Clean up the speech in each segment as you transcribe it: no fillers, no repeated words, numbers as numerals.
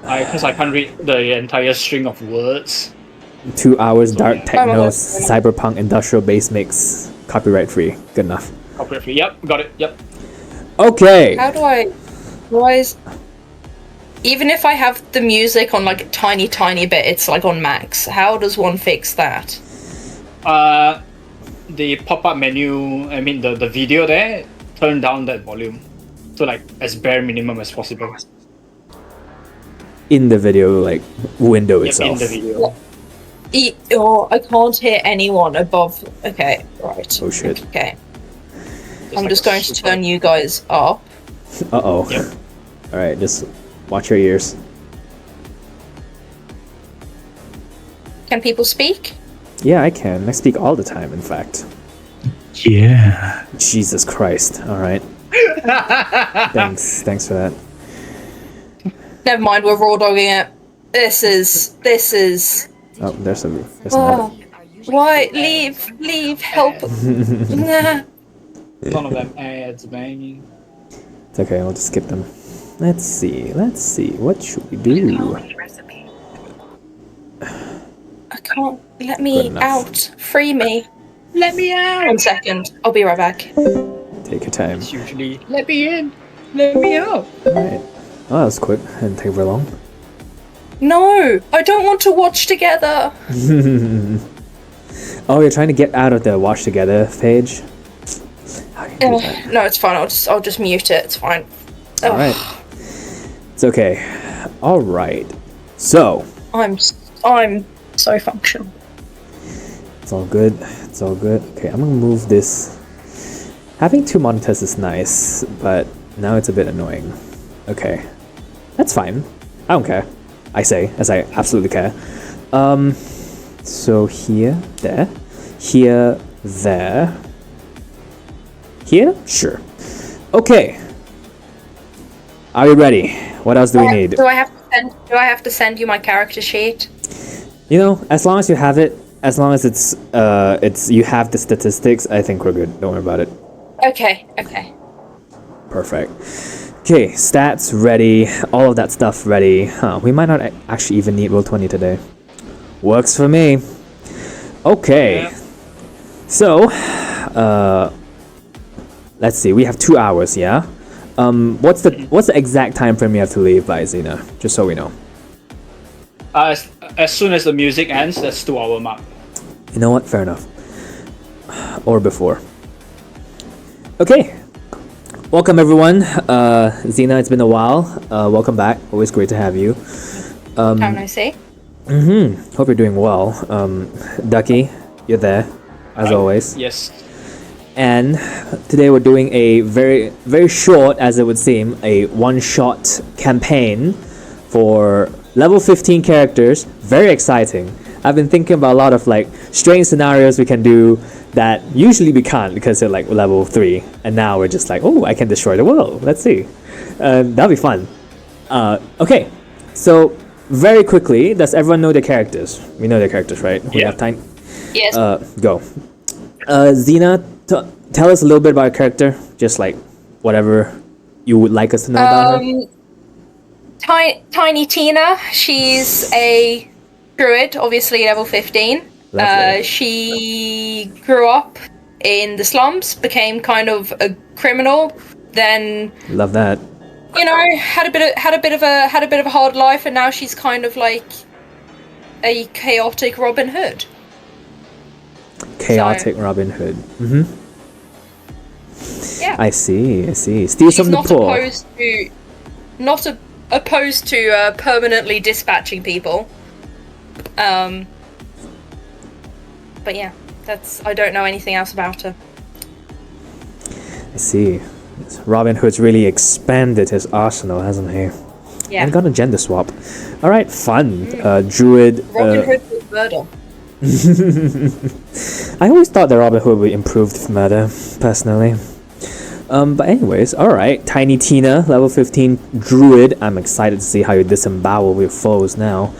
Because I can't read the entire string of words. 2 hours dark yeah. techno cyberpunk industrial bass mix, copyright free. Good enough. Copyright free. Yep, got it. Yep. Okay. How do I? Why is? Even if I have the music on like a tiny bit, it's like on max. How does one fix that? The pop-up menu. I mean the video there. Turn down that volume, so like as bare minimum as possible. In the video, like window itself. In the video. Oh, I can't hear anyone above. Okay, right. Oh shit. Okay. It's I'm like just going to turn you guys up. Uh-oh. Yep. Alright, just watch your ears. Can people speak? Yeah, I can. I speak all the time, in fact. Yeah. Jesus Christ. Alright. Thanks for that. Never mind, we're raw dogging it. This is. Oh, there's Oh, why? Leave, help. Nah. None of them ads, man. It's okay, I'll just skip them. Let's see. What should we do? I can't. Let me out. Free me. Let me out. 1 second. I'll be right back. Take your time. It's usually let me in. Let me out. Alright. Oh, that was quick. Didn't take very long. No, I don't want to watch together. Oh, you're trying to get out of the watch together page? How can you do that? No, it's fine. I'll just mute it. It's fine. Alright. It's okay. Alright. So. I'm so functional. It's all good. It's all good. Okay, I'm gonna move this. Having 2 monitors is nice, but now it's a bit annoying. Okay. That's fine. I don't care. I say, as I absolutely care. So here, there. Here, there. Here? Sure. Okay. Are you ready? What else do we need? Do I have to send you my character sheet? You know, as long as you have it, as long as it's you have the statistics, I think we're good. Don't worry about it. Okay. Perfect. Okay, stats ready, all of that stuff ready. We might not actually even need Roll20 today. Works for me. Okay. Yeah. So, let's see. We have 2 hours, yeah. What's the exact time frame you have to leave by, Xena? Just so we know. As soon as the music ends, that's 2 hour mark. You know what? Fair enough. Or before. Okay. Welcome everyone. Xena, it's been a while. Welcome back. Always great to have you. Can I see? Hope you're doing well. Ducky, you're there, as always. Yes. And today we're doing a very, very short, as it would seem, a one-shot campaign for level 15 characters. Very exciting. I've been thinking about a lot of like strange scenarios we can do that usually we can't because they're like level 3, and now we're just like, oh, I can destroy the world. Let's see. That'll be fun. Okay, so very quickly, does everyone know their characters? We know their characters, right? We have time. Yes. Go. Xena, tell us a little bit about your character, just like whatever you would like us to know about her. Tiny Tina. She's a druid, obviously level 15. Lovely. She grew up in the slums, became kind of a criminal, then Love that. you know had a bit of a hard life, and now she's kind of like a chaotic Robin Hood. Chaotic Robin Hood. Yeah. I see. Steals from the poor. Not opposed to permanently dispatching people. But yeah, I don't know anything else about her. I see. Robin Hood's really expanded his arsenal, hasn't he? Yeah. And got a gender swap. Alright, fun. Druid. Robin Hood with murder. I always thought that Robin Hood would improve with murder, personally. But anyways, alright. Tiny Tina, level 15 Druid. I'm excited to see how you disembowel your foes now.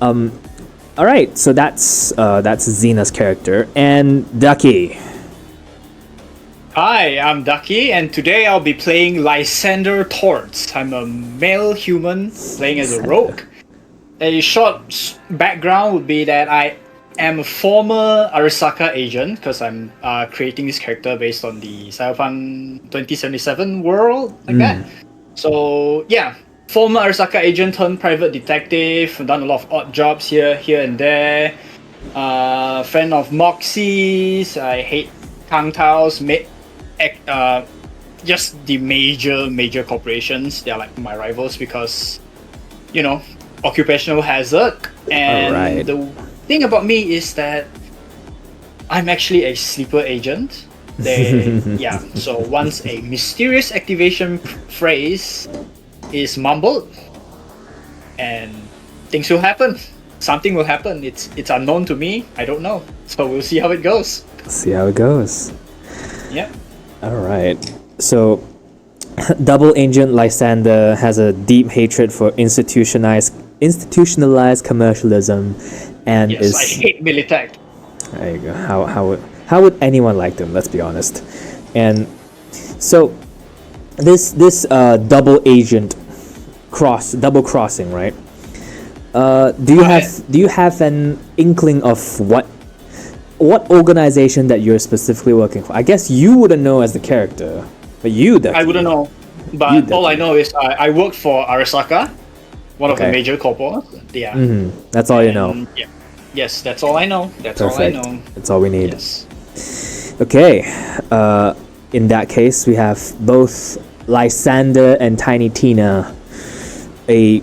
Alright, so that's Xena's character. And Ducky. Hi, I'm Ducky, and today I'll be playing Lysander Torts. I'm a male human playing as a rogue. A short background would be that I am a former Arasaka agent, because I'm creating this character based on the Cyberpunk 2077 world, like that. So, yeah, former Arasaka agent turned private detective, done a lot of odd jobs here and there. Friend of Moxie's, I hate Kang Tao's, just the major corporations. They're like my rivals because, occupational hazard. And Alright. the thing about me is that I'm actually a sleeper agent. So once a mysterious activation phrase is mumbled, and things will happen. Something will happen. It's unknown to me. I don't know. So we'll see how it goes. See how it goes. Yep. Alright. So, Double Agent Lysander has a deep hatred for institutionalized commercialism, and Yes, I hate Militech. There you go. How would anyone like them? Let's be honest. And so, this double agent double crossing, right? Do you have an inkling of what organization that you're specifically working for? I guess you wouldn't know as the character, but you definitely. I wouldn't know, but all I know is I work for Arasaka, one of the major corporates. Yeah. That's all you know. Yeah. Yes, that's all I know. That's Perfect. all I know. That's all we need. Yes. Okay. In that case, we have both Lysander and Tiny Tina. I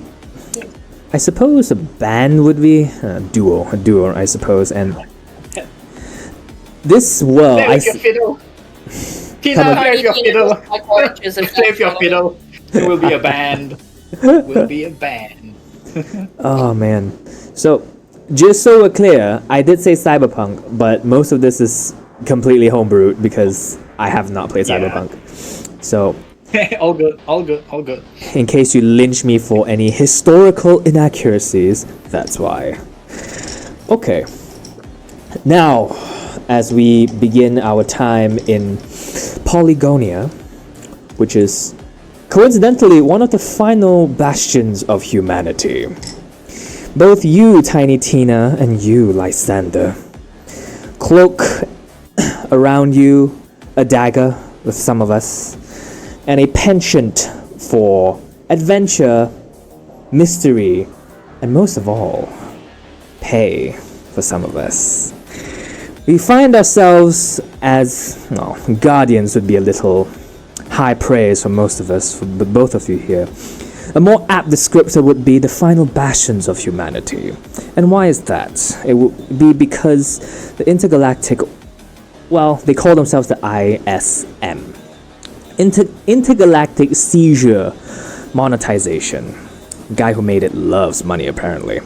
suppose a band would be a duo, I suppose, and this world. Play with your fiddle. Tina, play with your fiddle. Play with your fiddle. It will be a band. Will be a band. Oh man. So, just so we're clear, I did say Cyberpunk, but most of this is completely homebrewed because I have not played Cyberpunk. So, all good. in case you lynch me for any historical inaccuracies, that's why. Okay. Now, as we begin our time in Polygonia, which is coincidentally one of the final bastions of humanity. Both you, Tiny Tina, and you, Lysander, cloak around you a dagger with some of us, and a penchant for adventure, mystery, and most of all, pay for some of us. We find ourselves as, guardians would be a little high praise for most of us, but both of you here. A more apt descriptor would be the final bastions of humanity. And why is that? It would be because the intergalactic, they call themselves the ISM. Intergalactic Seizure Monetization. Guy who made it loves money apparently.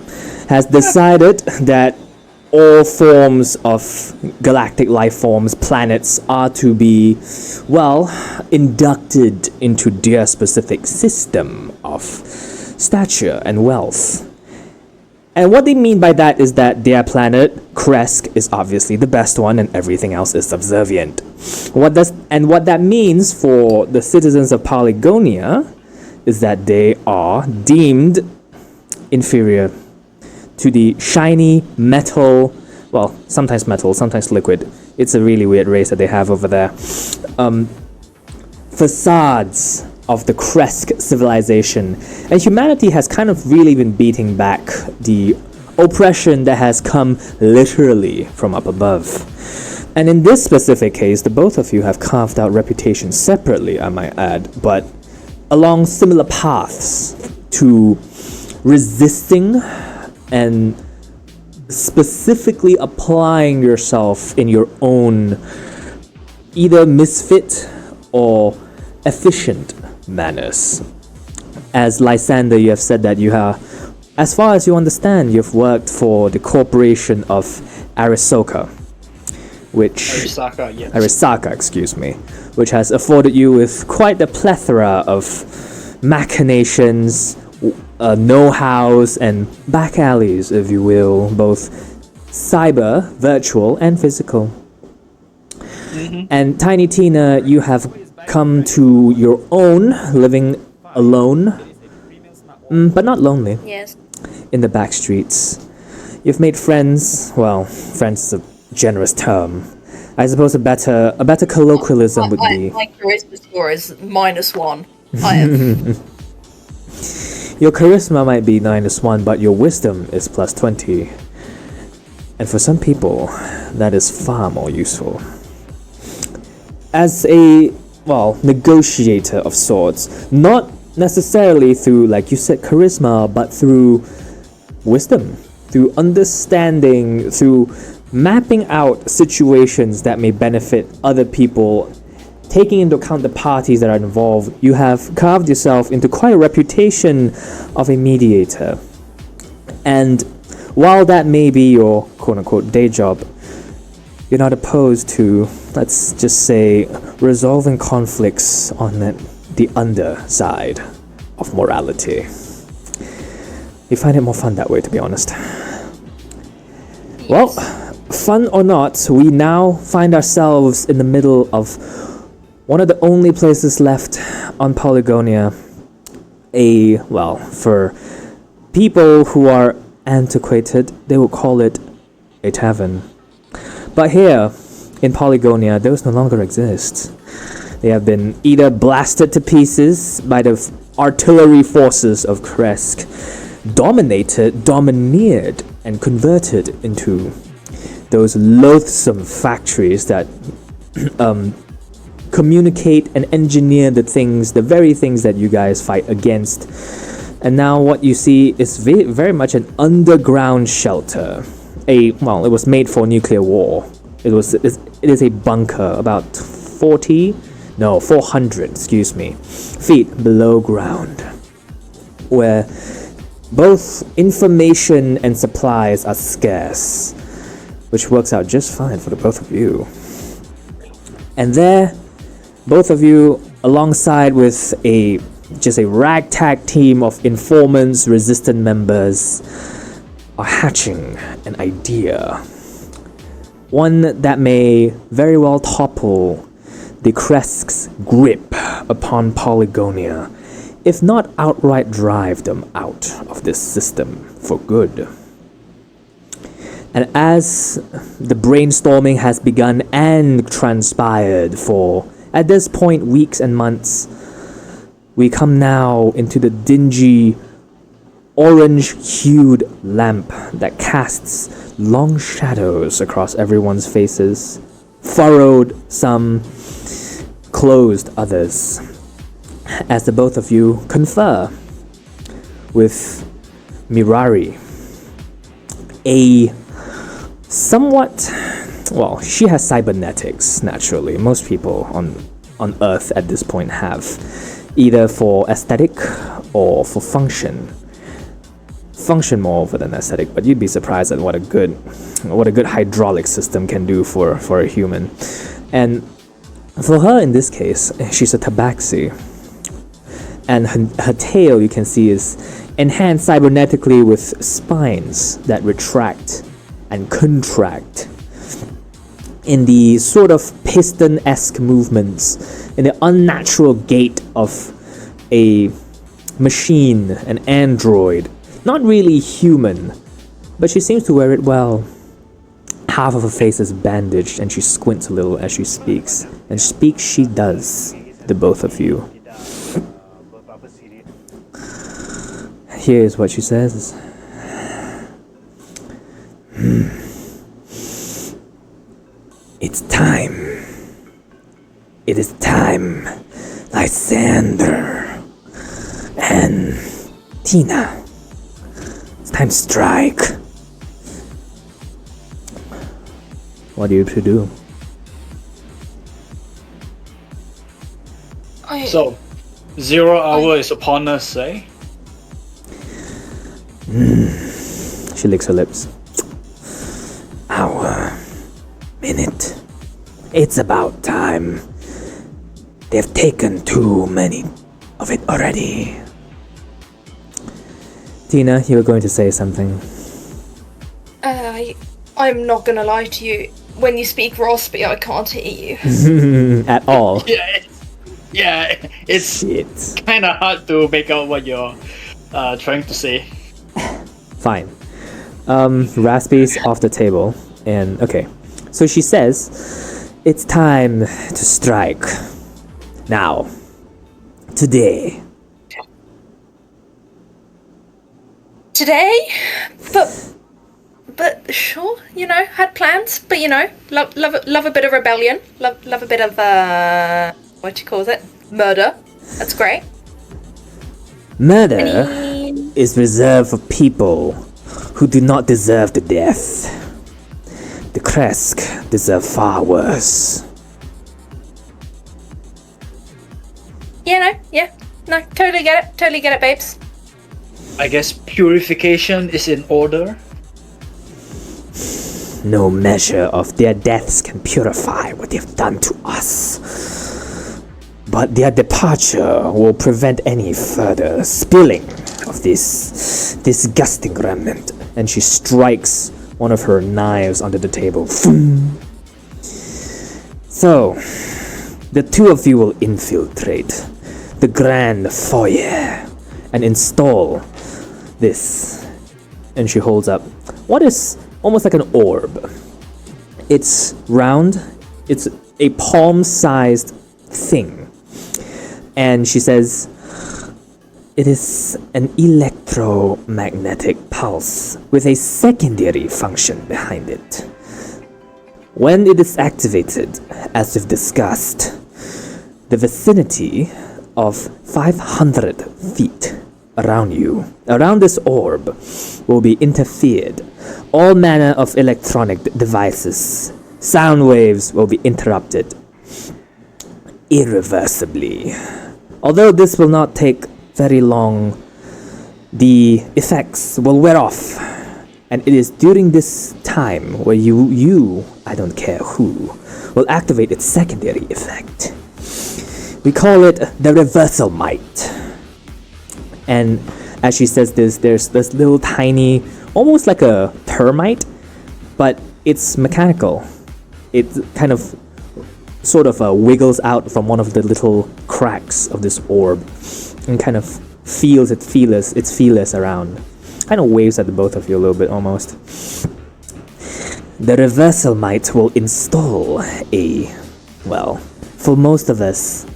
Has decided that all forms of galactic life forms, planets, are to be, inducted into their specific system of stature and wealth. And what they mean by that is that their planet, Kresk, is obviously the best one and everything else is subservient. What that means for the citizens of Polygonia is that they are deemed inferior to the shiny metal, sometimes metal, sometimes liquid. It's a really weird race that they have over there. Facades of the Kresk civilization. And humanity has kind of really been beating back the oppression that has come literally from up above. And in this specific case, the both of you have carved out reputations separately, I might add, but along similar paths to resisting and specifically applying yourself in your own either misfit or efficient manners. As Lysander, you have said that you have, as far as you understand, you've worked for the corporation of Arasaka, Arasaka, which has afforded you with quite a plethora of machinations, know-hows, and back alleys, if you will, both cyber, virtual, and physical. And Tiny Tina, you have come to your own, living alone, but not lonely, Yes. in the back streets. You've made friends. Well, friends is a generous term. I suppose a better colloquialism would be. My charisma score is -1. I have. Your charisma might be -1, but your wisdom is +20. And for some people, that is far more useful. As a, well, negotiator of sorts, not necessarily through, like you said, charisma, but through wisdom, through understanding, through mapping out situations that may benefit other people, taking into account the parties that are involved, you have carved yourself into quite a reputation of a mediator. And while that may be your quote-unquote day job, you're not opposed to, let's just say, resolving conflicts on the underside of morality. You find it more fun that way, to be honest. Well, fun or not, we now find ourselves in the middle of one of the only places left on Polygonia. For people who are antiquated, they will call it a tavern. But here, in Polygonia, those no longer exist. They have been either blasted to pieces by the artillery forces of Kresk, domineered, and converted into those loathsome factories that communicate and engineer the very things that you guys fight against. And now what you see is very much an underground shelter. It was made for nuclear war. It is a bunker about 400 feet below ground, where both information and supplies are scarce, which works out just fine for the both of you. And there, both of you, alongside with a ragtag team of informants, resistant members, are hatching an idea. One that may very well topple the Kresk's grip upon Polygonia, if not outright drive them out of this system for good. And as the brainstorming has begun and transpired for, at this point, weeks and months, we come now into the dingy, orange-hued lamp that casts long shadows across everyone's faces, furrowed some, closed others, as the both of you confer with Mirari, a somewhat, she has cybernetics, naturally. Most people on Earth at this point have, either for aesthetic or for function. Function more over than aesthetic, but you'd be surprised at what a good hydraulic system can do for a human. And for her, in this case, she's a tabaxi, and her tail, you can see, is enhanced cybernetically with spines that retract and contract in the sort of piston-esque movements, in the unnatural gait of a machine, an android, not really human, but she seems to wear it well. Half of her face is bandaged, and she squints a little as she speaks. And speak she does, the both of you. Here's what she says. It's time. It is time, Lysander and Tina. It's time to strike. What are you to do? So, 0 hour is upon us, eh? She licks her lips. Hour. Minute. It's about time. They've taken too many of it already. Tina, you were going to say something. I'm not gonna lie to you. when you speak raspy, I can't hear you. At all. It's Shit. kind of hard to make out what you're trying to say. Fine. Raspy's off the table. And okay. So she says, it's time to strike. Now. Today. Today? But sure, had plans, but love a bit of rebellion. Love a bit of what you call it? Murder. That's great. Murder is reserved for people who do not deserve the death. The Kresk deserve far worse. No, totally get it, babes. I guess purification is in order. No measure of their deaths can purify what they've done to us. But their departure will prevent any further spilling of this disgusting remnant. And she strikes one of her knives onto the table. So, the two of you will infiltrate the grand foyer and install this. And she holds up what is almost like an orb. It's round, it's a palm-sized thing. And she says, it is an electromagnetic pulse with a secondary function behind it. When it is activated, as we've discussed, the vicinity of 500 feet around this orb, will be interfered. All manner of electronic devices, sound waves will be interrupted irreversibly. Although this will not take very long, the effects will wear off. And it is during this time where you, I don't care who, will activate its secondary effect. We call it the reversal might. And as she says this, there's this little tiny, almost like a termite, but it's mechanical. It kind of sort of wiggles out from one of the little cracks of this orb and kind of feels its feelers around. Kind of waves at the both of you a little bit almost. The reversal might will install for most of us,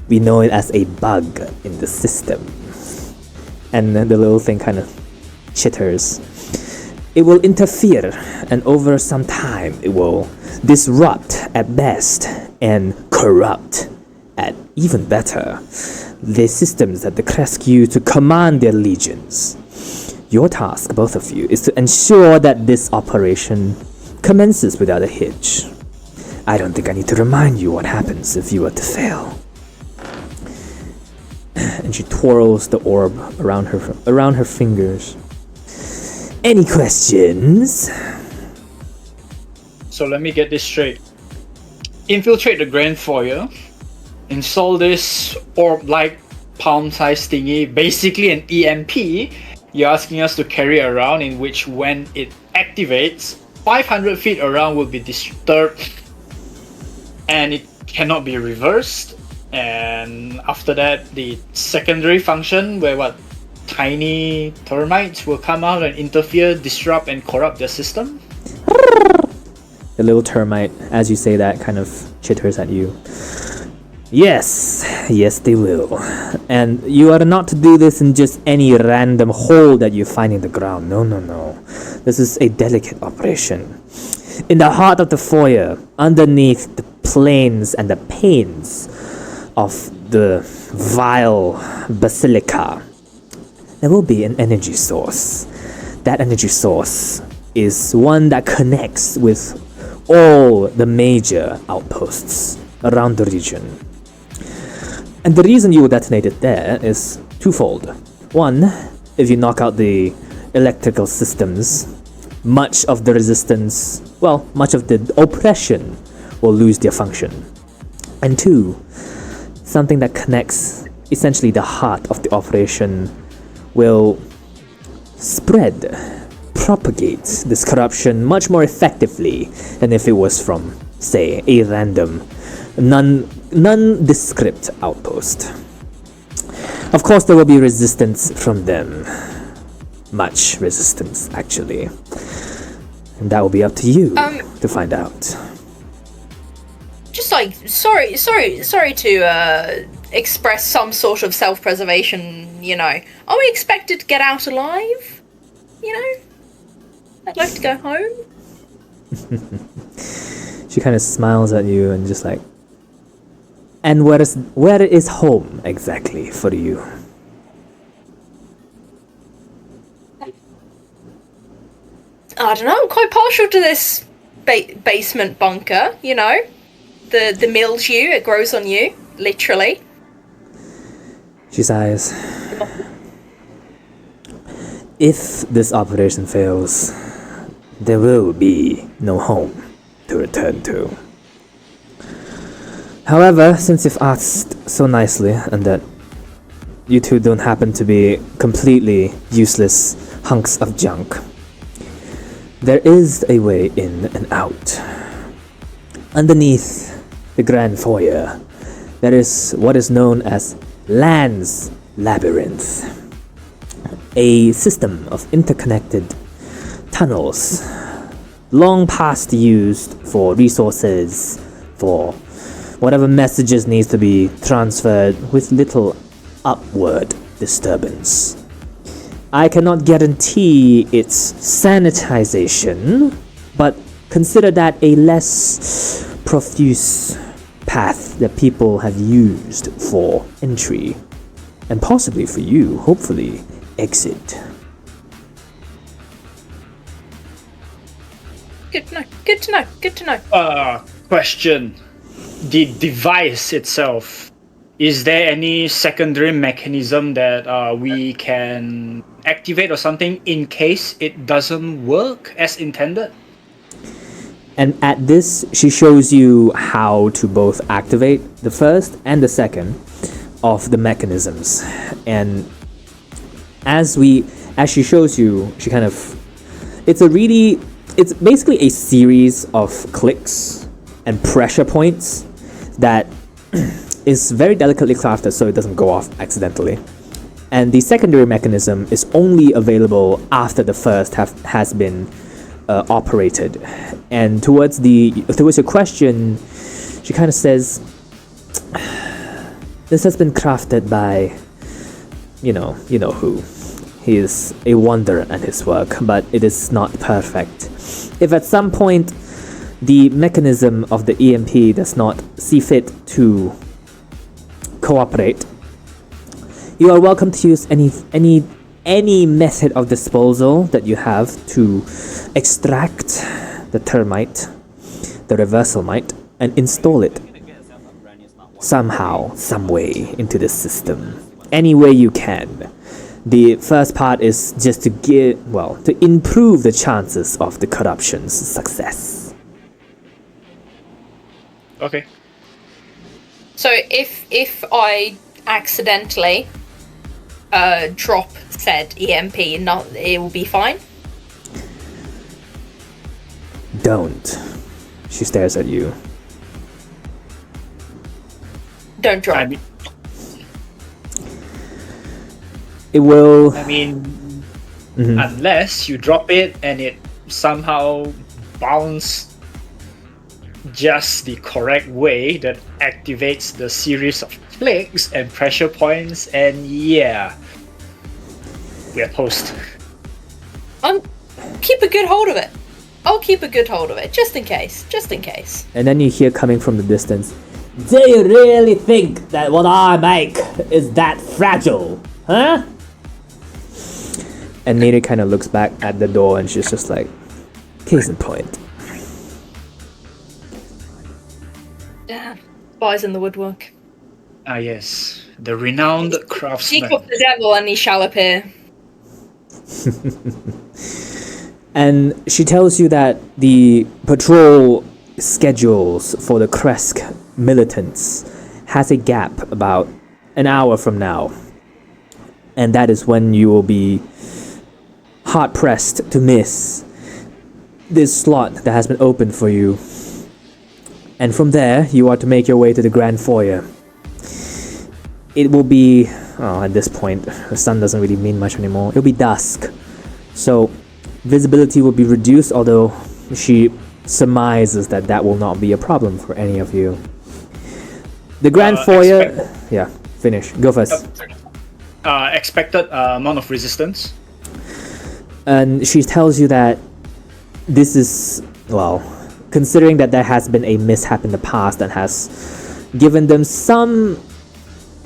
we know it as a bug in the system. And the little thing kind of chitters. It will interfere, and over some time it will disrupt at best and corrupt at even better the systems that the Kresk use to command their legions. Your task, both of you, is to ensure that this operation commences without a hitch. I don't think I need to remind you what happens if you were to fail. And she twirls the orb around her fingers. Any questions? So let me get this straight. Infiltrate the grand foyer, install this orb-like palm-sized thingy, basically an EMP you're asking us to carry around, in which when it activates, 500 feet around will be disturbed and it cannot be reversed. And after that, the secondary function where tiny termites will come out and interfere, disrupt, and corrupt their system. The little termite, as you say that, kind of chitters at you. Yes, they will. And you are not to do this in just any random hole that you find in the ground. No. This is a delicate operation. In the heart of the foyer, underneath the planes and the panes of the vile basilica, there will be an energy source. That energy source is one that connects with all the major outposts around the region. And the reason you will detonate it there is twofold. One, if you knock out the electrical systems, much of the resistance, much of the oppression will lose their function. And two, something that connects essentially the heart of the operation will spread propagate this corruption much more effectively than if it was from, say, a random, nondescript outpost. Of course, there will be resistance from them. Much resistance, actually. And that will be up to you to find out. Just like, sorry to express some sort of self-preservation, you know. Are we expected to get out alive? You know? I'd like to go home. She kind of smiles at you and just like, and where is home exactly for you? I don't know, I'm quite partial to this basement bunker, you know? The mildew, it grows on you, literally. She sighs. If this operation fails, there will be no home to return to. However, since you've asked so nicely and that you two don't happen to be completely useless hunks of junk, there is a way in and out. Underneath the grand foyer, there is what is known as Land's Labyrinth, a system of interconnected tunnels, long past used for resources, for whatever messages needs to be transferred with little upward disturbance. I cannot guarantee its sanitization, but consider that a less profuse path that people have used for entry, and possibly for you, hopefully, exit. Good to know. Question. The device itself, is there any secondary mechanism that we can activate or something in case it doesn't work as intended? And at this, she shows you how to both activate the first and the second of the mechanisms. And as she shows you, she kind of, it's basically a series of clicks and pressure points that is very delicately crafted so it doesn't go off accidentally. And the secondary mechanism is only available after the first has been operated. And towards your question, she kind of says, this has been crafted by, you know who. He is a wonder at his work, but it is not perfect. If at some point the mechanism of the EMP does not see fit to cooperate, you are welcome to use any method of disposal that you have to extract the termite, the reversal mite, and install it somehow, some way into the system. Any way you can. The first part is just to improve the chances of the corruption's success. Okay. So if I accidentally drop said EMP, it will be fine? Don't. She stares at you. Don't drop. It will... unless you drop it and it somehow bounces just the correct way that activates the series of clicks and pressure points, and yeah, we're toast. Keep a good hold of it. I'll keep a good hold of it, just in case. And then you hear coming from the distance, do you really think that what I make is that fragile? Huh? And Nita kind of looks back at the door and she's just like, case in point. Damn. Spies in the woodwork. Ah yes, the renowned craftsman. Seek of the devil and he shall appear. And she tells you that the patrol schedules for the Kresk militants has a gap about an hour from now. And that is when you will be hard pressed to miss this slot that has been opened for you. And from there, you are to make your way to the Grand Foyer. It will be, at this point, the sun doesn't really mean much anymore. It'll be dusk. So, visibility will be reduced, although she surmises that that will not be a problem for any of you. The Grand Foyer... Yeah, finish. Go first. Expected amount of resistance. And she tells you that this is, well, considering that there has been a mishap in the past that has given them some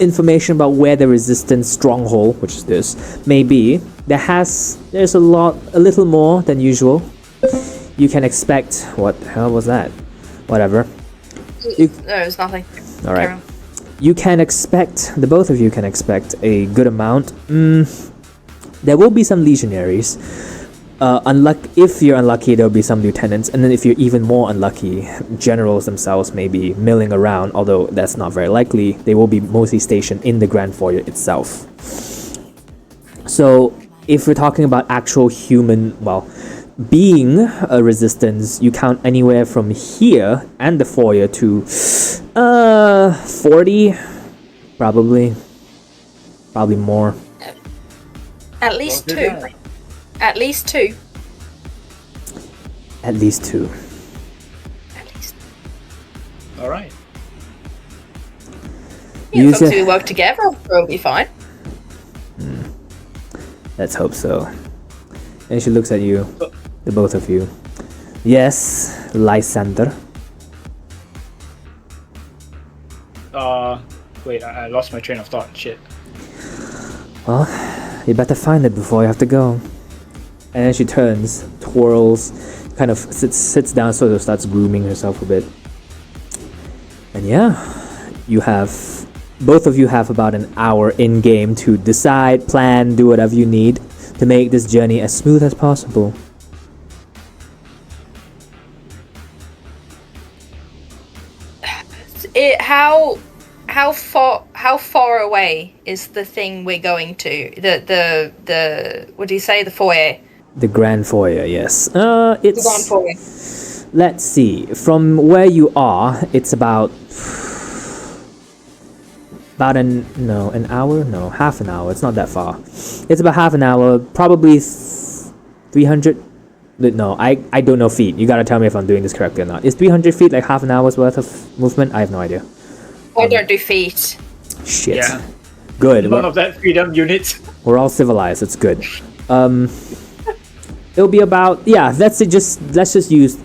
information about where the resistance stronghold, which is this, may be, there's a little more than usual. You can expect, what the hell was that? Whatever. No, it was nothing. Alright. You can expect, the both of you can expect a good amount. There will be some legionaries. If you're unlucky, there'll be some lieutenants, and then if you're even more unlucky, generals themselves may be milling around, although that's not very likely. They will be mostly stationed in the Grand Foyer itself. So, if we're talking about actual human, being a resistance, you count anywhere from here and the foyer to 40, probably more. At least two. At least two. At least two. At least. All right. Yeah, as long as we work together, we'll be fine. Let's hope so. And she looks at you, the both of you. Yes, Lysander. Wait, I lost my train of thought. Shit. Well, you better find it before you have to go. And then she turns, twirls, kind of sits down, sort of starts grooming herself a bit. And yeah, both of you have about an hour in game to decide, plan, do whatever you need to make this journey as smooth as possible. How far away is the thing we're going to? The what do you say? The foyer. The Grand Foyer, yes. It's The Grand Foyer. Let's see. From where you are, it's about an hour? No, half an hour. It's not that far. It's about half an hour, probably 300. No, I don't know feet. You gotta tell me if I'm doing this correctly or not. Is 300 feet like half an hour's worth of movement? I have no idea. I don't do feet. Shit. Yeah. Good. None of that freedom units. We're all civilized. It's good. It'll be about let's just use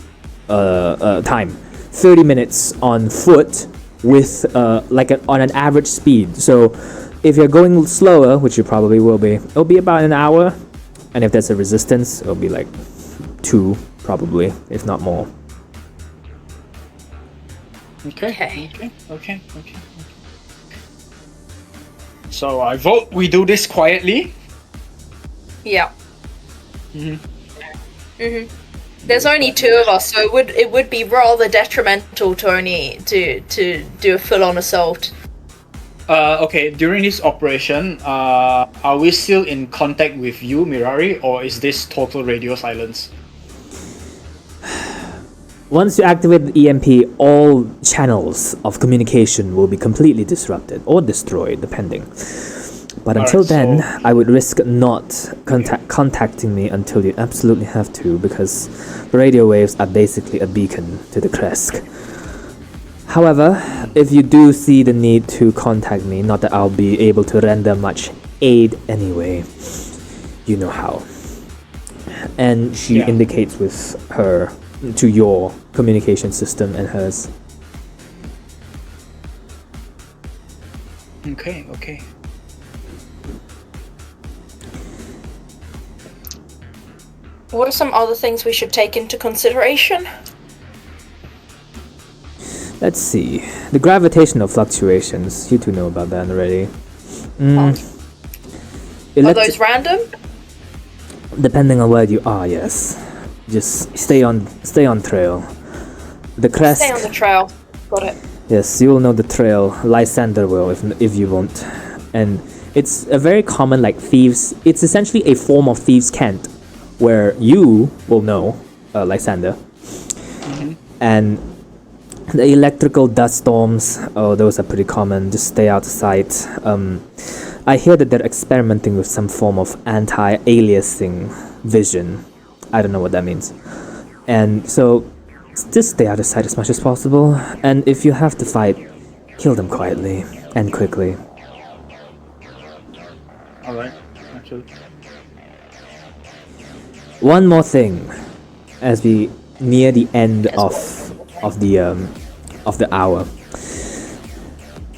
time. 30 minutes on foot with on an average speed. So if you're going slower, which you probably will be, it'll be about an hour. And if there's a resistance, it'll be like 2 probably, if not more. Okay. So I vote we do this quietly. Yeah. There's only 2 of us, so it would be rather detrimental to do a full-on assault. Okay, during this operation, are we still in contact with you, Mirari, or is this total radio silence? Once you activate the EMP, all channels of communication will be completely disrupted or destroyed, depending. But until then, I would risk not contacting me until you absolutely have to, because the radio waves are basically a beacon to the Kresk. However, if you do see the need to contact me, not that I'll be able to render much aid anyway, you know how. And she indicates with her to your communication system and hers. Okay. What are some other things we should take into consideration? Let's see. The gravitational fluctuations. You two know about that already. Are those random? Depending on where you are, yes. Just stay on trail. The Kresk. Stay on the trail. Got it. Yes, you will know the trail. Lysander will, if you won't. And it's a very common, thieves. It's essentially a form of thieves' cant where you will know, Lysander. And the electrical dust storms, oh, those are pretty common. Just stay out of sight. I hear that they're experimenting with some form of anti-aliasing vision. I don't know what that means. And so, just stay out of sight as much as possible. And if you have to fight, kill them quietly and quickly. Alright, actually. One more thing, as we near the end of the hour.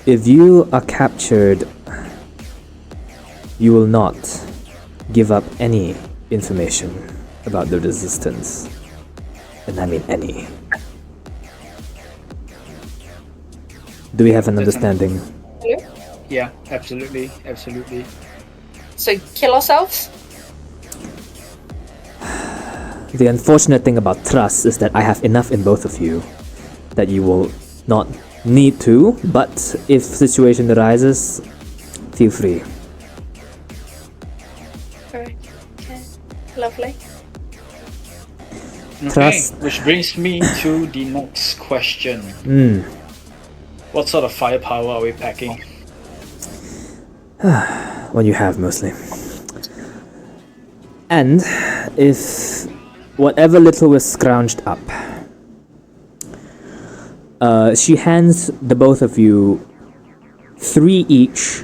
If you are captured, you will not give up any information about the resistance. And I mean any. Do we have an understanding? Yeah, absolutely, absolutely. So kill ourselves? The unfortunate thing about trust is that I have enough in both of you that you will not need to, but if situation arises, feel free. Alright. Okay. Lovely. Okay, Trust. which brings me to the next question. What sort of firepower are we packing? What you have mostly. And if whatever little was scrounged up, she hands the both of you 3 each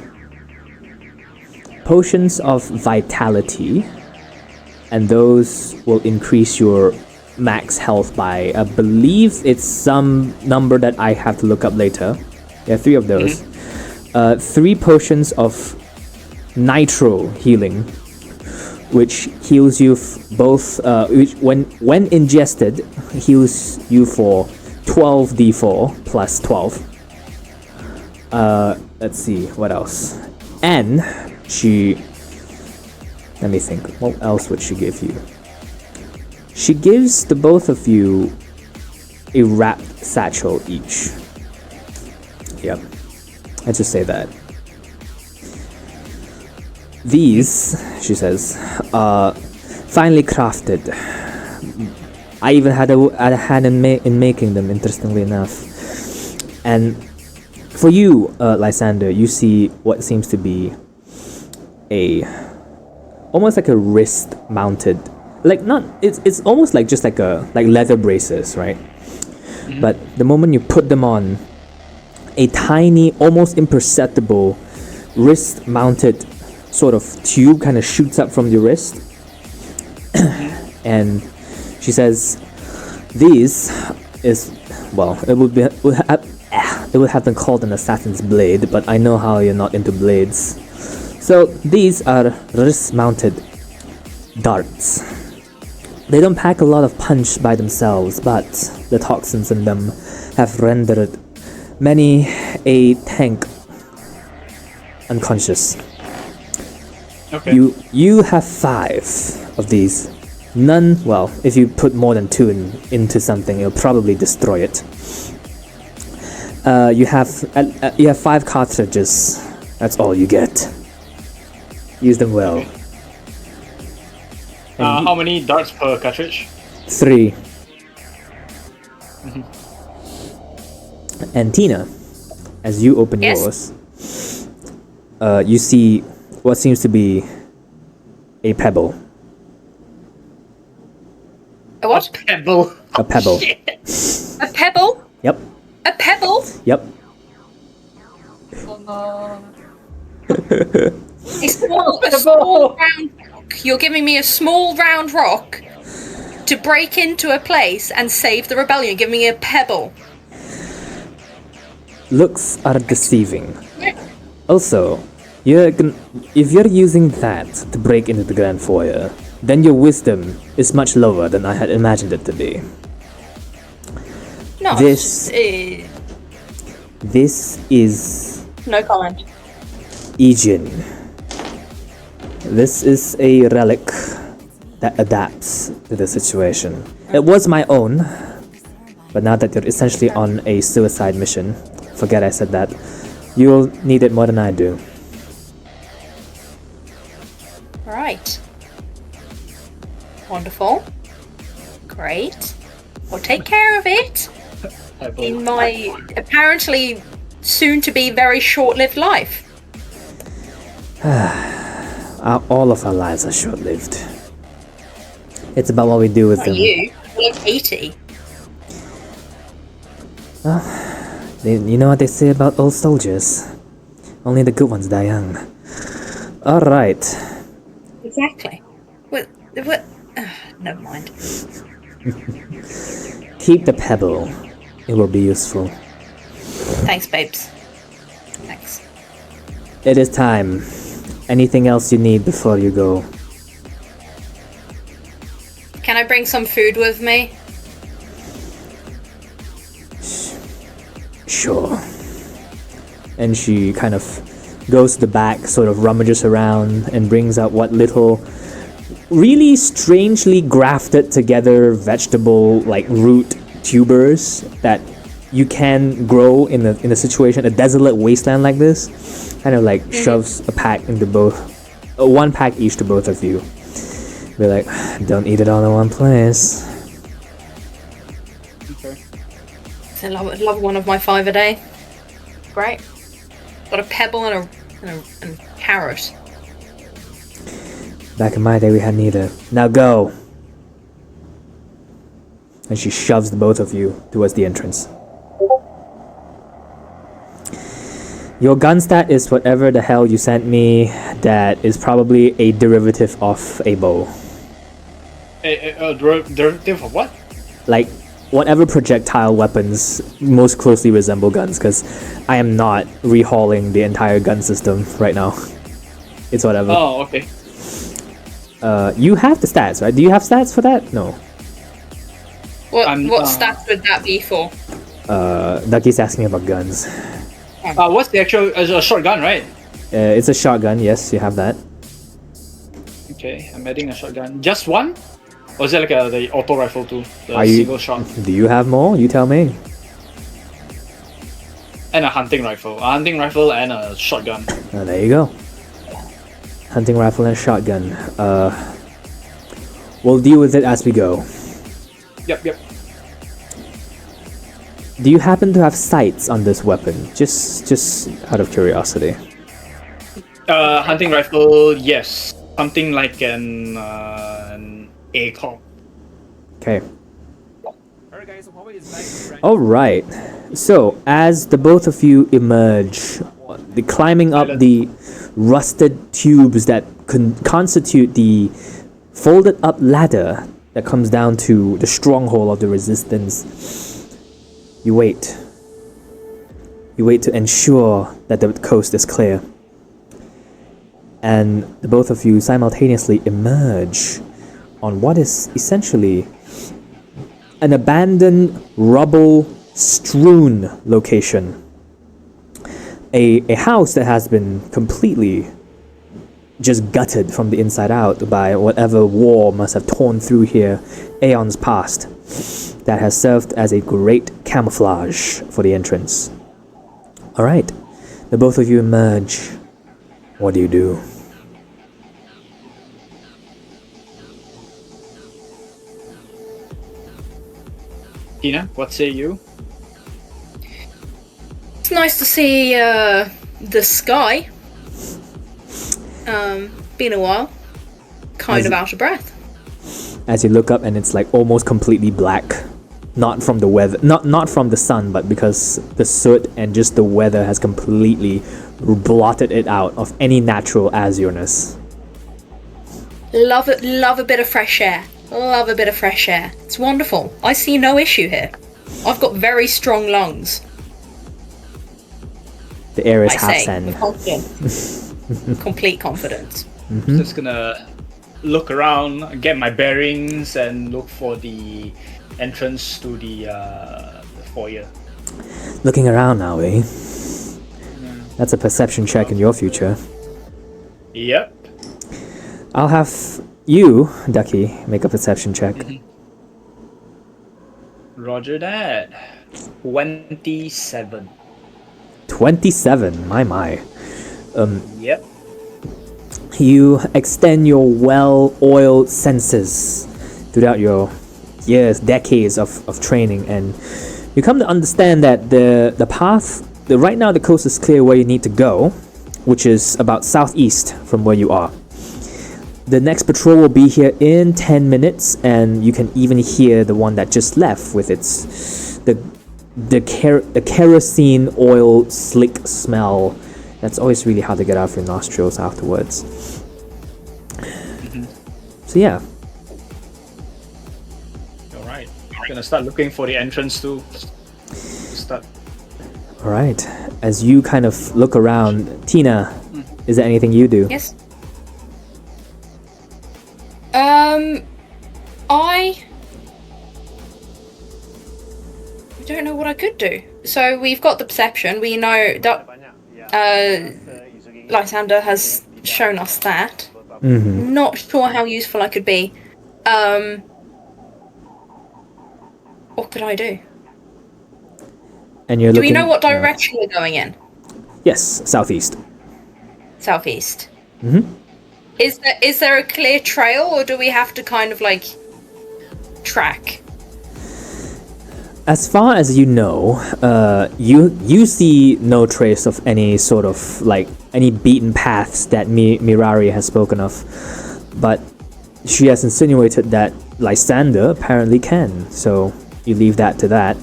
potions of vitality, and those will increase your max health by, I believe it's some number that I have to look up later. Yeah, 3 of those. 3 potions of nitro healing, which heals you both, which when ingested heals you for 12d4 plus 12. Let's see, what else? And let me think, what else would she give you? She gives the both of you a wrapped satchel each. Yep, let's just say that. These, she says, are finely crafted. I even had a hand in making them, interestingly enough. And for you, Lysander, you see what seems to be almost like a wrist-mounted, like not. It's almost like just like leather braces, right? But the moment you put them on, a tiny, almost imperceptible wrist-mounted sort of tube kind of shoots up from your wrist. And she says, "These is, well, it would have been called an assassin's blade, but I know how you're not into blades. So these are wrist-mounted darts. They don't pack a lot of punch by themselves, but the toxins in them have rendered many a tank unconscious. Okay. You have 5 of these. None, well, if you put more than 2 into something, it'll probably destroy it. You have 5 cartridges. That's all you get. Use them well. How many darts per cartridge? 3. And Tina, as you open yours, you see what seems to be a pebble. A what? Pebble. A pebble. A pebble? Yep. A pebble? Yep. A small round rock. You're giving me a small round rock to break into a place and save the rebellion. You're giving me a pebble. Looks are deceiving. Also, if you're using that to break into the Grand Foyer, then your wisdom is much lower than I had imagined it to be. No, This is no comment. Aegean. This is a relic that adapts to the situation. It was my own, but now that you're essentially on a suicide mission, forget I said that, you'll need it more than I do. Right. Wonderful. Great. I'll take care of it in my apparently soon-to-be very short-lived life. All of our lives are short-lived. It's about what we do with Not them. you. You're like 80. You know what they say about old soldiers? Only the good ones die young. Alright. Exactly. What? Never mind. Keep the pebble. It will be useful. Thanks, babes. Thanks. It is time. Anything else you need before you go? Can I bring some food with me? Sure. And she kind of goes to the back, sort of rummages around, and brings out what little really strangely grafted together vegetable like root tubers that you can grow in a situation, a desolate wasteland like this. Kind of like shoves a pack into both, one pack each to both of you. Be like, don't eat it all in one place. Okay. I love one of my 5 a day. Great. Got a pebble and a carrot. Back in my day, we had neither. Now go! And she shoves the both of you towards the entrance. Your gun stat is whatever the hell you sent me that is probably a derivative of a bow. A derivative of what? Like, whatever projectile weapons most closely resemble guns, because I am not rehauling the entire gun system right now. It's whatever. Oh, okay. You have the stats, right? Do you have stats for that? No. What stats would that be for? Ducky's asking about guns. What's the actual a shotgun, right? It's a shotgun, yes, you have that. Okay, I'm adding a shotgun. Just one? Or is it like the auto rifle too? The Are you- single shot. Do you have more? You tell me. And a hunting rifle. A hunting rifle and a shotgun. Oh, there you go. Hunting rifle and shotgun. We'll deal with it as we go. Yep. Do you happen to have sights on this weapon? Just out of curiosity. Hunting rifle, yes. Something like an ACOG. Okay. Alright. So, as the both of you emerge, climbing up the rusted tubes that constitute the folded up ladder that comes down to the stronghold of the resistance, you wait. You wait to ensure that the coast is clear. And the both of you simultaneously emerge on what is essentially an abandoned, rubble-strewn location. A house that has been completely just gutted from the inside out by whatever war must have torn through here aeons past, that has served as a great camouflage for the entrance. Alright, the both of you emerge. What do you do? Tina, what say you? It's nice to see the sky. Been a while. Kind of out of breath. As you look up and it's like almost completely black. Not from the weather, not from the sun, but because the soot and just the weather has completely blotted it out of any natural azureness. Love a bit of fresh air. Love a bit of fresh air. It's wonderful. I see no issue here. I've got very strong lungs. The air is I half say, sand. with confidence. Complete confidence. Just gonna look around, get my bearings, and look for the entrance to the foyer. Looking around now, eh? That's a perception check in your future. Yep. I'll have you, Ducky, make a perception check. Roger that. 27. 27, my. Yep. You extend your well-oiled senses throughout your years, decades of training, and you come to understand that the path, right now the coast is clear where you need to go, which is about southeast from where you are. The next patrol will be here in 10 minutes, and you can even hear the one that just left with its the kerosene oil slick smell. That's always really hard to get out of your nostrils afterwards. So yeah. Alright. I'm gonna start looking for the entrance to start. Alright. As you kind of look around, Tina, is there anything you do? Yes. I don't know what I could do. So we've got the perception. We know that Lysander has shown us that. Not sure how useful I could be. What could I do? And you're Do looking, we know what direction we're going in? Yes, southeast. Southeast. Is there a clear trail, or do we have to kind of like track? As far as you know, you see no trace of any sort of like any beaten paths that Mirari has spoken of, but she has insinuated that Lysander apparently can. So you leave that to that,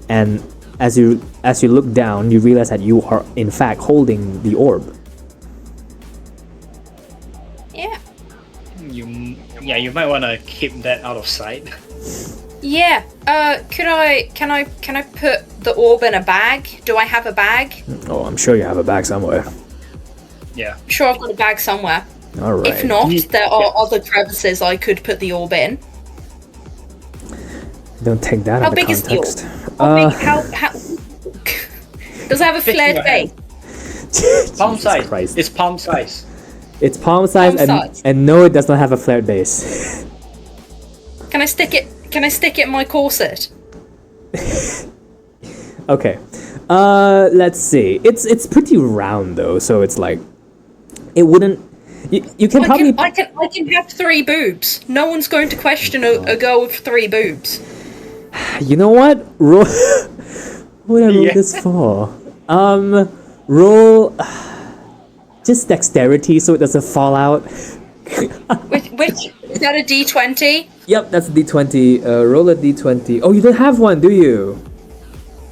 and as you look down, you realize that you are in fact holding the orb. Yeah, you might want to keep that out of sight. Yeah. Can I put the orb in a bag? Do I have a bag? Oh, I'm sure you have a bag somewhere. Yeah. Sure, I've got a bag somewhere. All right. If not, there are other crevices I could put the orb in. Don't take that How out of big is the orb? context. How does it have a flared face? Palm size. Christ. It's palm size. It's palm size, Palm size. and no, it does not have a flared base. Can I stick it in my corset? Okay. Let's see. It's pretty round though, so it's like it wouldn't. You can probably. I can have 3 boobs. No one's going to question a girl with 3 boobs. You know what? Roll. What did I roll this for? Roll. Just dexterity, so it doesn't fall out. Which is that a D20? Yep, that's a D20. Roll a D20. Oh, you don't have one, do you?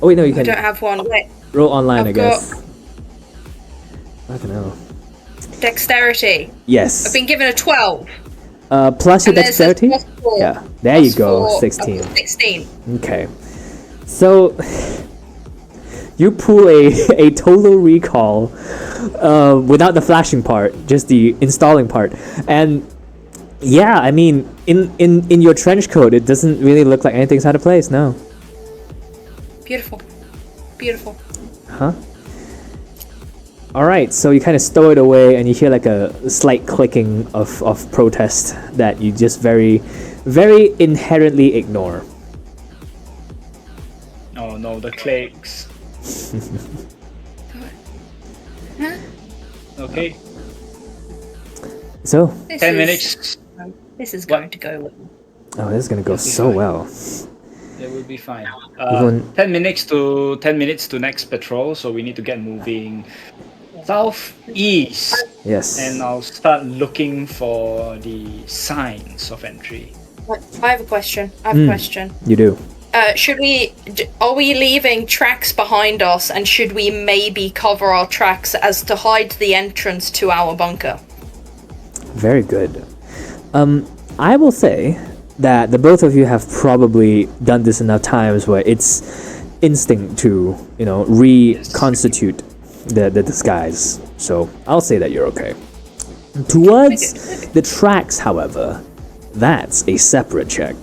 Oh wait, no, you I can. don't have one. Wait. Roll online, I I've guess. I don't know. Dexterity. Yes. I've been given a 12. Plus your And then it says dexterity? +4. Yeah, there you go, +4, 16. 16. Okay. So, you pull a total recall without the flashing part, just the installing part. And yeah, I mean, in your trench coat, it doesn't really look like anything's out of place, no. Beautiful. Beautiful. Huh? Alright, so you kind of stow it away and you hear like a slight clicking of protest that you just very, very inherently ignore. Oh no, the clicks. Okay. So, 10 minutes. This is going to go well. oh, this is gonna go This is so fine. well. It will be fine. Even- 10 minutes to next patrol, so we need to get moving southeast. Yes. And I'll start looking for the signs of entry. I have a question. I have a question. You do. Are we leaving tracks behind us, and should we maybe cover our tracks as to hide the entrance to our bunker? Very good. I will say that the both of you have probably done this enough times where it's instinct to, reconstitute the disguise. So I'll say that you're okay. Towards the tracks, however, that's a separate check.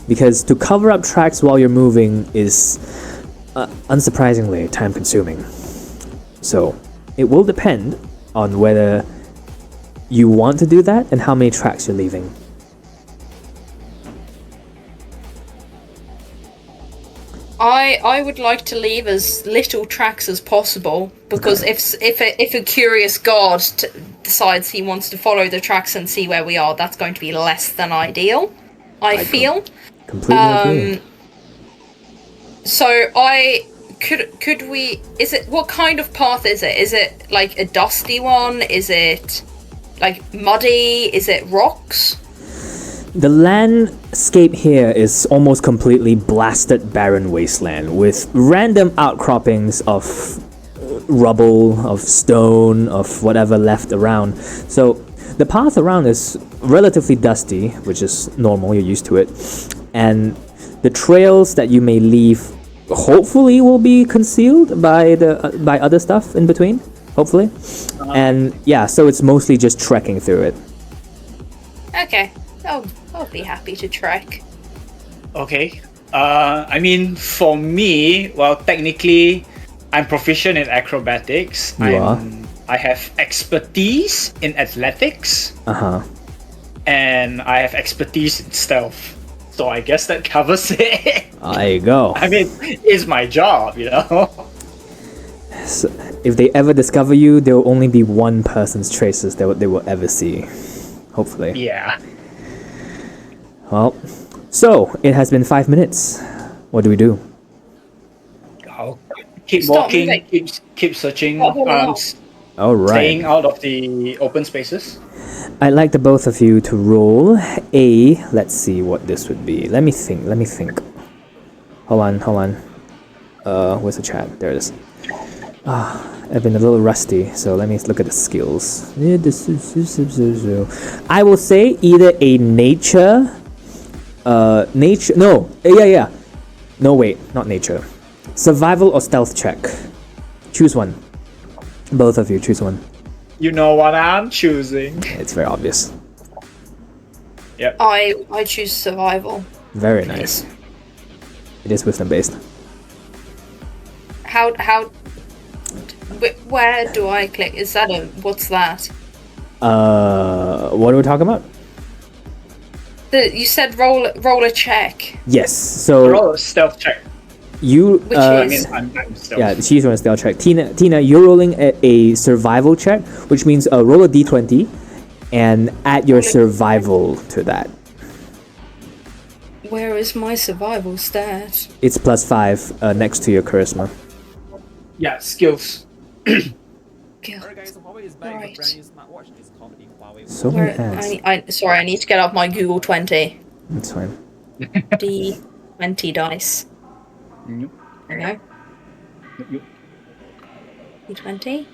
Because to cover up tracks while you're moving is, unsurprisingly, time-consuming. So it will depend on whether you want to do that and how many tracks you're leaving. I would like to leave as little tracks as possible, because if a curious guard decides he wants to follow the tracks and see where we are, that's going to be less than ideal. I feel. Completely agree. So could we? Is it what kind of path is it? Is it like a dusty one? Is it like muddy? Is it rocks? The landscape here is almost completely blasted barren wasteland with random outcroppings of rubble, of stone, of whatever left around. So the path around is relatively dusty, which is normal, you're used to it. And the trails that you may leave hopefully will be concealed by by other stuff in between, hopefully. And yeah, so it's mostly just trekking through it. Okay, I'll be happy to trek. Okay. I mean, for me, well, technically, I'm proficient in acrobatics. I have expertise in athletics. And I have expertise in stealth. So I guess that covers it. There you go. I mean, it's my job, you know? So if they ever discover you, there will only be one person's traces that they will ever see. Hopefully. Yeah. Well, so it has been 5 minutes. What do we do? I'll keep Stop walking, moving. keep searching, All right. staying out of the open spaces. I'd like the both of you to roll a. Let's see what this would be. Let me think. Hold on. Where's the chat? There it is. I've been a little rusty, so let me look at the skills. I will say either a nature. No. Yeah. No, wait, not nature. Survival or stealth check. Choose one. Both of you, choose one. You know what I'm choosing. It's very obvious. Yep. I choose survival. Very nice. It is wisdom based. Where do I click? Is that what's that? What are we talking about? You said roll a check. Yes. So Roll a stealth check. you. Which I is- mean, I'm stealth. Yeah, she's rolling a stealth check. Tina, you're rolling a survival check, which means roll a d20 and add your survival to that. Where is my survival stat? It's +5 next to your charisma. Yeah, skills. Right. So many Where, ads. sorry, I need to get up my Google 20. That's fine. D20 dice. Yep. There we go. Yep. D20.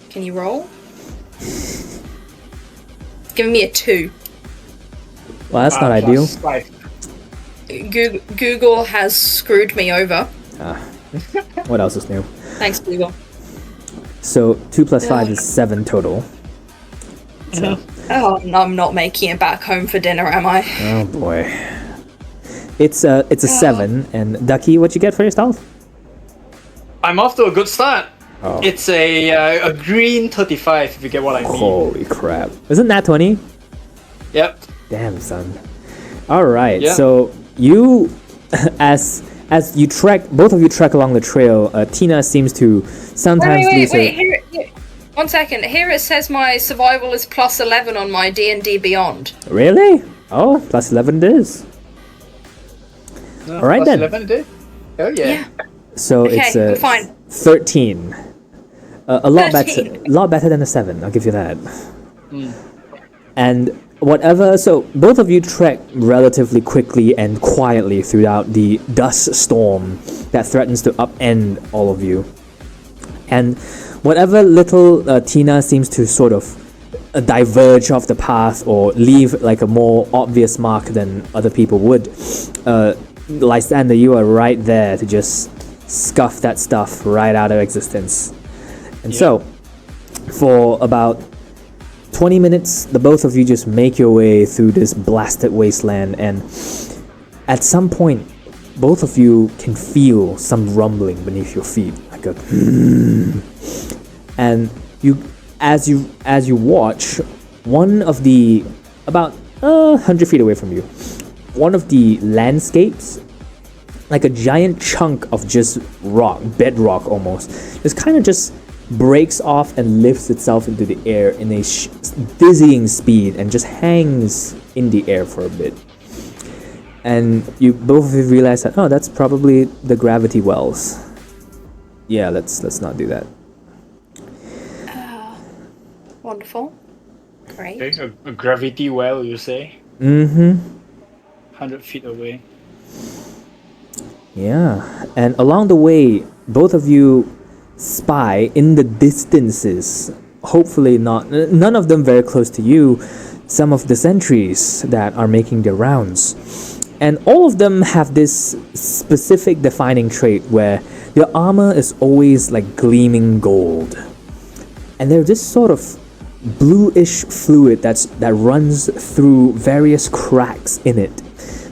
Can you roll? It's giving me a 2. Well, that's not ideal. +5. Google has screwed me over. What else is new? Thanks, Google. So 2 + 5 is 7 total. Oh, I'm not making it back home for dinner, am I? Oh boy. It's a 7. And Ducky, what you get for your stealth? I'm off to a good start. Oh. It's a green 35, if you get what I mean. Holy crap! Isn't that 20? Yep. Damn, son. All right. Yeah. So you, as you trek, both of you trek along the trail. Tina seems to sometimes lose her. Wait. Here, 1 second. Here it says my survival is +11 on my D&D Beyond. Really? Oh, +11 it is. All right then. +11 it is? Oh yeah. So Okay, it's I'm fine. 13. A lot 13. better. A lot better than a 7. I'll give you that. And whatever. So both of you trek relatively quickly and quietly throughout the dust storm that threatens to upend all of you. And whatever little Tina seems to sort of diverge off the path or leave like a more obvious mark than other people would, Lysander, you are right there to just scuff that stuff right out of existence. And so, for about 20 minutes, the both of you just make your way through this blasted wasteland, and at some point, both of you can feel some rumbling beneath your feet, like a and as you watch, one of the about 100 feet away from you, one of the landscapes, like a giant chunk of just rock, bedrock almost, just kind of just breaks off and lifts itself into the air in a this dizzying speed and just hangs in the air for a bit. And you both of you realize that, oh, that's probably the gravity wells. Yeah, let's not do that. Wonderful. Great. Okay, a gravity well, you say? Mm-hmm. 100 feet away. Yeah, and along the way, both of you spy in the distances, hopefully none of them very close to you, some of the sentries that are making their rounds. And all of them have this specific defining trait where their armor is always like gleaming gold. And they're this sort of bluish fluid that runs through various cracks in it,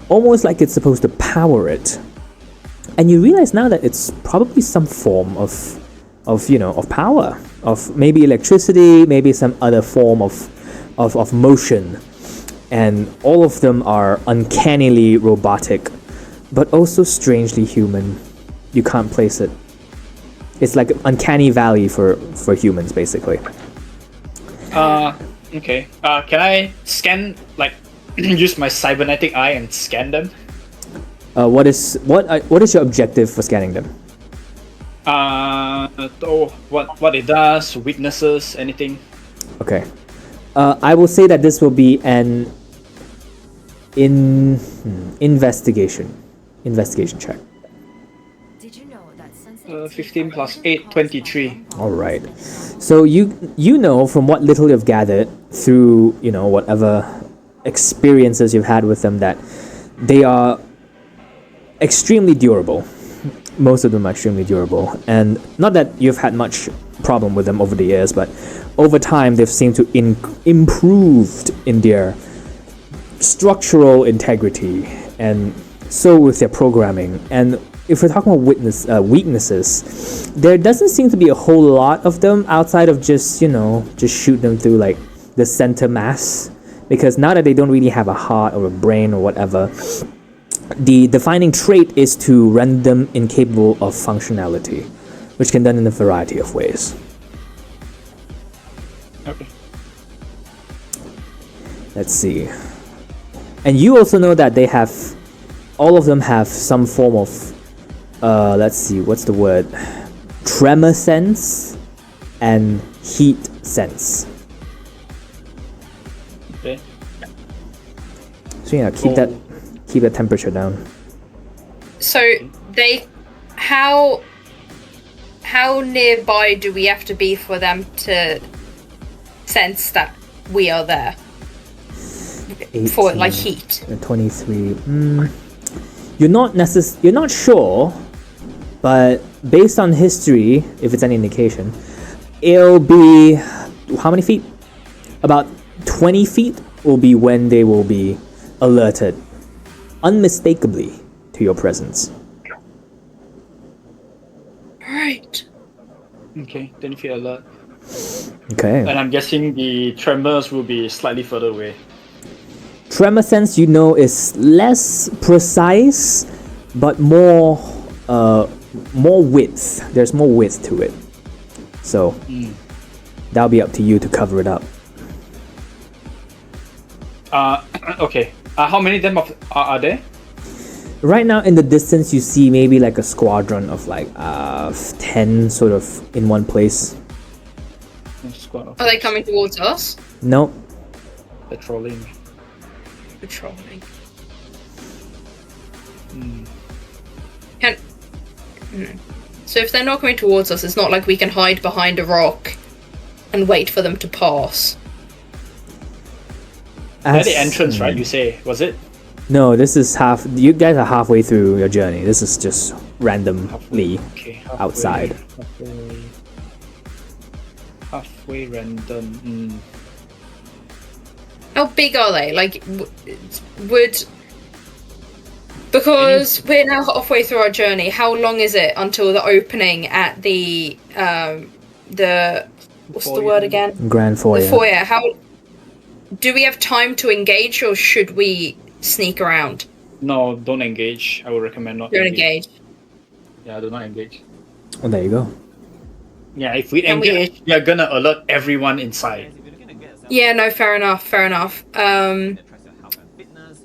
almost like it's supposed to power it. And you realize now that it's probably some form of power, of maybe electricity, maybe some other form of motion. And all of them are uncannily robotic, but also strangely human. You can't place it. It's like an uncanny valley for humans, basically. Okay. Can I scan, like, use my cybernetic eye and scan them? What is your objective for scanning them? What it does, weaknesses, anything. Okay. I will say that this will be an investigation check. Did you know that 15 plus 8, 23. All right. So you know from what little you've gathered through whatever experiences you've had with them that they are extremely durable. Most of them are extremely durable, and not that you've had much problem with them over the years, but over time they've seemed to improved in their structural integrity, and so with their programming. And if we're talking about weaknesses, there doesn't seem to be a whole lot of them outside of just shoot them through like the center mass, because now that they don't really have a heart or a brain or whatever, the defining trait is to render them incapable of functionality, which can be done in a variety of ways. Okay. Let's see. And you also know that all of them have some form of, let's see, what's the word? Tremor sense and heat sense. Okay. So yeah, keep that temperature down. So how nearby do we have to be for them to sense that we are there? 18, for like heat. 23. You're not sure, but based on history, if it's any indication, it'll be how many feet? About 20 feet will be when they will be alerted unmistakably to your presence. Right. Okay, 10 feet alert. Okay. And I'm guessing the tremors will be slightly further away. Tremor sense, is less precise, but more width. There's more width to it. So that'll be up to you to cover it up. Okay. How many of them are there? Right now in the distance you see maybe like a squadron of like 10 sort of in one place. Are they coming towards us? No. Patrolling. Patrolling. So if they're not coming towards us, it's not like we can hide behind a rock and wait for them to pass. At the entrance, right? You say, was it? No, this is you guys are halfway through your journey. This is just randomly halfway, outside. Halfway random. How big are they? Like, because we're now halfway through our journey. How long is it until the opening at the what's the word again? Grand foyer. The foyer. How do we have time to engage, or should we sneak around? No, don't engage. I would recommend not. Don't engage. Yeah, do not engage. Oh, there you go. Yeah, if we engage, we are gonna alert everyone inside. Yeah, no, fair enough, fair enough.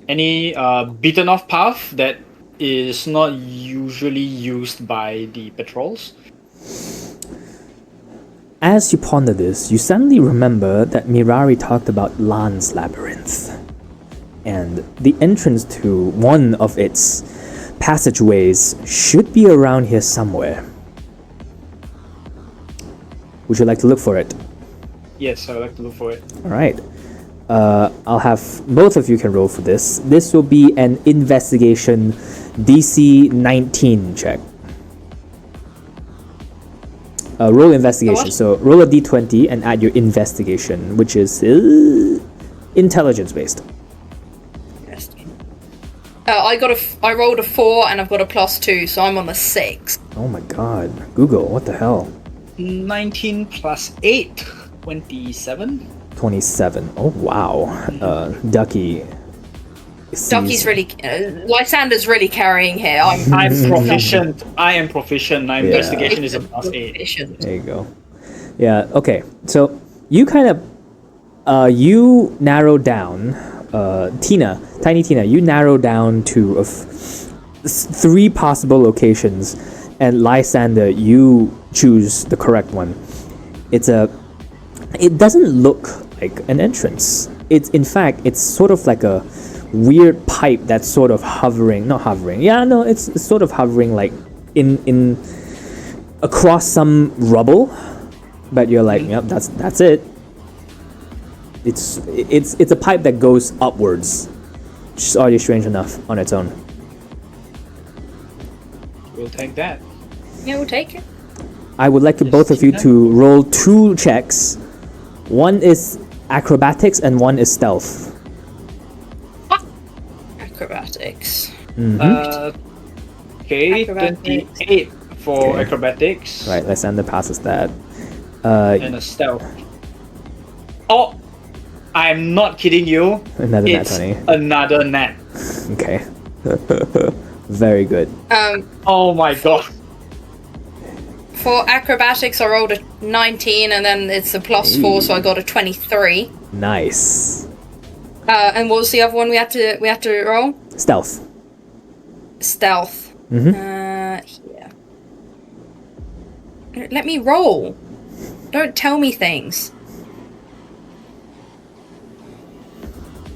Any beaten off path that is not usually used by the patrols? As you ponder this, you suddenly remember that Mirari talked about Lan's Labyrinth. And the entrance to one of its passageways should be around here somewhere. Would you like to look for it? Yes, I would like to look for it. Alright. I'll have both of you can roll for this. This will be an investigation DC 19 check. Roll investigation. What? So roll a d20 and add your investigation, which is intelligence based. I rolled a 4 and I've got a +2, so I'm on a 6. Oh my god. Google, what the hell? 19 plus 8, 27. 27. Oh wow. Ducky. Ducky's really, Lysander's really carrying here. I'm proficient. I am proficient. My investigation is a +8. Proficient. There you go. Yeah, okay. So you kind of you narrow down Tiny Tina, you narrow down to 3 possible locations, and Lysander, you choose the correct one. It doesn't look like an entrance. It's sort of like a weird pipe that's sort of it's sort of hovering like in across some rubble, but you're like, yep, that's it. It's a pipe that goes upwards, which is already strange enough on its own. We'll take that. Yeah, we'll take it. I would like both of you to roll 2 checks. One is acrobatics and one is stealth. Acrobatics. Okay, Acrobatics. 28 for Okay. acrobatics. Right, Lysander passes that. And a stealth. Oh, I'm not kidding you. Another nat It's 20. another nat. Okay. Very good. Oh my god. For acrobatics, I rolled a 19, and then it's a +4, so I got a 23. Nice. And what was the other one we had to roll? Stealth. Stealth. Mhm. Here. Let me roll. Don't tell me things.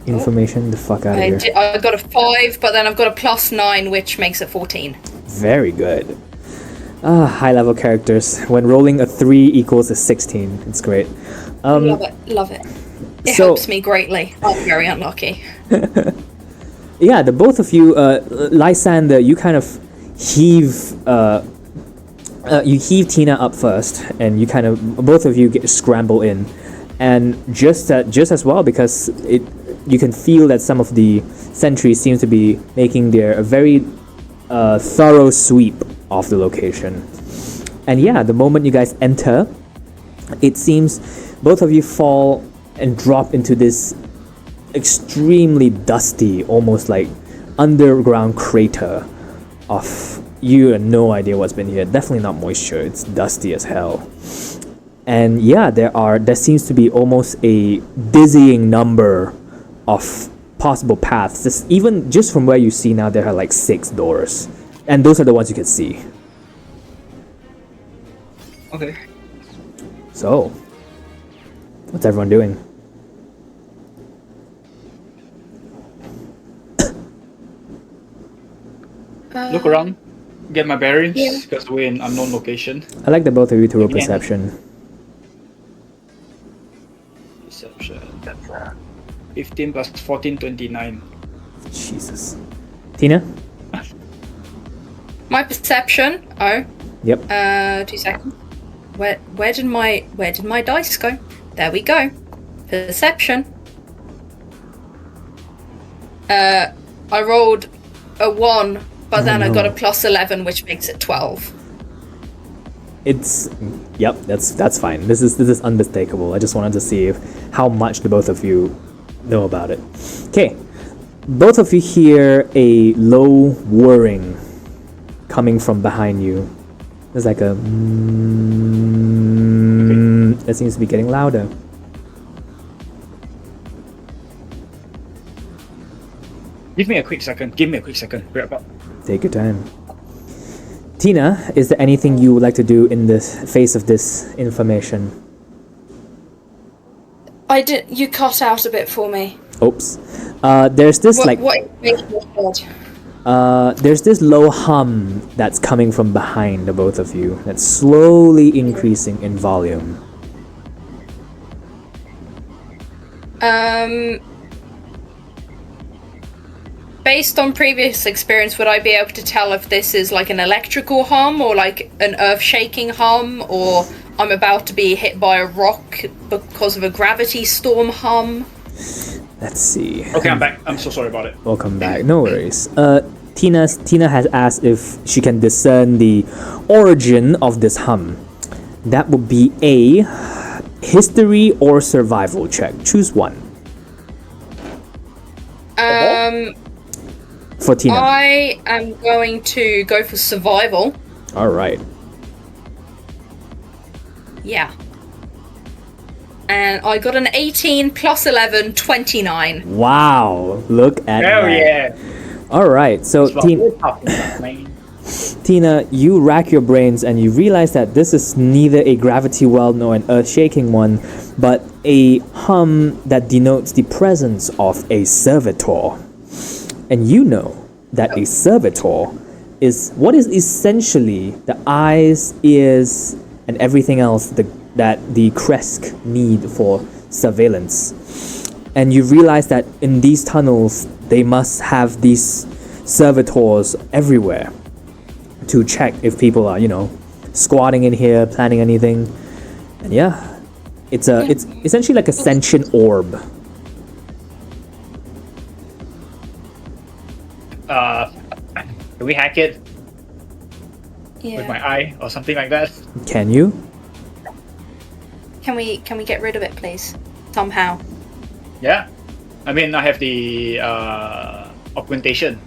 Information the fuck out of here. I got a 5, but then I've got a +9, which makes it 14. Very good. High level characters. When rolling a 3 equals a 16. It's great. Love it, love it. It so- helps me greatly. I'm very unlucky. Yeah, the both of you, Lysander, you kind of heave, you heave Tina up first, and you kind of, both of you scramble in, and just as well, because you can feel that some of the sentries seem to be making a very thorough sweep of the location. And yeah, the moment you guys enter, it seems both of you fall and drop into this extremely dusty, almost like underground crater of you have no idea what's been here. Definitely not moisture, it's dusty as hell. And yeah, there seems to be almost a dizzying number of possible paths. Even just from where you see now, there are like 6 doors, and those are the ones you can see. Okay. So, what's everyone doing? Look around. Get my bearings, Yeah. because we're in unknown location. I like the both of you to roll Yeah. perception. Perception. 15 plus 14, 29. Jesus. Tina? My perception. Oh, Yep. 2 seconds. Where did my dice go? There we go. Perception. I rolled a 1, but then I got a +11, which makes it 12. Yep, that's fine. This is unmistakable. I just wanted to see how much the both of you know about it. Okay. Both of you hear a low whirring coming from behind you. There's like a it seems to be getting louder. Give me a quick second. Wait about. Take your time. Tina, is there anything you would like to do in the face of this information? I did. You cut out a bit for me. Oops. There's this What information was said? there's this low hum that's coming from behind the both of you that's slowly increasing in volume. Based on previous experience, would I be able to tell if this is like an electrical hum or like an earth-shaking hum, or I'm about to be hit by a rock because of a gravity storm hum? Let's see. Okay, I'm back. I'm so sorry about it. Welcome back. No worries. Tina has asked if she can discern the origin of this hum. That would be a history or survival check. Choose one. For Tina. I am going to go for survival. All right. Yeah. And I got an 18 plus 11, 29. Wow. Look at Hell that. yeah. All right. So Tina, you rack your brains and you realize that this is neither a gravity well nor an earth-shaking one, but a hum that denotes the presence of a servitor. And you know that a servitor is what is essentially the eyes, ears, and everything else that the Kresk need for surveillance. And you realize that in these tunnels, they must have these servitors everywhere to check if people are, squatting in here, planning anything. And yeah, it's essentially like a sentient orb. Can we hack it Yeah. with my eye or something like that? Can you? Can we get rid of it, please? Somehow. Yeah. I mean, I have the augmentation.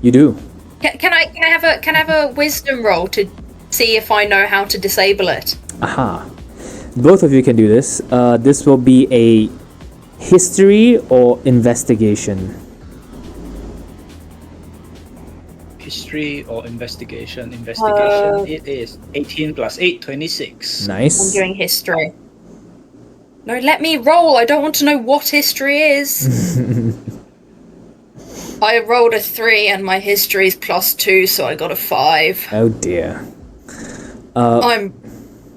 You do. Can I have a wisdom roll to see if I know how to disable it? Aha. Both of you can do this. This will be a history or investigation. History or investigation? Investigation. It is 18 plus 8, 26. I'm Nice. doing history. No, let me roll. I don't want to know what history is. I rolled a 3 and my history is +2, so I got a 5. Oh dear. I'm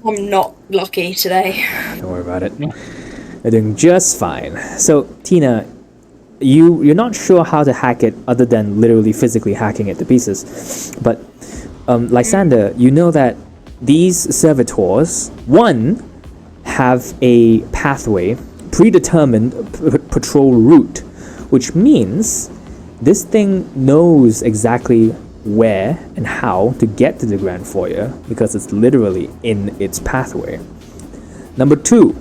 not lucky today. Don't worry about it. You're doing just fine. So, Tina, you're not sure how to hack it other than literally physically hacking it to pieces. But, Lysander, you know that these servitors, one, have a pathway, predetermined patrol route, which means this thing knows exactly where and how to get to the Grand Foyer because it's literally in its pathway. Number two,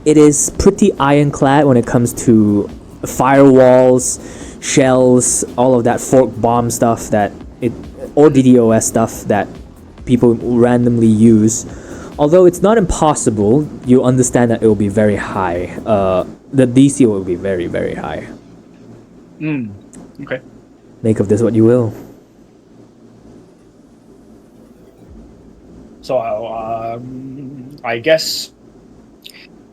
it is pretty ironclad when it comes to firewalls, shells, all of that fork bomb stuff or DDoS stuff that people randomly use. Although it's not impossible, you understand that it will be very high. The DC will be very, very high. Okay. Make of this what you will. So I guess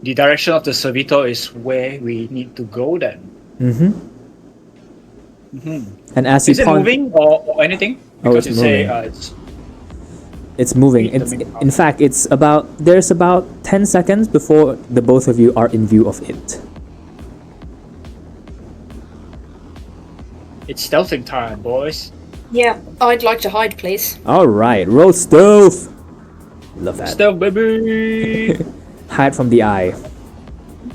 the direction of the servitor is where we need to go then. And as you Is it moving or anything? Oh, Because it's you say moving. it's It's moving. Meet the It's main in fact there's about 10 seconds before the both of you are in view of it. it's stealthing time, boys. Yeah, I'd like to hide, please. All right, roll stealth. Love that. Stealth, baby. Hide from the eye.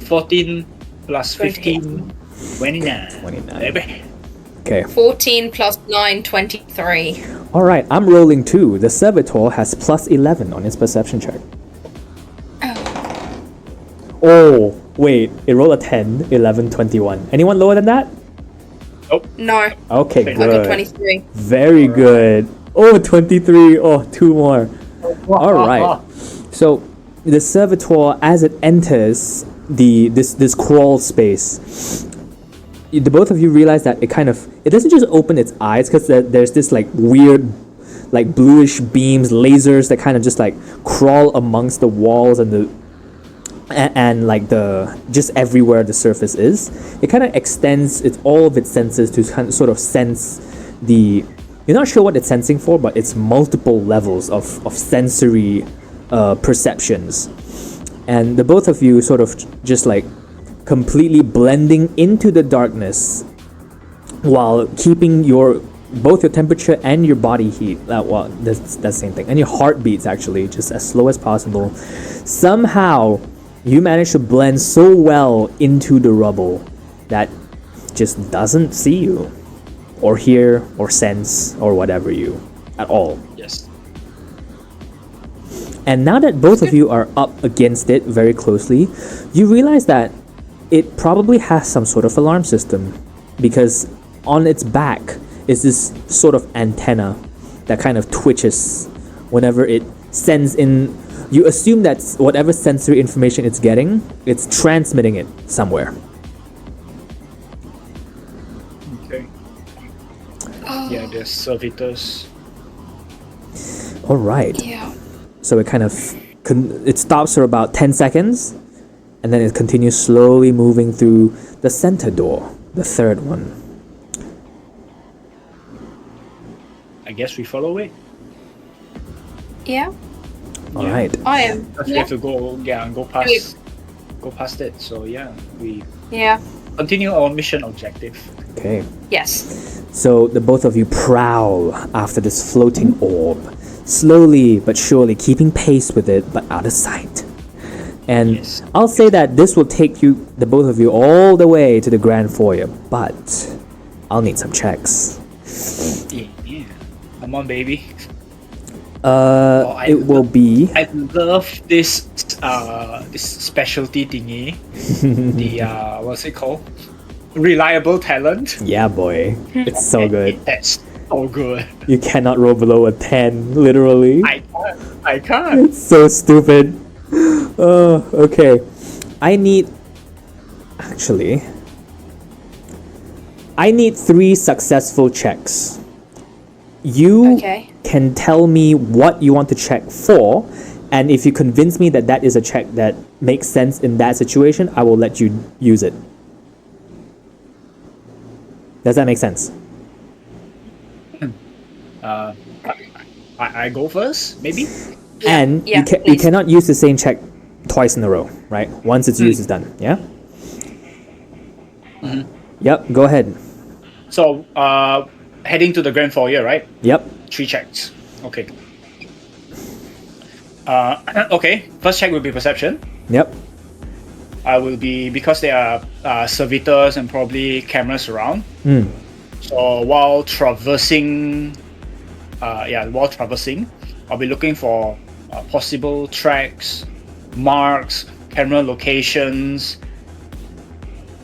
14 plus 15, 29. 29. Baby. Okay. 14 plus 9, 23. All right, I'm rolling too. The servitor has plus 11 on its perception check. Oh, wait. It rolled a 10, 11, 21. Anyone lower than that? No, Okay, I I got good. 23. Very good. Oh, 23. Oh, two more. All right. So the servitor, as it enters this crawl space, the both of you realize that it doesn't just open its eyes, because there's this like weird, like bluish beams, lasers that kind of just like crawl amongst the walls and the and like the just everywhere the surface is. It kind of extends all of its senses to kind of sort of sense the. You're not sure what it's sensing for, but it's multiple levels of sensory perceptions, and the both of you sort of just like completely blending into the darkness while keeping both your temperature and your body heat, well, that's the same thing, and your heartbeats actually just as slow as possible. Somehow you manage to blend so well into the rubble that just doesn't see you or hear or sense or whatever you at all. Yes. And now that both of you are up against it very closely, you realize that it probably has some sort of alarm system, because on its back is this sort of antenna that kind of twitches whenever it sends in. You assume that whatever sensory information it's getting, it's transmitting it somewhere. Okay. Yeah, there's servitors. All right. Yeah. So it kind of it stops for about 10 seconds, and then it continues slowly moving through the center door, the third one. I guess we follow it. Yeah. All right. I am. We have to go past it. So yeah, we Yeah. continue our mission objective. Okay. Yes. So the both of you prowl after this floating orb, slowly but surely keeping pace with it, but out of sight. And Yes. I'll say that this will take you, the both of you, all the way to the grand foyer, but I'll need some checks. Yeah. Come on, baby. It will be I love this this specialty thingy. The what's it called? Reliable talent. yeah, boy, it's so good. That's so good. You cannot roll below a 10, literally. I can't. It's so stupid. Oh, okay. I need 3 successful checks. You Okay. can tell me what you want to check for, and if you convince me that that is a check that makes sense in that situation, I will let you use it. Does that make sense? I go first, maybe. And yeah, you please. cannot use the same check twice in a row, right? Once it's used, it's done. Yeah? Yep, go ahead. So heading to the grand foyer, right? Yep. 3 checks. Okay. Okay. First check will be perception. Yep. I will be, because there are servitors and probably cameras around. So while traversing, I'll be looking for possible tracks, marks, camera locations,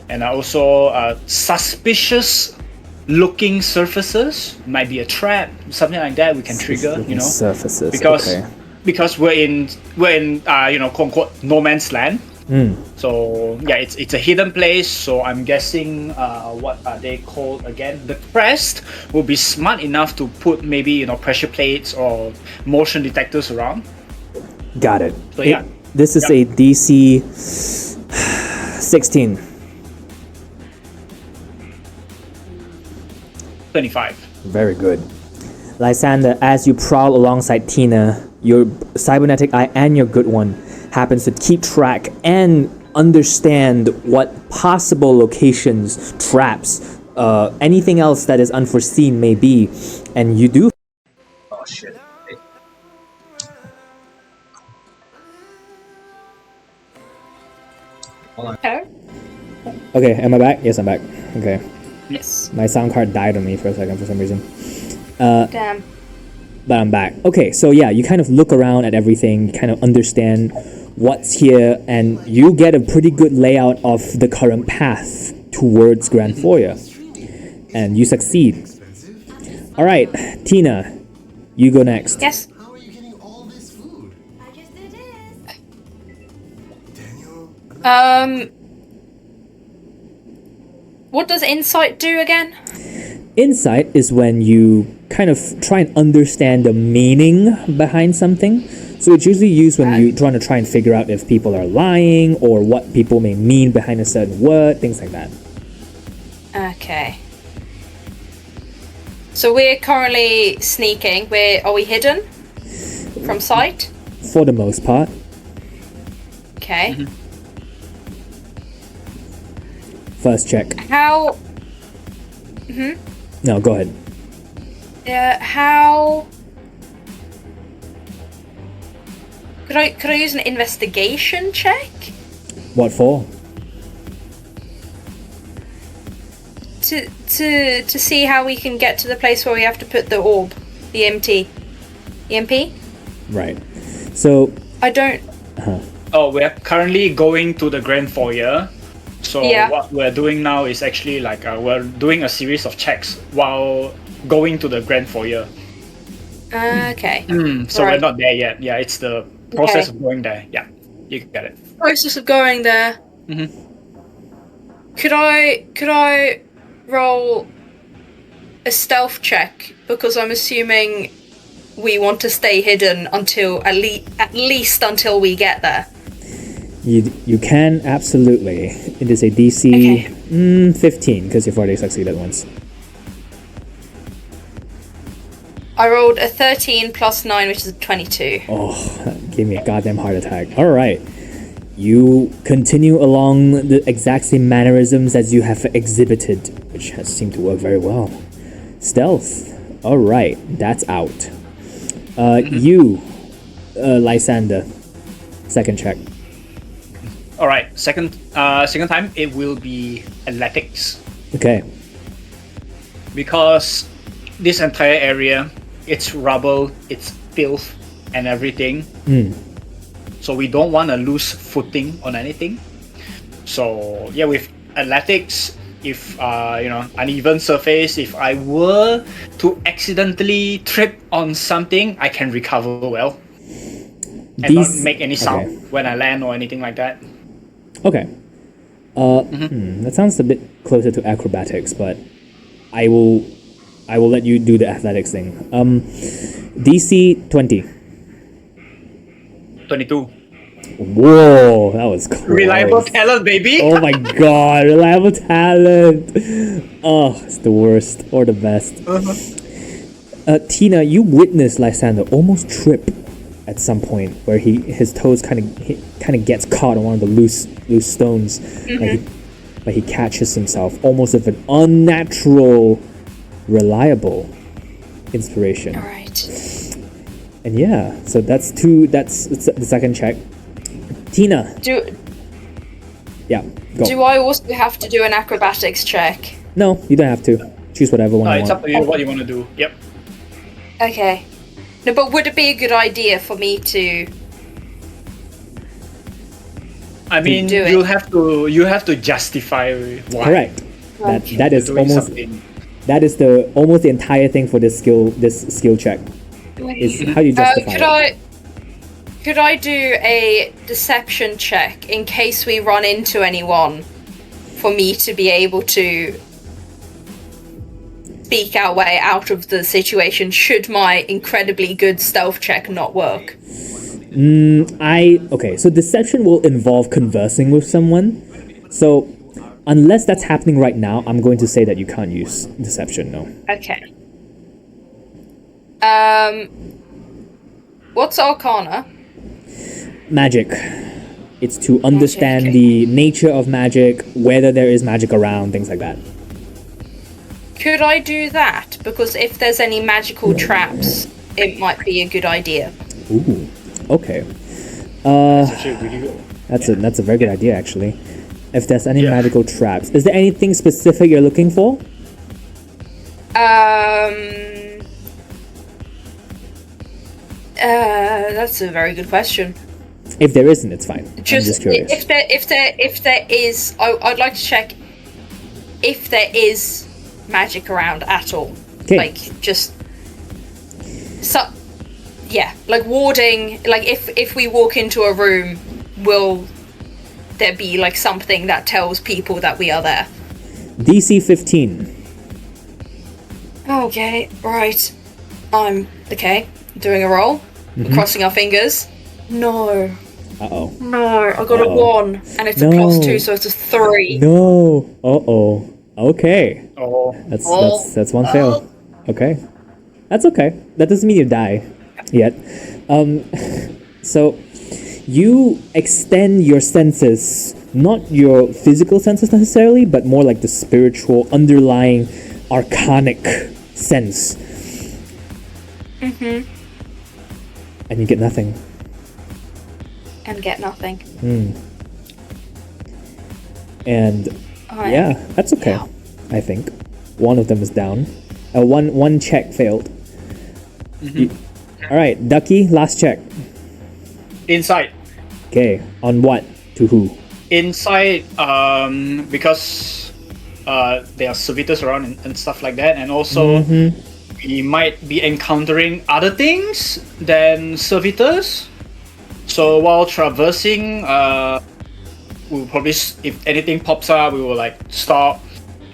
and also suspicious looking surfaces. Might be a trap, something like that we can trigger. Surfaces. Because okay. because we're in quote unquote no man's land. So yeah, it's a hidden place. So I'm guessing what are they called again? The crest will be smart enough to put maybe pressure plates or motion detectors around. Got it. So yeah. This is a DC 16. 25. Very good. Lysander, as you prowl alongside Tina, your cybernetic eye and your good one happens to keep track and understand what possible locations, traps, anything else that is unforeseen may be, and you do. Oh shit. Hello? Okay, am I back? Yes, I'm back. Okay. Yes. My sound card died on me for a second for some reason. Damn. But I'm back. Okay, so yeah, you kind of look around at everything, you kind of understand what's here, and you get a pretty good layout of the current path towards Grand Foyer. And you succeed. Alright, Tina, you go next. Yes. How are you getting all this food? I just did it. Daniel? What does insight do again? Insight is when you kind of try and understand the meaning behind something. So it's usually used when you're trying to try and figure out if people are lying or what people may mean behind a certain word, things like that. Okay. So we're currently sneaking. Are we hidden from sight? For the most part. Okay. First check. How? No, go ahead. How? Could I use an investigation check What for? to see how we can get to the place where we have to put the orb, the EMP? Right. So, I don't. Oh, we're currently going to the grand foyer. So Yeah. what we're doing now is actually like we're doing a series of checks while going to the grand foyer. Okay. So we're Right. not there yet. Yeah, it's the process of going there. Yeah, you get it. Process of going there. Mhm. Could I roll a stealth check, because I'm assuming we want to stay hidden until at least until we get there. you can absolutely. It is a DC Okay. 15 because you've already succeeded once. I rolled a 13 plus 9, which is a 22. Oh, that gave me a goddamn heart attack. All right. You continue along the exact same mannerisms as you have exhibited, which has seemed to work very well. Stealth. All right, that's out. You, Lysander. Second check. All right, second time it will be athletics, Okay. because this entire area, it's rubble, it's filth and everything. So we don't want to lose footing on anything. So yeah, with athletics, if uneven surface, if I were to accidentally trip on something, I can recover well and not make any sound when I land or anything like that. Okay. That sounds a bit closer to acrobatics, but I will let you do the athletics thing. DC 20. 22. Whoa, that was close. Reliable talent, baby. Oh my god, reliable talent. Oh, it's the worst or the best. Tina, you witnessed Lysander almost trip at some point where his toes kind of gets caught on one of the loose stones, but he catches himself almost with an unnatural, reliable inspiration. All right. And yeah, so that's the second check. Tina, yeah, go. Do I also have to do an acrobatics check? No, you don't have to. Choose whatever one you It's want. up to you what you want to do. Yep. Okay. No, but would it be a good idea for me to? I mean, Do it. you have to justify why. Correct. That is doing almost something. that is almost the entire thing for this skill check. Is how you justify it. Could I do a deception check in case we run into anyone, for me to be able to speak our way out of the situation should my incredibly good stealth check not work? Okay, so deception will involve conversing with someone. So unless that's happening right now, I'm going to say that you can't use deception, no. Okay. What's Arcana? Magic. It's to understand okay. the nature of magic, whether there is magic around, things like that. Could I do that? Because if there's any magical traps, it might be a good idea. Ooh, okay. Actually, really good. That's a very good idea, actually. If there's any magical traps, is there anything specific you're looking for? That's a very good question. If there isn't, it's fine. I'm just curious. If there is, I'd like to check if there is magic around at all. Okay. Like just like warding. Like if we walk into a room, will there be like something that tells people that we are there? DC 15. Okay, right. I'm okay. Doing a roll. Crossing our fingers. No. Uh-oh. No, I got a 1, and it's a No. +2, so it's a 3. No. Uh-oh. Okay. Oh. That's one fail. Okay. That's okay. That doesn't mean you die yet. So you extend your senses, not your physical senses necessarily, but more like the spiritual, underlying, arcanic sense. And you get nothing. And get nothing. And yeah, that's okay. Yeah. I think one of them is down. One check failed. All right, Ducky, last check. Insight. Okay, on what? To who? Insight, because there are servitors around and stuff like that, and also we might be encountering other things than servitors. So while traversing, we'll probably, if anything pops up, we will like stop,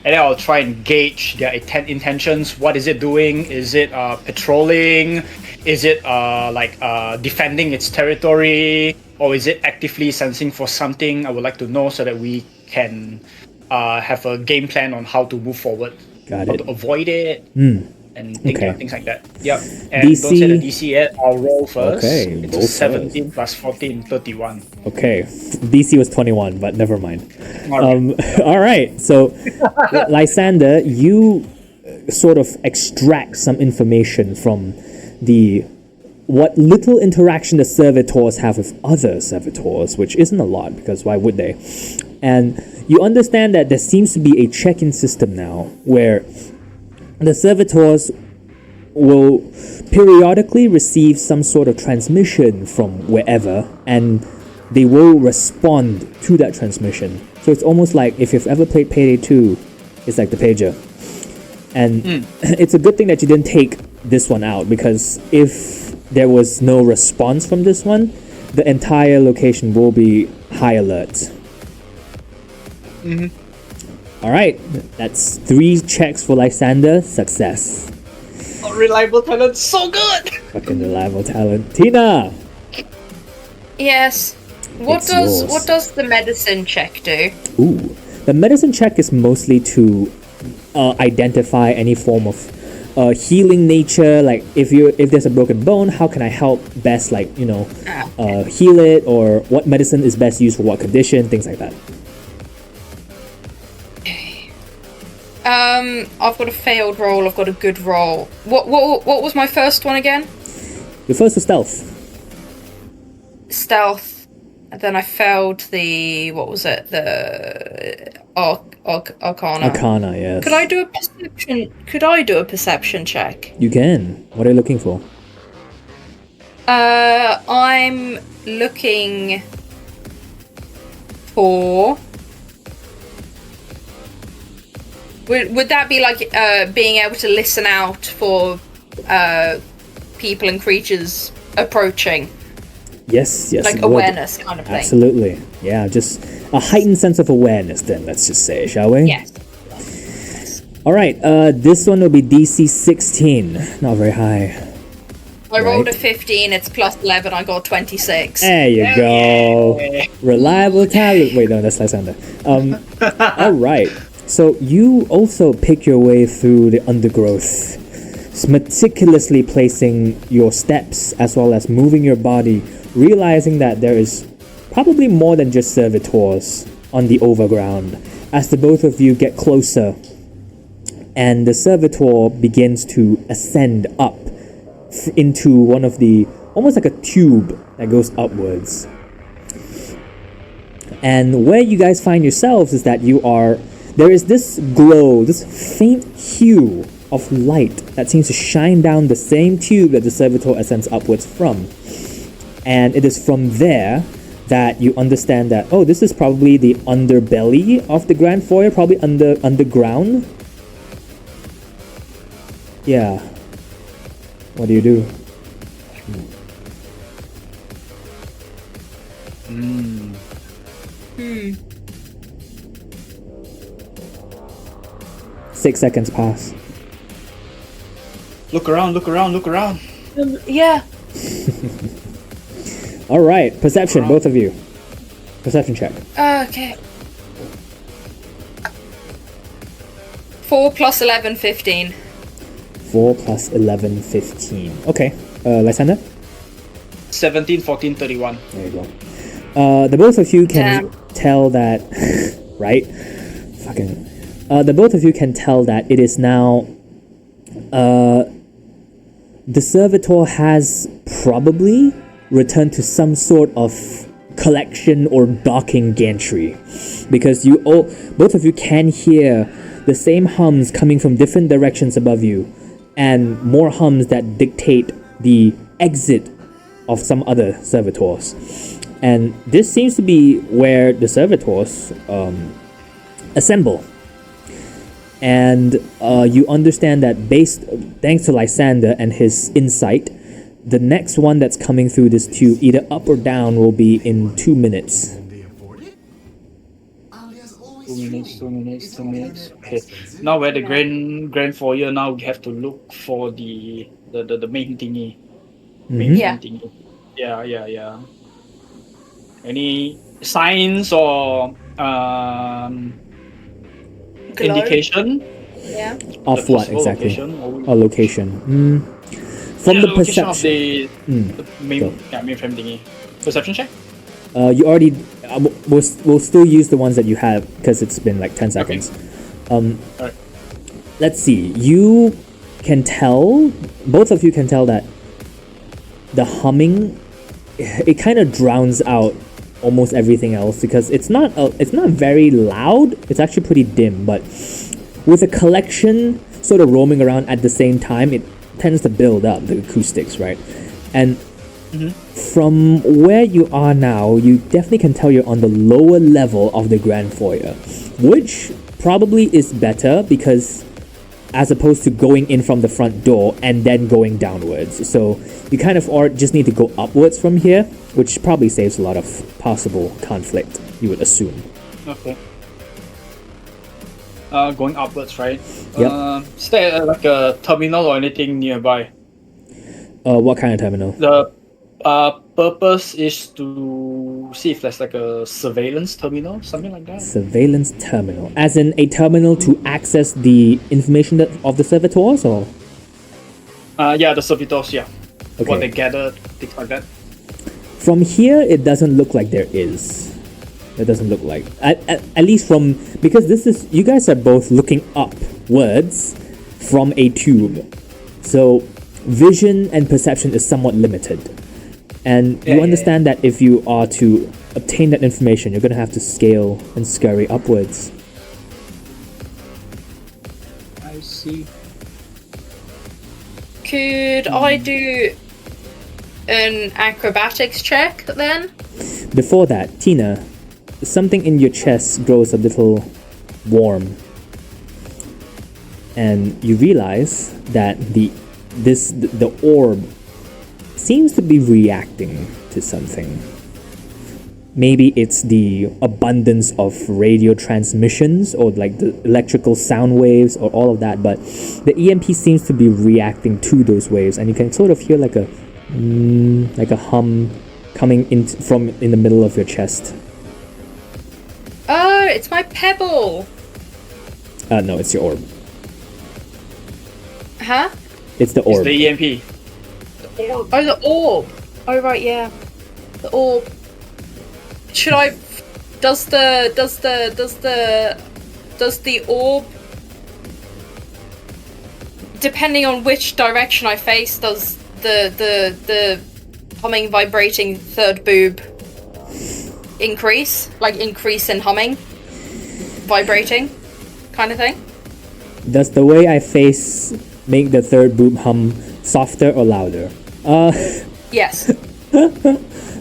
and then I'll try and gauge their intentions. What is it doing? Is it patrolling? Is it defending its territory? Or is it actively sensing for something? I would like to know so that we can have a game plan on how to move forward. Got how it. to avoid it. And things like that. Yep. And DC. don't say the DC yet. I'll roll first. Okay, It's roll a 17 plus 14, 31. Okay, DC was 21, but never mind. Alright. All right, so Lysander, you sort of extract some information from what little interaction the servitors have with other servitors, which isn't a lot, because why would they? And you understand that there seems to be a check-in system now where the servitors will periodically receive some sort of transmission from wherever, and they will respond to that transmission. So it's almost like if you've ever played Payday 2, it's like the pager. And it's a good thing that you didn't take this one out, because if there was no response from this one, the entire location will be high alert. All right, that's 3 checks for Lysander. Success. Reliable talent, so good! Fucking reliable talent. Tina! Yes. It's yours. What does the medicine check do? Ooh. The medicine check is mostly to identify any form of healing nature, like if there's a broken bone, how can I help best, heal it, or what medicine is best used for what condition, things like that. I've got a failed roll, I've got a good roll. What was my first one again? Your first was stealth. Stealth. And then I failed the, what was it? The Arcana. Arcana, yes. Could I do a perception check? You can. What are you looking for? I'm looking for... Would that be like being able to listen out for people and creatures approaching? Yes. Like awareness kind of thing. Absolutely. Yeah, just a heightened sense of awareness then, let's just say, shall we? Yes. Alright, this one will be DC 16. Not very high. I rolled a 15, it's plus 11, I got 26. There you go. Reliable talent. Wait, no, that's Lysander. Alright. So you also pick your way through the undergrowth, meticulously placing your steps as well as moving your body, realizing that there is probably more than just servitors on the overground. As the both of you get closer, and the servitor begins to ascend up into one of the, almost like a tube that goes upwards. And where you guys find yourselves is that there is this glow, this faint hue of light that seems to shine down the same tube that the servitor ascends upwards from. And it is from there that you understand that, oh, this is probably the underbelly of the Grand Foyer, probably underground. Yeah. What do you do? 6 seconds pass. Look around, look around, look around. Yeah. All right, perception, both of you. Perception check. Okay. 4 plus 11, 15. 4 plus 11, 15. Okay, Lysander? 17, 14, 31. There you go. The both of you can Damn. tell that, right? Fucking. The both of you can tell that it is now. The servitor has probably returned to some sort of collection or docking gantry, because you all, both of you can hear the same hums coming from different directions above you, and more hums that dictate the exit of some other servitors. And this seems to be where the servitors assemble. And you understand that thanks to Lysander and his insight, the next one that's coming through this tube, either up or down, will be in 2 minutes. Can they afford it? Alia's always 2 minutes, 2 streaming. minutes, It's 2 okay minutes. that Okay. expensive. Now we're the grand foyer. Now we have to look for the main thingy. Main Yeah. thingy. Yeah. Any signs or Glow. indication? Yeah. Of The what possible exactly? location, or- A location. From Yeah, the location of perception. the main, Go. mainframe thingy. Perception check? You already. We'll still use the ones that you have because it's been like 10 seconds. Alright. Let's see. You can tell. Both of you can tell that the humming, it kind of drowns out almost everything else, because it's not very loud. It's actually pretty dim, but with a collection sort of roaming around at the same time, it tends to build up the acoustics, right? And from where you are now, you definitely can tell you're on the lower level of the grand foyer, which probably is better, because as opposed to going in from the front door and then going downwards. So you kind of just need to go upwards from here, which probably saves a lot of possible conflict, you would assume. Okay. Going upwards, right? Yep. Is there like a terminal or anything nearby? What kind of terminal? The purpose is to see if there's like a surveillance terminal, something like that. Surveillance terminal. As in a terminal to access the information of the servitors, or? Yeah, the servitors, yeah. What Okay. they gather, things like that. From here, it doesn't look like there is. It doesn't look like. At least from... Because this is... You guys are both looking upwards from a tube. So, vision and perception is somewhat limited. And you understand that if you are to obtain that information, you're going to have to scale and scurry upwards. I see. Could I do an acrobatics check then? Before that, Tina, something in your chest grows a little warm. And you realize that the orb seems to be reacting to something. Maybe it's the abundance of radio transmissions, or like the electrical sound waves, or all of that, but the EMP seems to be reacting to those waves, and you can sort of hear like a hum coming in from in the middle of your chest. Oh, it's my pebble. No, it's your orb. Huh? It's the It's orb. the EMP. Oh, the orb. Oh, right, yeah. The orb. Should I... Does the orb... Depending on which direction I face, does the humming, vibrating third boob increase? Like, increase in humming? Vibrating? Kind of thing? Does the way I face make the third boob hum softer or louder? Yes.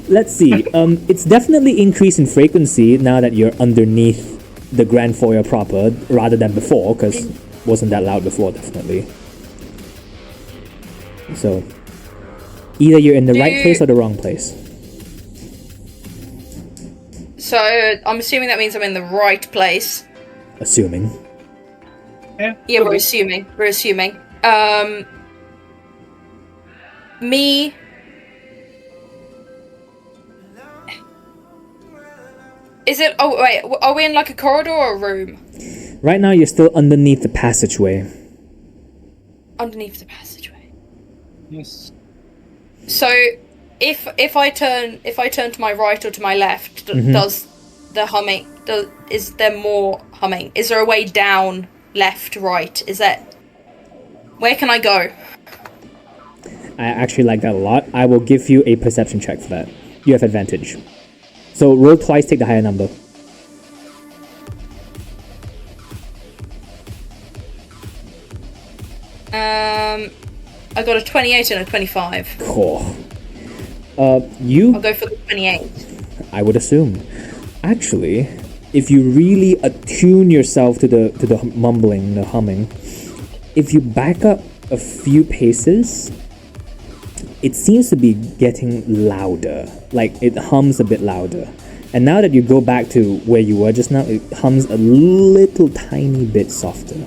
Let's see. It's definitely increased in frequency now that you're underneath the grand foyer proper, rather than before, because wasn't that loud before, definitely. So, either you're in the right place or the wrong place. So, I'm assuming that means I'm in the right place. Assuming. Yeah, we're assuming. We're assuming. Me. Is it? Oh wait, are we in like a corridor or a room? Right now, you're still underneath the passageway. Underneath the passageway. Yes. So, if I turn to my right or to my left, does the humming? Is there more humming? Is there a way down, left, right? Is that? Where can I go? I actually like that a lot. I will give you a perception check for that. You have advantage. So roll twice, take the higher number. I got a 28 and a 25. Oh. I'll You, go for the 28. I would assume. Actually, if you really attune yourself to the mumbling, the humming, if you back up a few paces, it seems to be getting louder. Like it hums a bit louder. And now that you go back to where you were just now, it hums a little tiny bit softer.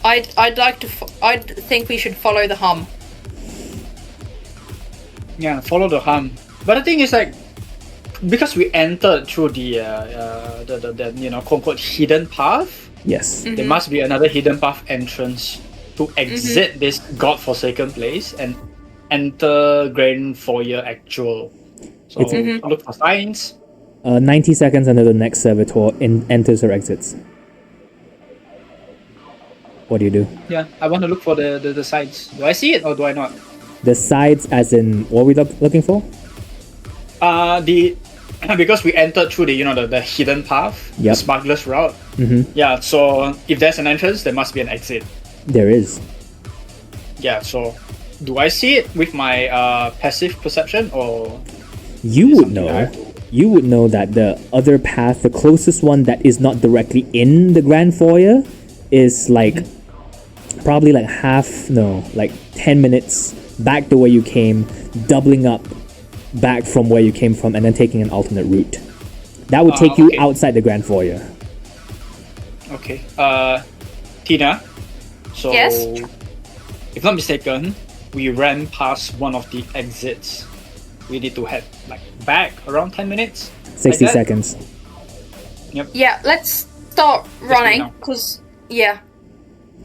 I'd like to. I'd think we should follow the hum. Yeah, follow the hum. But the thing is, like, because we entered through the quote unquote hidden path, Yes. there must be another hidden path entrance to exit this godforsaken place and enter Grand Foyer actual. So look for signs. 90 seconds until the next servitor enters or exits. What do you do? Yeah, I want to look for the signs. Do I see it or do I not? The sides, as in, what are we looking for? Because we entered through the hidden path, the Yep. smuggler's route. Yeah, so if there's an entrance, there must be an exit. There is. Yeah, so do I see it with my passive perception or? You would something know. I have to- You would know that the other path, the closest one that is not directly in the Grand Foyer, is like probably like 10 minutes back to where you came, doubling up back from where you came from, and then taking an alternate route. That would take you okay. outside the Grand Foyer. Okay. Tina. So, Yes? if not mistaken, we ran past one of the exits. We need to head back around 10 minutes. 60 that? seconds. Yeah, let's start running. now. Cause yeah,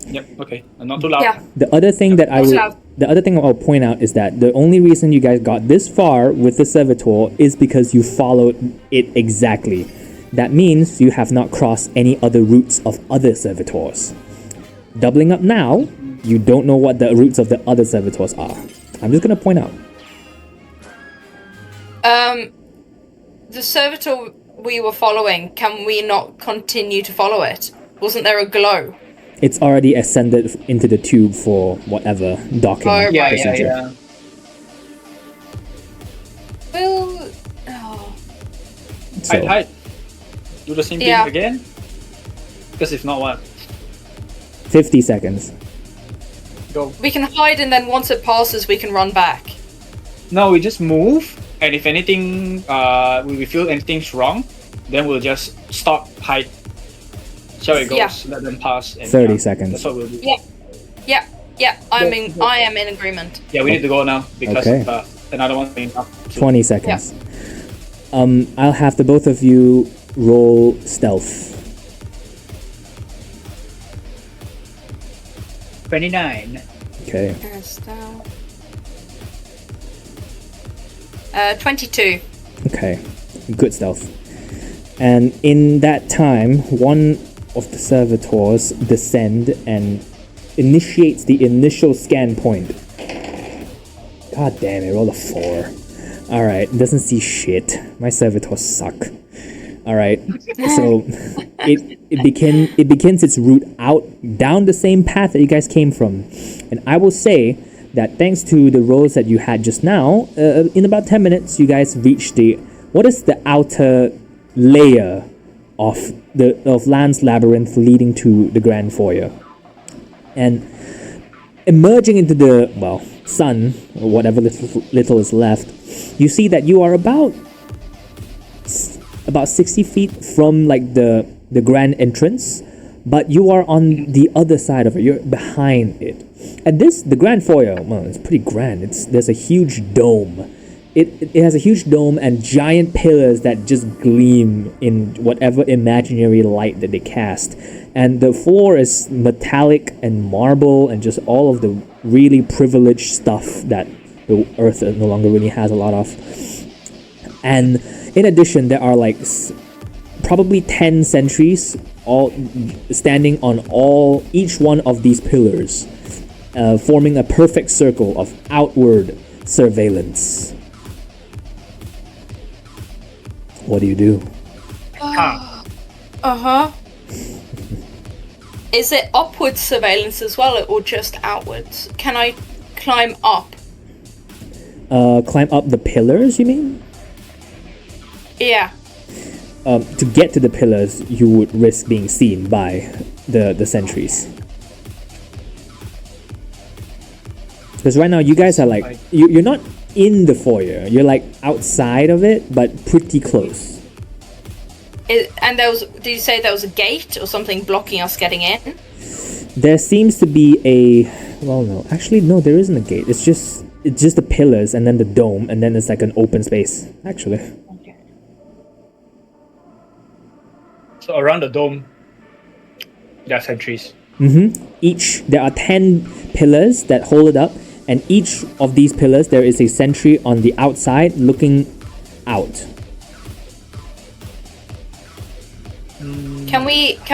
Yep. Okay. Not too loud. yeah. The other thing that What's loud? the other thing I'll point out is that the only reason you guys got this far with the servitor is because you followed it exactly. That means you have not crossed any other routes of other servitors. Doubling up now, you don't know what the routes of the other servitors are. I'm just gonna point out. The servitor we were following, can we not continue to follow it? Wasn't there a glow? It's already ascended into the tube for whatever docking Oh, Yeah, procedure. yeah. Well, oh. So, Hide. Do the same Yeah. thing again. Because if not, what? 50 seconds. Go. We can hide, and then once it passes, we can run back. No, we just move, and if anything, we feel anything's wrong, then we'll just stop, hide. So it goes. Yeah. Let them pass. And, 30 seconds. That's what we'll do. Yeah. I am in agreement. Yeah, we need to go now because Okay. of, another one being up. 20 seconds. I'll have the both of you roll stealth. 29. Okay. 22. Okay. Good stealth. And in that time, one of the servitors descend and initiates the initial scan point. God damn it, roll a 4. Alright, doesn't see shit. My servitors suck. Alright, so it begins its route out down the same path that you guys came from. And I will say that thanks to the rolls that you had just now, in about 10 minutes you guys reach what is the outer layer of Land's Labyrinth leading to the Grand Foyer. And emerging into the, sun, or whatever little is left, you see that you are about 60 feet from the grand entrance, but you are on the other side of it. You're behind it. And the grand foyer, well, it's pretty grand. There's a huge dome. It has a huge dome and giant pillars that just gleam in whatever imaginary light that they cast. And the floor is metallic and marble and just all of the really privileged stuff that the Earth no longer really has a lot of. And in addition, there are like probably 10 sentries all standing on each one of these pillars, forming a perfect circle of outward surveillance. What do you do? Uh-huh. Is it upward surveillance as well, or just outwards? Can I climb up? Climb up the pillars, you mean? Yeah. To get to the pillars, you would risk being seen by the sentries. Because right now, you guys are like, you're not in the foyer. You're like outside of it, but pretty close. Did you say there was a gate or something blocking us getting in? There seems to be no, there isn't a gate. It's just the pillars and then the dome, and then it's like an open space, actually. Okay. So around the dome, there are sentries. There are 10 pillars that hold it up, and each of these pillars there is a sentry on the outside looking out. Can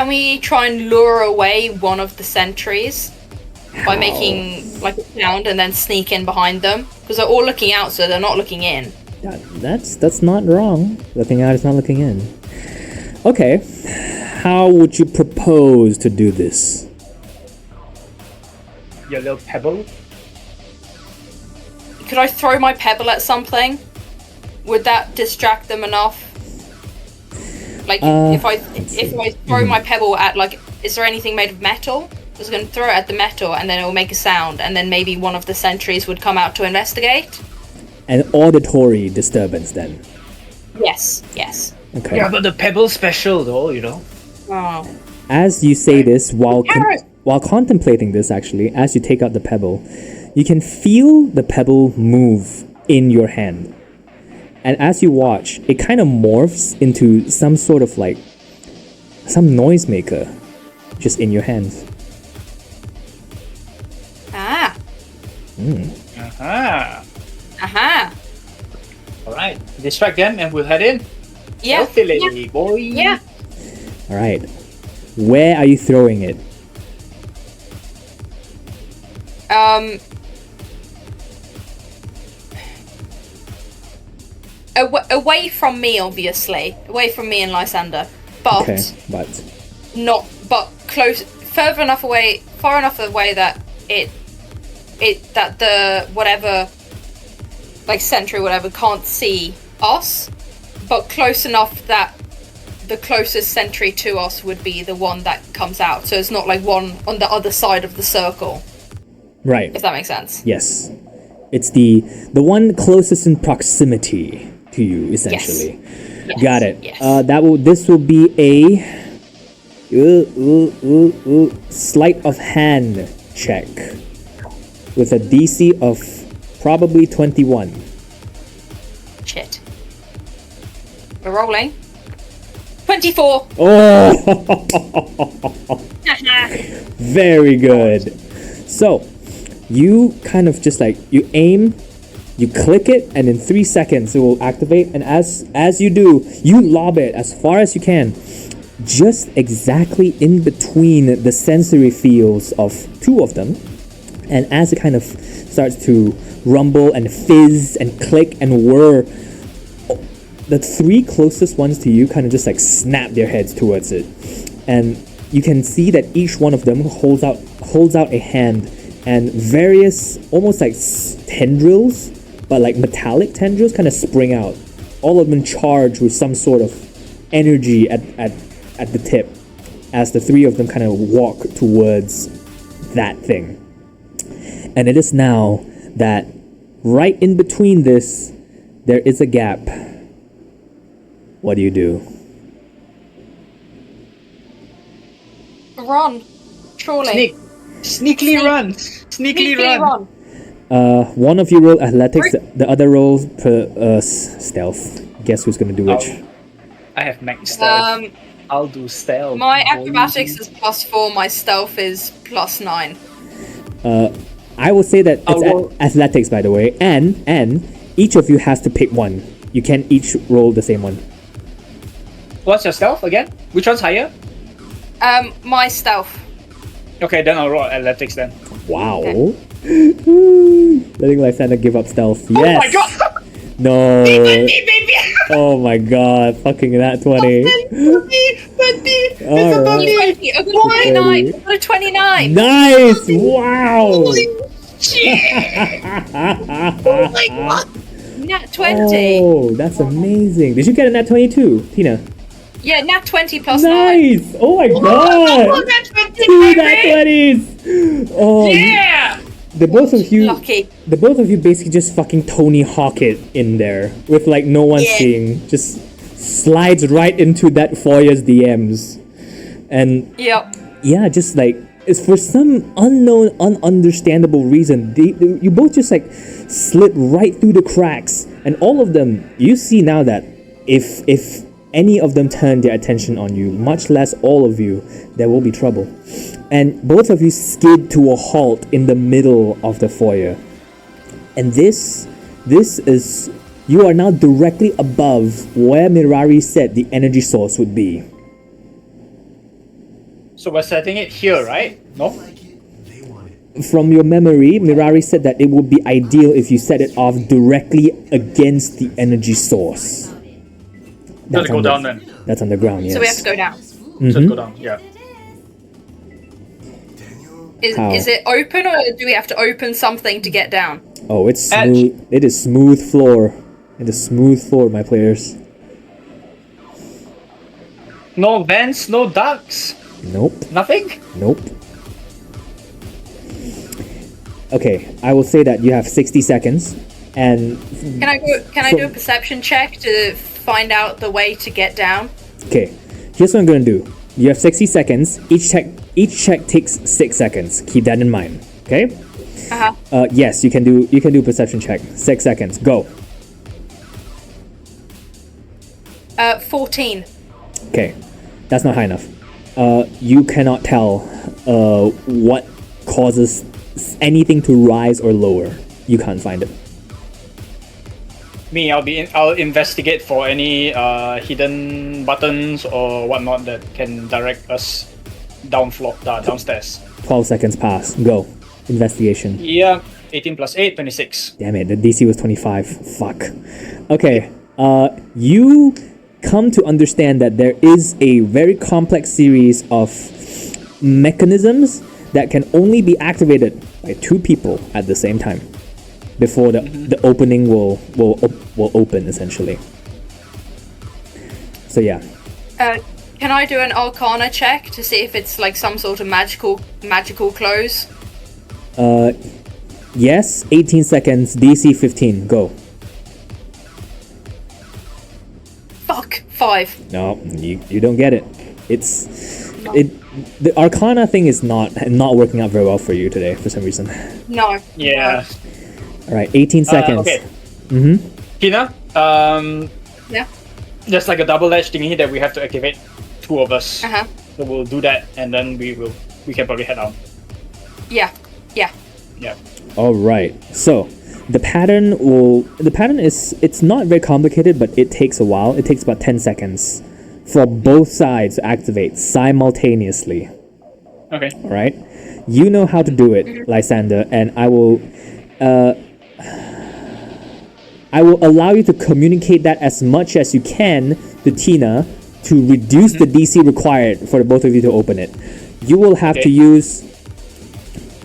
we try and lure away one of the sentries by making like a sound and then sneak in behind them? Because they're all looking out, so they're not looking in. That's not wrong. Looking out is not looking in. Okay, how would you propose to do this? Your little pebble. Could I throw my pebble at something? Would that distract them enough? Like, if I throw my pebble at, like, is there anything made of metal? I was going to throw it at the metal, and then it will make a sound, and then maybe one of the sentries would come out to investigate. An auditory disturbance, then. Yes. Okay. Yeah, but the pebble's special, though, you know. Oh. As you say this, while contemplating this, actually, as you take out the pebble, you can feel the pebble move in your hand. And as you watch, it kind of morphs into some sort of like some noisemaker just in your hands. Ah. Aha. Alright, distract them and we'll head in. Yeah. Healthily, boy. Yeah. All right. Where are you throwing it? Away from me, obviously. Away from me and Lysander. But close, far enough away that that the whatever, like sentry, whatever, can't see us, but close enough that the closest sentry to us would be the one that comes out. So it's not like one on the other side of the circle. Right. If that makes sense. Yes. It's the one closest in proximity to you, essentially. Yes. Got it. Yes. This will be a sleight of hand check with a DC of probably 21. Shit. We're rolling. 24. Oh, very good. So, you kind of just like, you aim, you click it, and in 3 seconds it will activate. And as you do, you lob it as far as you can, just exactly in between the sensory fields of two of them. And as it kind of starts to rumble and fizz and click and whir, the three closest ones to you kind of just like snap their heads towards it. And you can see that each one of them holds out a hand, and various almost like tendrils, but like metallic tendrils, kind of spring out. All of them charged with some sort of energy at the tip, as the three of them kind of walk towards that thing. And it is now that right in between this, there is a gap. What do you do? Run. Surely. Sneakily run. Sneakily run. One of you roll athletics, the other rolls stealth. Guess who's gonna do which? I have max stealth. I'll do stealth. My boy. acrobatics is +4. My stealth is +9. I will say that I'll it's roll- athletics, by the way, and each of you has to pick one. You can't each roll the same one. What's your stealth again? Which one's higher? My stealth. Okay, then I'll roll athletics then. Wow. Letting Lysander give up stealth. Yes. Oh my god! No. Baby! Oh my god. Fucking that 20. Alright. 20. I got a 29. I got a 29. Nice. Wow. Oh my god! Nat 20. Oh, that's amazing. Did you get a nat 22, Tina? Yeah, nat 20 +9. Nice. Oh my god. That's 20, Two nat baby! 20s. Oh, Yeah! the both of you. Lucky. The both of you basically just fucking Tony Hawk it in there with like no one Yeah. seeing. Just slides right into that foyer's DMs. And Yep. yeah, just like it's for some unknown, ununderstandable reason, you both just like slid right through the cracks. And all of them, you see now that if any of them turn their attention on you, much less all of you, there will be trouble. And both of you skid to a halt in the middle of the foyer. And this is, you are now directly above where Mirari said the energy source would be. So we're setting it here, right? No? Like it, they want it. From your memory, Mirari said that it would be ideal if you set it off directly against the energy source. Let's go on the- down then. That's on the ground, yes. So we have to go down. Let's go down, yeah. Daniel, Is it open or do we have to open something to get down? Oh, it's Edge. smooth. It is smooth floor. It is smooth floor, my players. No vents, no ducts, Nope. nothing? Nope. Okay, I will say that you have 60 seconds, and Can I do a perception check to find out the way to get down? okay, here's what I'm gonna do. You have 60 seconds. Each check takes 6 seconds. Keep that in mind. Okay. Yes, you can do perception check. 6 seconds. Go. 14. Okay, that's not high enough. You cannot tell what causes anything to rise or lower. You can't find it. Me, I'll investigate for any hidden buttons or whatnot that can direct us downstairs. 12 seconds pass. Go. Investigation. Yeah, 18 plus 8, 26. Damn it, the DC was 25. Fuck. Okay, you come to understand that there is a very complex series of mechanisms that can only be activated by 2 people at the same time before the opening will open, essentially. So yeah. Can I do an Arcana check to see if it's like some sort of magical close? Yes, 18 seconds, DC 15, go. Fuck, 5. No, you don't get it. The Arcana thing is not working out very well for you today for some reason. No. Yeah. Alright, 18 seconds. Okay. Mm-hmm. Tina, Yeah. there's like a double-edged thingy that we have to activate, 2 of us. Uh-huh. So we'll do that, and then we can probably head out. Yeah. Yeah. Yeah. Alright, so the pattern is, it's not very complicated, but it takes a while. It takes about 10 seconds for both sides to activate simultaneously. Okay. Alright? You know how to do it, Lysander, and I will allow you to communicate that as much as you can to Tina to reduce the DC required for the both of you to open it. You will have to Okay. use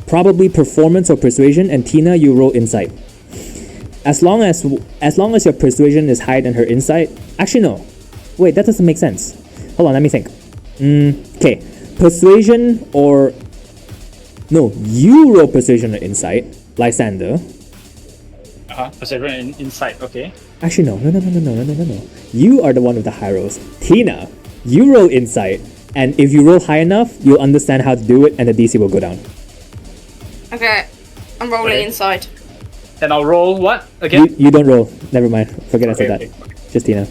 probably performance or persuasion, and Tina, you roll insight. As long as your persuasion is higher than her insight. Actually, no. Wait, that doesn't make sense. Hold on, let me think. Okay, persuasion or no, you roll persuasion or insight, Lysander. Perseverance insight, okay. Actually, no. You are the one with the high rolls. Tina, you roll insight. And if you roll high enough, you'll understand how to do it, and the DC will go down. Okay, I'm rolling Okay. inside. Then I'll roll what again? You don't roll. Never mind. Forget I said Okay, that. Just Tina.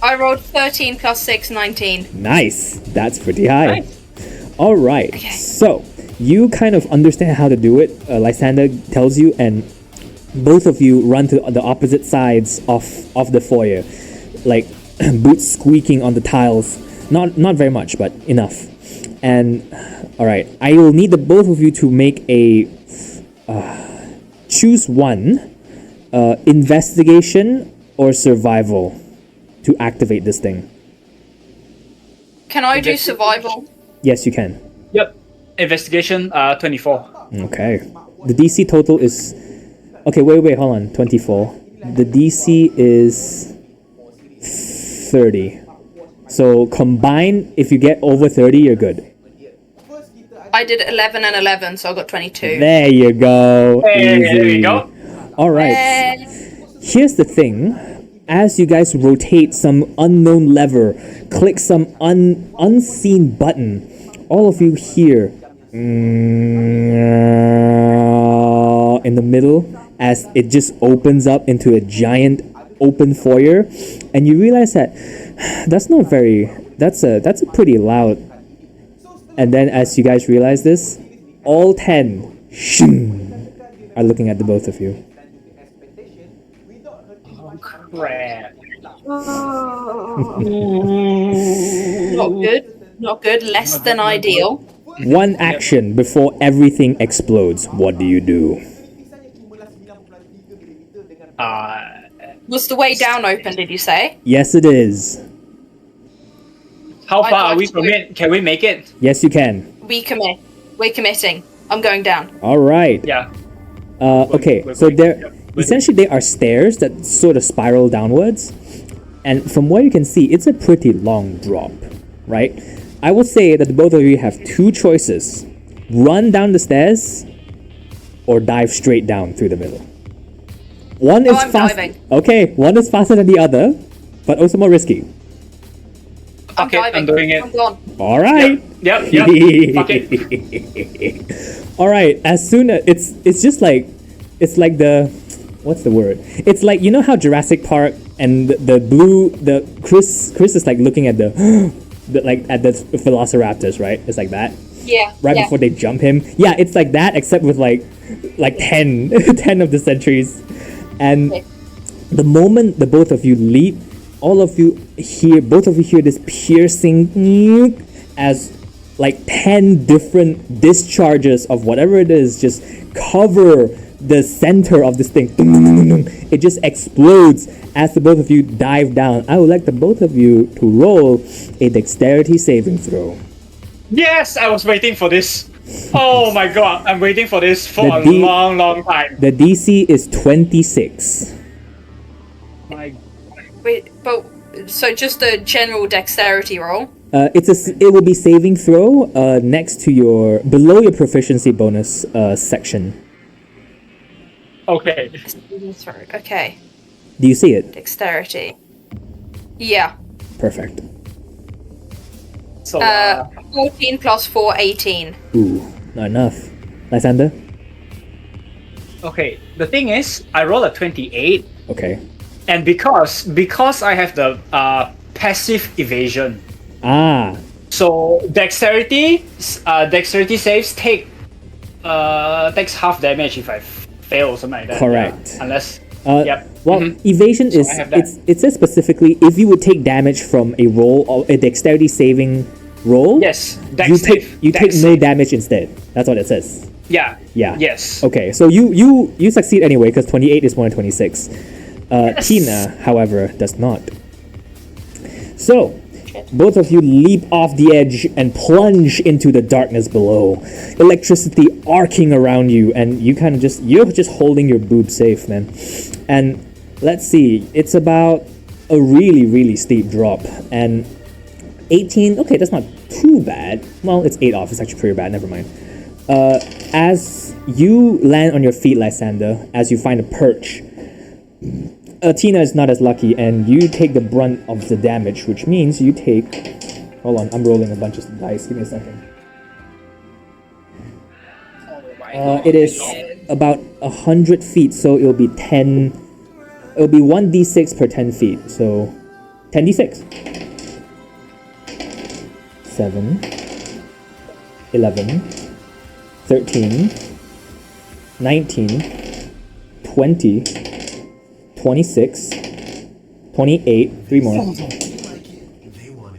I rolled 13 plus 6, 19. Nice. That's pretty high. Nice. All right. Okay. So you kind of understand how to do it. Lysander tells you, and both of you run to the opposite sides of the foyer, like boots squeaking on the tiles. Not very much, but enough. And all right, I will need the both of you to make a choose one, investigation or survival, to activate this thing. Can I do survival? Yes, you can. Yep. Investigation 24. Okay. The DC total is... Okay, wait, hold on. 24. The DC is 30. So combined, if you get over 30, you're good. I did 11 and 11, so I got 22. There you go. Hey, Easy. there we go. All right. Here's the thing. As you guys rotate some unknown lever, click some unseen button, all of you hear in the middle as it just opens up into a giant open foyer, and you realize that that's a pretty loud. And then as you guys realize this, all 10 are looking at the both of you. Crap. Not good. Not good. Less than ideal. One action before everything explodes. What do you do? Was the way down open, did you say? Yes, it is. How I'd far are like we to from do- it? Can we make it? Yes, you can. We commit. We're committing. I'm going down. All right. Yeah. Okay. we're So going- there, yeah, we're- essentially, there are stairs that sort of spiral downwards, and from what you can see, it's a pretty long drop, right? I will say that the both of you have two choices: run down the stairs, or dive straight down through the middle. One is I'm fast. diving. Okay, one is faster than the other, but also more risky. I'm Okay, diving. I'm doing it. I'm gone. All right. Yep. Okay. All right. As soon as it's just like it's like the what's the word? It's like, you know how Jurassic Park and the Chris is like looking at the like at the velociraptors, right? It's like that. Yeah. Right yeah. before they jump him. Yeah, it's like that except with like 10 10 of the sentries. And Okay. the moment the both of you leap, both of you hear this piercing as like 10 different discharges of whatever it is just cover the center of this thing. It just explodes as the both of you dive down. I would like the both of you to roll a dexterity saving throw. Yes, I was waiting for this. Oh my god, I'm waiting for this for The a D- long time. The DC is 26. My Wait, but so just a general dexterity roll. It will be saving throw next to below your proficiency bonus section. Okay. Okay. Do you see it? Dexterity. Yeah. Perfect. So 14 plus 4, 18. Ooh, not enough. Lysander? okay. The thing is, I roll a 28, Okay. and because I have the passive evasion, Ah, so dexterity saves takes half damage if I fail or something like that. Correct. Yeah. Unless yep. well, Mhm. evasion So is I have that. it says specifically if you would take damage from a roll or a dexterity saving roll. Yes, dex you save, take dex no save. damage instead. That's what it says. Yeah. Yeah. Yes. Okay, so you succeed anyway because 28 is more than 26. Tina, however, does not. So, both of you leap off the edge and plunge into the darkness below. Electricity arcing around you, and you're just holding your boob safe, man. And let's see, it's about a really, really steep drop. And 18, okay, that's not too bad. Well, it's 8 off, it's actually pretty bad, never mind. As you land on your feet, Lysander, as you find a perch, Tina is not as lucky, and you take the brunt of the damage, which means you take Hold on, I'm rolling a bunch of dice. Give me a second. It is about 100 feet, so it'll be 10. It'll be 1d6 per 10 feet, so 10d6. 7, 11, 13, 19, 20, 26, 28, 3 more,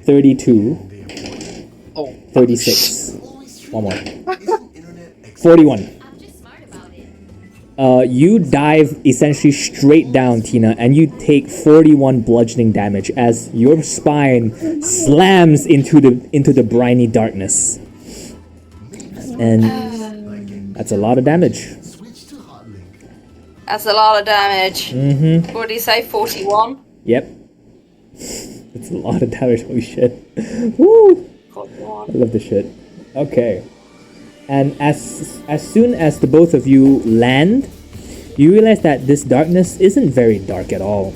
32, 36, 1 more, 41. You dive essentially straight down, Tina, and you take 41 bludgeoning damage as your spine slams into the briny darkness. And that's a lot of damage. That's a lot of damage. Mm-hmm. What do you say? 41? Yep. It's a lot of damage. Holy shit. Woo! 41. I love this shit. Okay. And as soon as the both of you land, you realize that this darkness isn't very dark at all.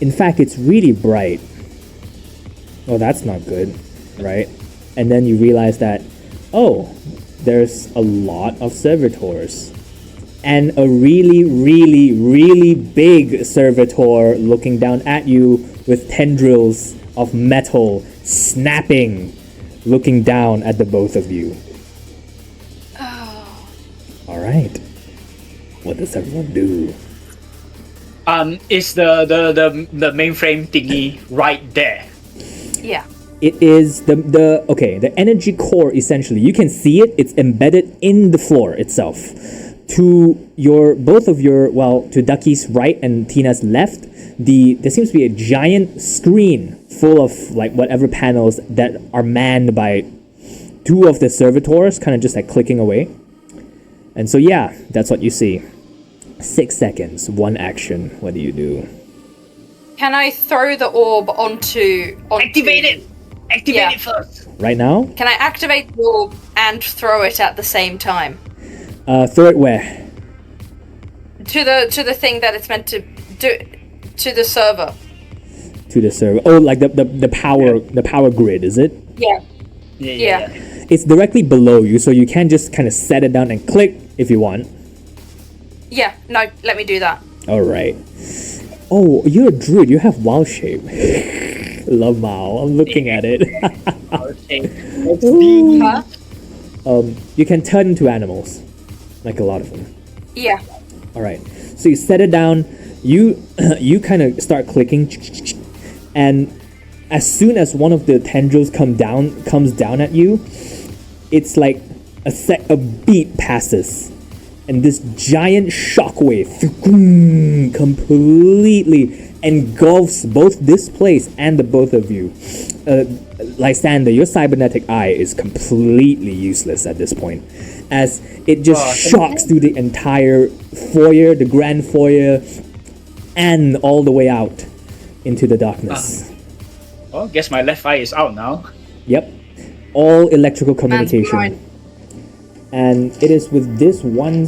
In fact, it's really bright. Oh, that's not good, right? And then you realize that, oh, there's a lot of servitors. And a really, really, really big servitor looking down at you with tendrils of metal snapping, looking down at the both of you. Oh. All right. What does everyone do? Is the mainframe thingy right there? Yeah. It is the energy core essentially. You can see it. It's embedded in the floor itself. To Ducky's right and Tina's left, there seems to be a giant screen full of like whatever panels that are manned by 2 of the servitors, kind of just like clicking away. And so yeah, that's what you see. 6 seconds, 1 action. What do you do? Can I throw the orb onto Activate it! Activate it first! Right now? Can I activate the orb and throw it at the same time? Throw it where? To the thing that it's meant to do, to the server. To the server. Oh, like the power grid, is it? Yeah. Yeah. It's directly below you, so you can just kind of set it down and click if you want. Yeah, no, let me do that. Alright. Oh, you're a druid. You have wild shape. Love Mao. I'm looking at it. Huh? You can turn into animals. Like a lot of them. Yeah. Alright. So you set it down. You kind of start clicking. And as soon as one of the tendrils comes down at you, it's like a beat passes. And this giant shockwave completely engulfs both this place and the both of you. Lysander, your cybernetic eye is completely useless at this point, as it just shocks through the entire foyer, the grand foyer, and all the way out into the darkness. Well, guess my left eye is out now. Yep. All electrical communication. And it is with this one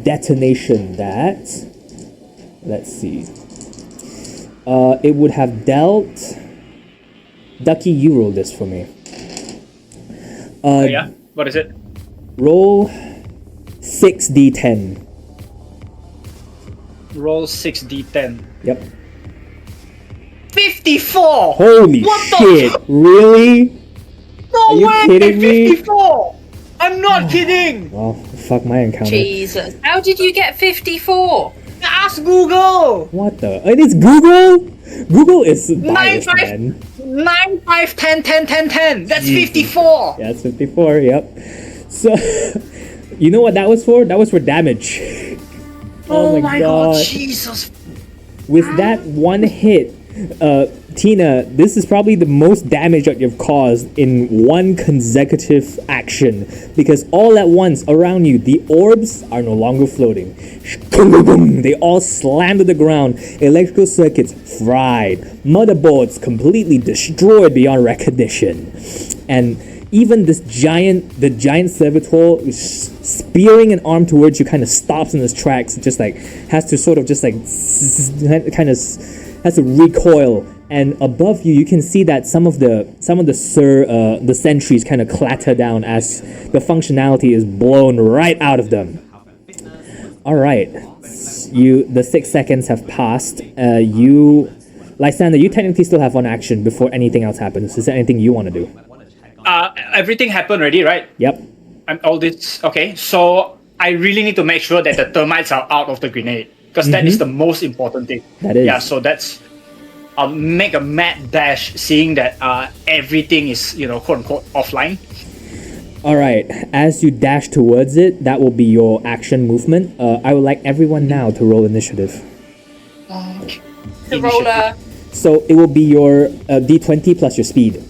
detonation that, let's see, it would have dealt. Ducky, you roll this for me. Yeah. What is it? Roll 6d10. Roll 6d10. Yep. 54! Holy What the shit! Really? No Are you way! kidding me? 54! I'm not kidding! Well, fuck my encounter. Jesus. How did you get 54? Ask Google! What the? It is Google? Google is biased, 9, 5, man. 9, 5, 10, 10, 10, 10. That's 54! Yeah, it's 54, yep. So, you know what that was for? That was for damage. Oh my god, Jesus. With that one hit, Tina, this is probably the most damage that you've caused in one consecutive action, because all at once around you, the orbs are no longer floating. They all slam to the ground, electrical circuits fried, motherboards completely destroyed beyond recognition, and even the giant servitor is spearing an arm towards you, kind of stops in his tracks, just like has to sort of just like kind of has to recoil and above you, you can see that some of the the sentries kind of clatter down as the functionality is blown right out of them. All right, the 6 seconds have passed. Lysander, you technically still have one action before anything else happens. Is there anything you want to do? Everything happened already, right? Yep. All this. Okay, so I really need to make sure that the termites are out of the grenade because that is the most important thing. That is. Yeah. So that's. I'll make a mad dash, seeing that everything is quote unquote offline. All right. As you dash towards it, that will be your action movement. I would like everyone now to roll initiative. The roller. So it will be your d20 plus your speed,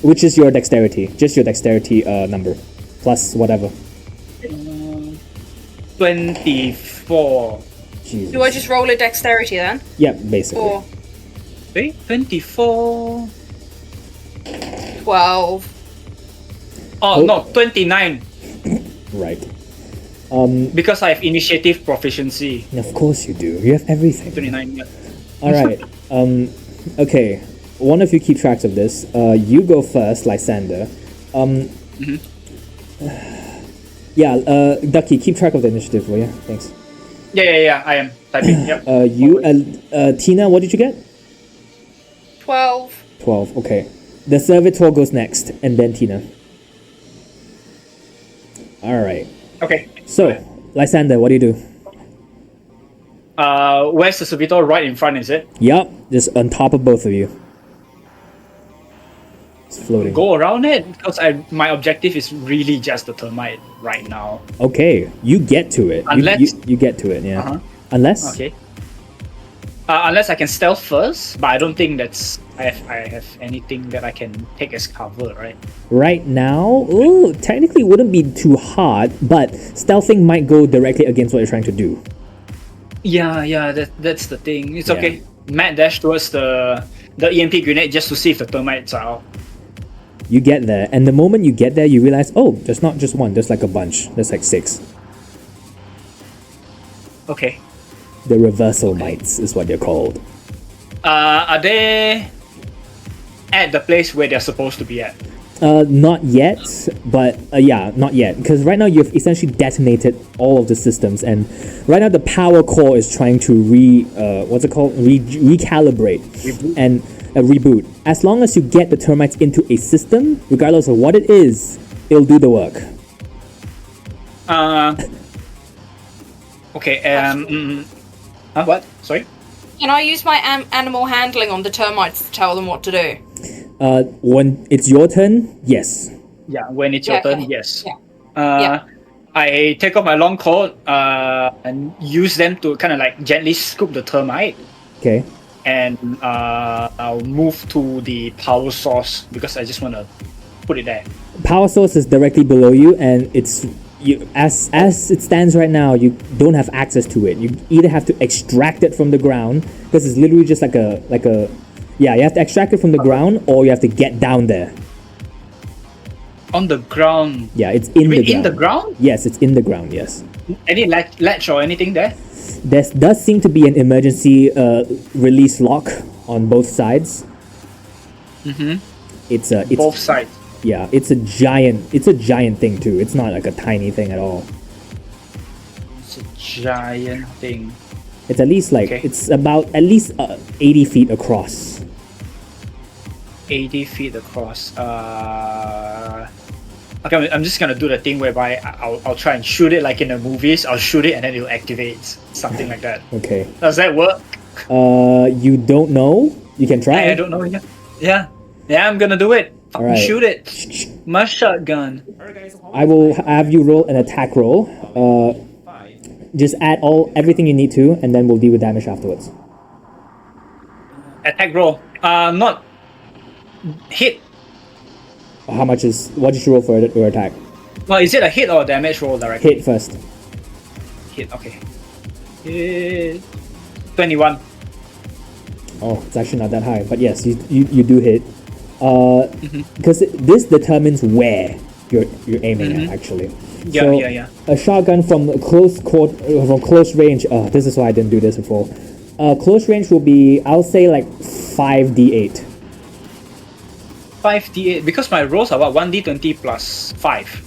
which is your dexterity. Just your dexterity number, plus whatever. 24. Jesus. Do I just roll a dexterity then? Yeah, basically. Or Wait, 24. 12? Oh no, 29. Right. Because I have initiative proficiency. Of course you do. You have everything. 29. Yeah. All right. Okay. One of you keep tracks of this. You go first, Lysander. Yeah. Ducky, keep track of the initiative, will you? Thanks. Yeah. I am typing. Yep. Tina, what did you get? 12. 12. Okay. The servitor goes next, and then Tina. All right. Okay. So, Lysander, what do you do? Where's the servitor? Right in front, is it? Yup, just on top of both of you. It's floating. Go around it because my objective is really just the termite right now. Okay, you get to it. Unless- you get to it, yeah. Uh-huh. Unless. Okay. Unless I can stealth first, but I don't think that's I have anything that I can take as cover, right? Right now, technically it wouldn't be too hard, but stealthing might go directly against what you're trying to do. Yeah, that's the thing. It's Yeah. okay. Mad dash towards the EMP grenade just to see if the termites are out. You get there, and the moment you get there, you realize, oh, there's not just one, there's like a bunch. There's like 6. Okay. The reversal mites is what they're called. Are they at the place where they're supposed to be at? Not yet, but yeah, not yet. Because right now you've essentially detonated all of the systems, and right now the power core is trying to recalibrate and reboot. As long as you get the termites into a system, regardless of what it is, it'll do the work. Okay. What? Sorry. Can I use my animal handling on the termites to tell them what to do? When it's your turn, yes. Yeah. When it's your Yeah, turn, okay. yes. Yeah. I take off my long coat and use them to kind of like gently scoop the termite, Okay. and I'll move to the power source because I just want to put it there. Power source is directly below you, and it's as it stands right now, you don't have access to it. You either have to extract it from the ground, because it's literally just like a you have to extract it from the ground, or you have to get down there. On the ground. Yeah, it's in the ground. In the ground? Yes, it's in the ground. Yes. Any latch or anything there? There does seem to be an emergency release lock on both sides. It's Both sides. yeah, it's a giant thing too. It's not like a tiny thing at all. It's a giant thing. It's at least like Okay. it's about at least 80 feet across. 80 feet across. Okay, I'm just gonna do the thing whereby I'll try and shoot it like in the movies. I'll shoot it and then it'll activate, something like that. Okay. Does that work? You don't know? You can try. I don't know. Yeah. I'm gonna do it. Fucking Alright. shoot it. My shotgun. I will have you roll an attack roll. Just add everything you need to, and then we'll deal with damage afterwards. Attack roll. Not hit. What did you roll for your attack? Well, is it a hit or a damage roll directly? Hit first. Hit. Okay. Hit. 21. Oh, it's actually not that high, but yes, you do hit. Because this determines where you're aiming at actually. Yeah, So, yeah. A shotgun from close range. This is why I didn't do this before. Close range will be, I'll say like 5d8. 5d8 because my rolls are what 1d20 plus 5.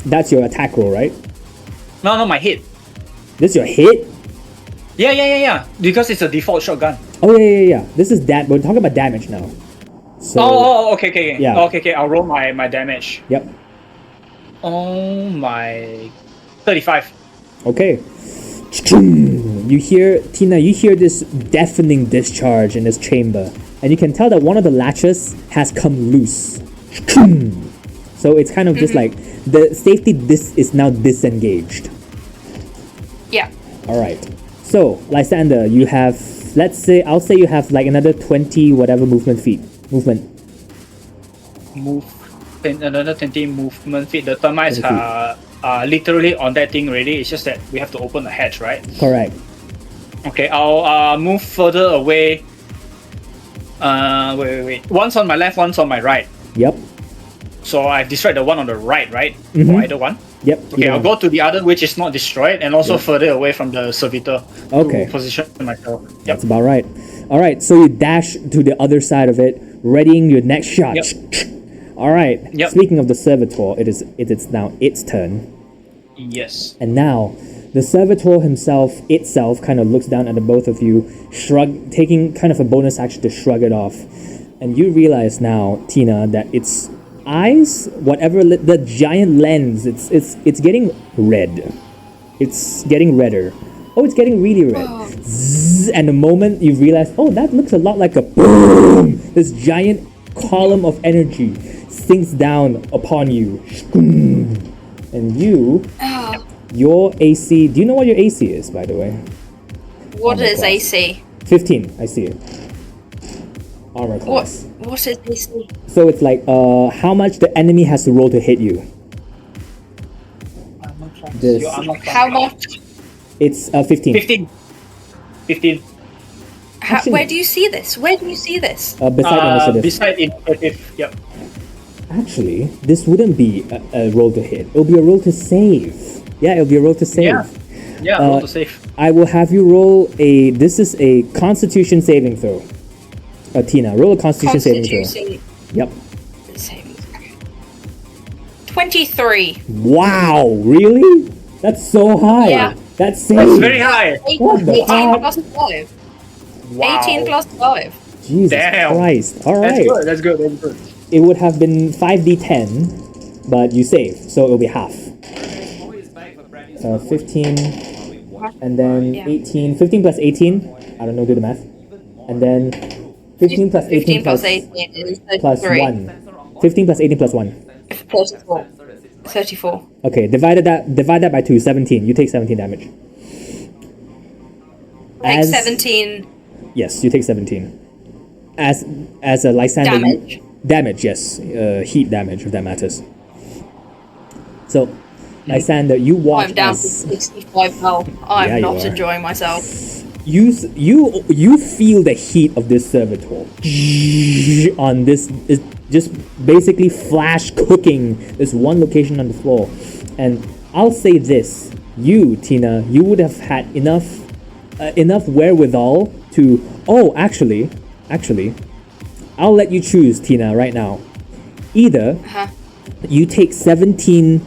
That's your attack roll, right? No, my hit. This is your hit? Yeah. Because it's a default shotgun. Oh yeah. This is that. We're talking about damage now. So. Okay. Yeah. Okay. I'll roll my damage. Yep. Oh my, 35. Okay. You hear, Tina, you hear this deafening discharge in this chamber, and you can tell that one of the latches has come loose. So it's kind of just like the safety is now disengaged. Yeah. Alright. So, Lysander, you have, I'll say you have like another 20 whatever movement feet. Another 20 movement feet. The termites 20 feet. are literally on that thing already. It's just that we have to open the hatch, right? Correct. Okay, I'll move further away. Wait. One's on my left, one's on my right. Yep. So I've destroyed the one on the right, right? Mhm. Or either one. Yep. Okay, I'll go to the other which is not destroyed and also further away from the servitor. Okay. To position myself. Yep. That's about right. Alright, so you dash to the other side of it, readying your next shot. Yep. Alright. Yep. Speaking of the servitor, it is now its turn. Yes. And now, the servitor itself kind of looks down at the both of you, taking kind of a bonus action to shrug it off. And you realize now, Tina, that its eyes, the giant lens, it's getting red. It's getting redder. Oh, it's getting really red. Zzz, and the moment you realize, oh, that looks a lot like a boom! This giant column of energy sinks down upon you. And your AC, do you know what your AC is, by the way? What Armor is class. AC? 15, I see it. Armor class. What is AC? So it's like, how much the enemy has to roll to hit you. This, How much? it's 15. 15. Actually- Where do you see this? Beside initiative. Beside initiative. Yep. Actually, this wouldn't be a roll to hit. It'll be a roll to save. Yeah, it'll be a roll to save. Yeah, roll to save. I will have you roll this is a Constitution saving throw. Tina, roll a Constitution saving throw. Yep. Saving. 23. Wow, really? That's so high. Yeah. That's safe. That's very high. 18, What the 18 fuck? plus 5. Wow. 18 plus 5. Jesus Damn. Christ. All That's right. good. That's good. It would have been 5d10, but you saved, so it'll be half. 15, and then Yeah. 18. 15 plus 18. I don't know, do the math. And then 15 plus 18 15 plus plus 18 is plus 33. 1. 15 plus 18 plus 1. 34. 34. Okay, divide that by 2, 17. You take 17 damage. Like 17 Yes, you take 17. As a Lysander... damage. Damage, yes. Heat damage, if that matters. So, Lysander, you watch I'm down to as 65 health. I'm Yeah, you not are. enjoying myself. you feel the heat of this servitor on this is just basically flash cooking this one location on the floor. And I'll say this, you, Tina, you would have had enough wherewithal to actually I'll let you choose, Tina, right now. Either you take 17,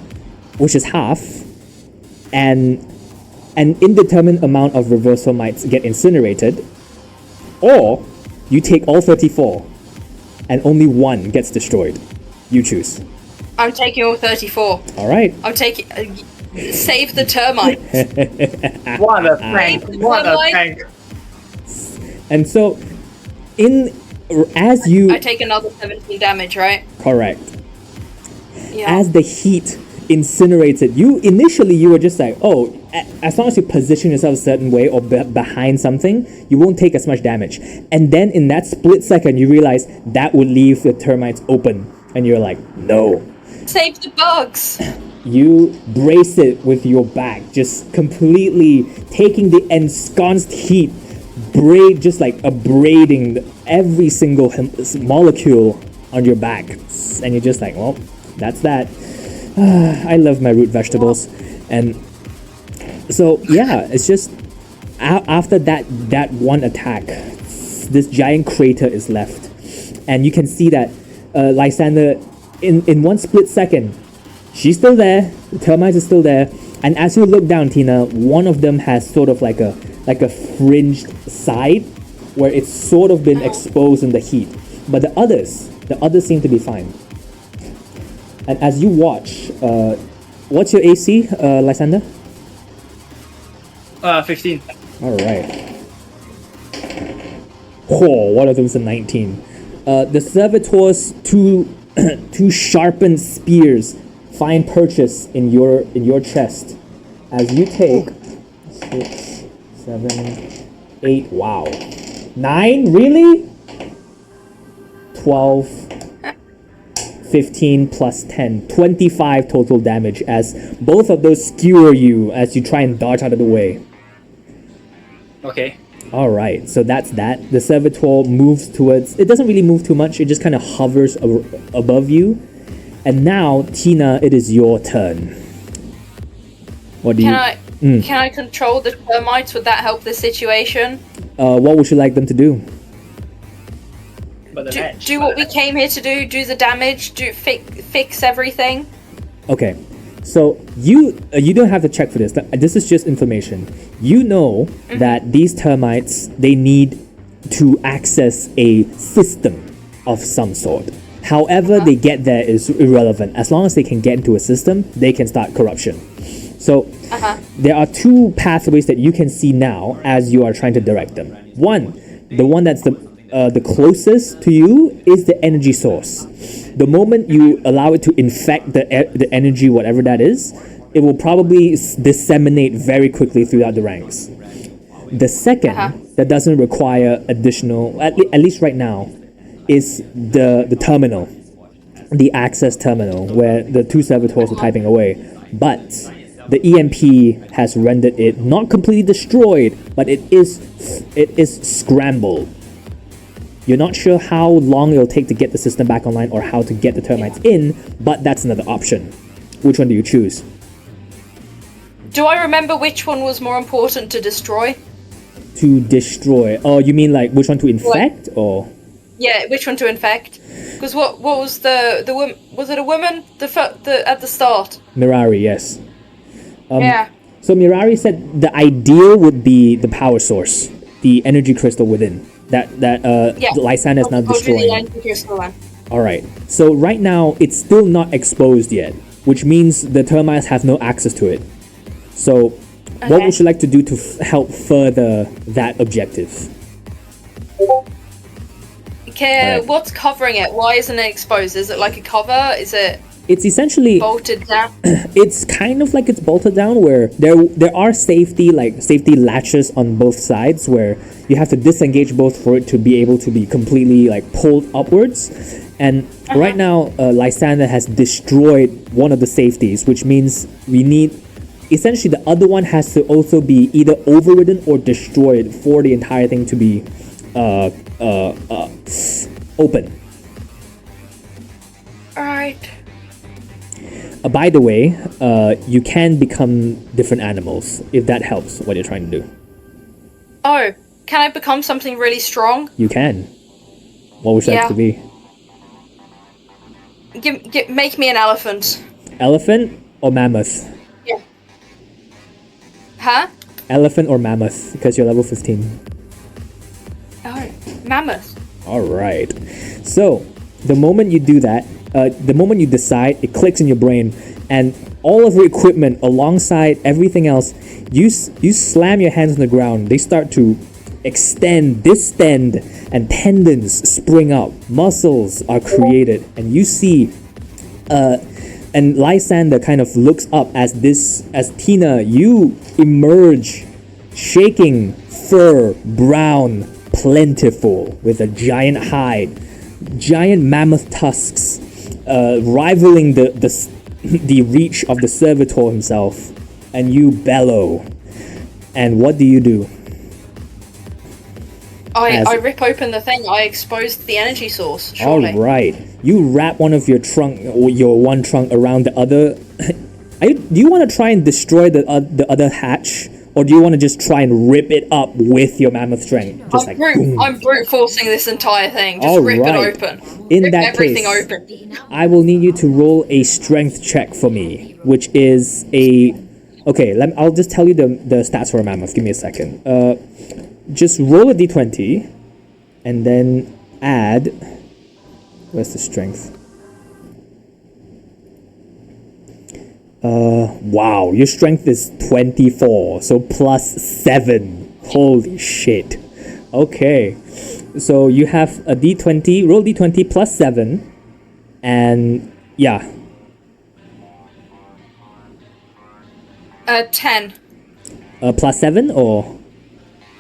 which is half, and an indeterminate amount of reversal might get incinerated, or you take all 34 and only one gets destroyed. You choose. I'm taking all 34. All right. I'm taking... save the termite. What a tank! What a tank! And so, as you I take another 17 damage, right? correct, Yeah. as the heat incinerates it, you were just like, oh, as long as you position yourself a certain way or behind something, you won't take as much damage. And then in that split second, you realize that would leave the termites open, and you're like, no. Save the bugs. You brace it with your back, just completely taking the ensconced heat, just like abrading every single molecule on your back. And you're just like, well, that's that. I love my root vegetables. And so, yeah, it's just after that one attack, this giant crater is left, and you can see that Lysander, in one split second, she's still there. The termites are still there, and as you look down, Tina, one of them has sort of like a fringed side, where it's sort of been exposed in the heat. But the others seem to be fine. And as you watch, what's your AC, Lysander? 15. All right. Oh, one of them's a 19. The servitors' two sharpened spears find purchase in your chest as you take 6, 7, 8. Wow, 9. Really? 12, 15 plus 10, 25 total damage as both of those skewer you as you try and dodge out of the way. Okay. All right, so that's that. The servitor moves towards. It doesn't really move too much. It just kind of hovers above you. And now, Tina, it is your turn. What do Can I control the termites? Would that help the situation? What would you like them to do? But the match. Do what we came here to do. Do the damage. Do fix everything. Okay, so you don't have to check for this. This is just information. You know that these termites, they need to access a system of some sort. However they get there is irrelevant. As long as they can get into a system, they can start corruption. So there are two pathways that you can see now as you are trying to direct them. One, the one that's the closest to you is the energy source. The moment you allow it to infect the energy, whatever that is, it will probably disseminate very quickly throughout the ranks. The second, that doesn't require additional, at least right now, is the terminal, the access terminal, where the two servitors are typing away. But the EMP has rendered it not completely destroyed, but it is scrambled. You're not sure how long it'll take to get the system back online or how to get the termites in, but that's another option. Which one do you choose? Do I remember which one was more important to destroy? To destroy. Oh, you mean like which one to infect, or? Yeah, which one to infect? Because what was the woman? Was it a woman? The at the start. Mirari, yes. Yeah. So Mirari said the ideal would be the power source, the energy crystal within. That Lysander is now destroying. All right. So right now it's still not exposed yet, which means the termites have no access to it. So, what would you like to do to help further that objective? Okay, what's covering it? Why isn't it exposed? Is it like a cover? Is it? It's essentially bolted down. It's kind of like it's bolted down, where there are safety latches on both sides, where you have to disengage both for it to be able to be completely like pulled upwards. And right now, Lysander has destroyed one of the safeties, which means we need. Essentially, the other one has to also be either overridden or destroyed for the entire thing to be open. Alright. By the way, you can become different animals, if that helps what you're trying to do. Oh, can I become something really strong? You can. What would you like to be? Make me an elephant. Elephant or mammoth? Yeah. Huh? Elephant or mammoth, because you're level 15. Oh, mammoth. Alright. So, the moment you do that, the moment you decide, it clicks in your brain, and all of your equipment alongside everything else, you slam your hands on the ground. They start to extend, distend, and tendons spring up. Muscles are created, and you see, and Lysander kind of looks up as Tina, you emerge, shaking, fur, brown, plentiful, with a giant hide, giant mammoth tusks, rivaling the reach of the servitor himself, and you bellow. And what do you do? I rip open the thing. I exposed the energy source. Surely. All right, you wrap one of your one trunk around the other. Do you want to try and destroy the other hatch or do you want to just try and rip it up with your mammoth strength? Just boom. I'm brute forcing this entire thing. Just All rip right. it open. In Rip that everything case, open. I will need you to roll a strength check for me, which is a. Okay, I'll just tell you the stats for a mammoth. Give me a second. Just roll a d20, and then add. Where's the strength? Wow, your strength is 24, so plus 7. Holy shit. Okay, so you have a d20, roll d20 plus 7, and yeah. 10. Plus 7 or?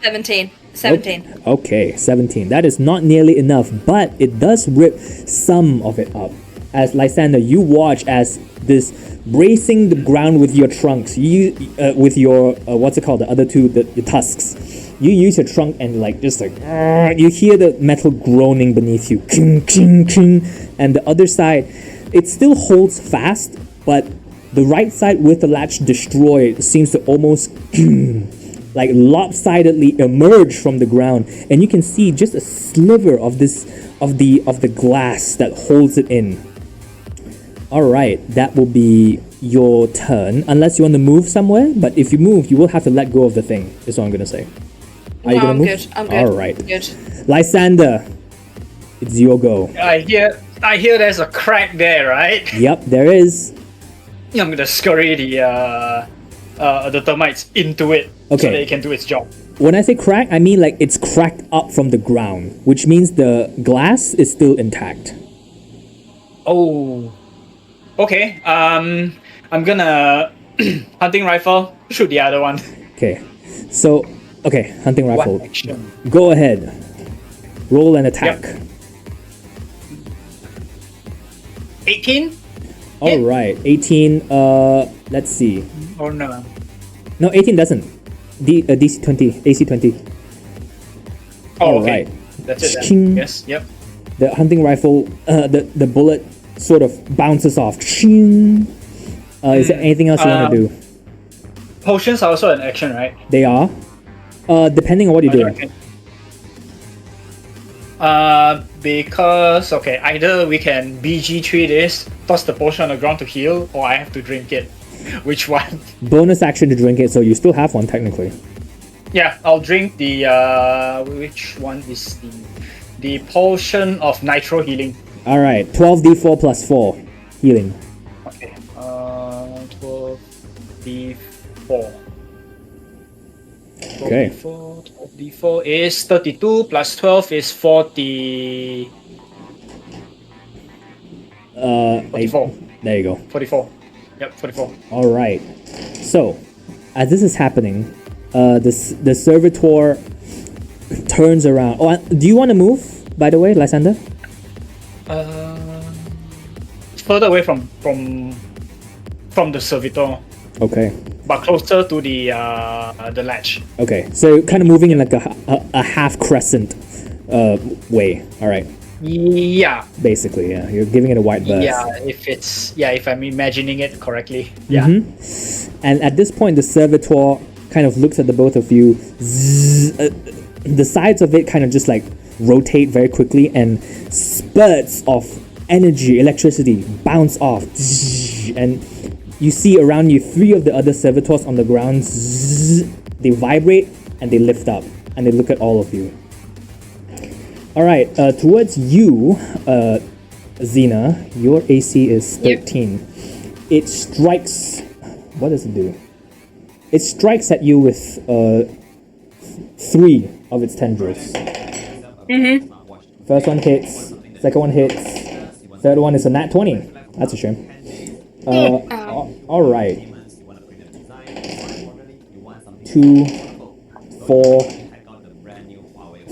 17. 17. Okay, 17. That is not nearly enough, but it does rip some of it up. As Lysander, you watch as this bracing the ground with your trunks, with your what's it called, the other two, the tusks. You use your trunk and you hear the metal groaning beneath you, king, king, king, and the other side, it still holds fast, but the right side with the latch destroyed seems to almost like lopsidedly emerge from the ground, and you can see just a sliver of the glass that holds it in. Alright, that will be your turn, unless you want to move somewhere, but if you move, you will have to let go of the thing, is what I'm gonna say. Are you gonna move? Good. I'm good. Alright. Good. Lysander, it's your go. I hear there's a crack there, right? Yep, there is. I'm gonna scurry the termites into it Okay. so that it can do its job. When I say crack, I mean like it's cracked up from the ground, which means the glass is still intact. Oh. Okay. I'm gonna hunting rifle shoot the other one. Okay. So, okay, hunting rifle. One action. Go ahead. Roll an attack. Yep. 18? All right. 18, let's see. Or no? No, 18 doesn't. DC 20, AC 20. Oh, okay. Alright. That's it Ching. then. Yes, yep. The hunting rifle, the bullet sort of bounces off. Ching. Is there anything else you want to do? Potions are also an action, right? They are. Depending on what you're doing. Because, okay, either we can BG3 this, toss the potion on the ground to heal, or I have to drink it. Which one? Bonus action to drink it, so you still have one technically. Yeah, I'll drink the, which one is the potion of nitro healing. Alright, 12d4 plus 4 healing. Okay, 12d4. Okay. 12d4 is 32 plus 12 is 40. 44. There you go. 44. Yep, 44. Alright. So, as this is happening, the servitor turns around. Oh, do you want to move, by the way, Lysander? Further away from the servitor, Okay. but closer to the latch. Okay. So, kind of moving in like a half crescent way. Alright. Yeah. Basically, yeah. You're giving it a wide berth. Yeah, if I'm imagining it correctly. Yeah. And at this point, the servitor kind of looks at the both of you. The sides of it kind of just like rotate very quickly, and spurts of energy, electricity bounce off. And you see around you 3 of the other servitors on the ground. They vibrate and they lift up and they look at all of you. Alright, towards you, Xena, your AC is 13. Yep. It strikes... What does it do? It strikes at you with 3 of its tendrils. First one hits, second one hits, third one is a nat 20. That's a shame. Alright. 2, 4...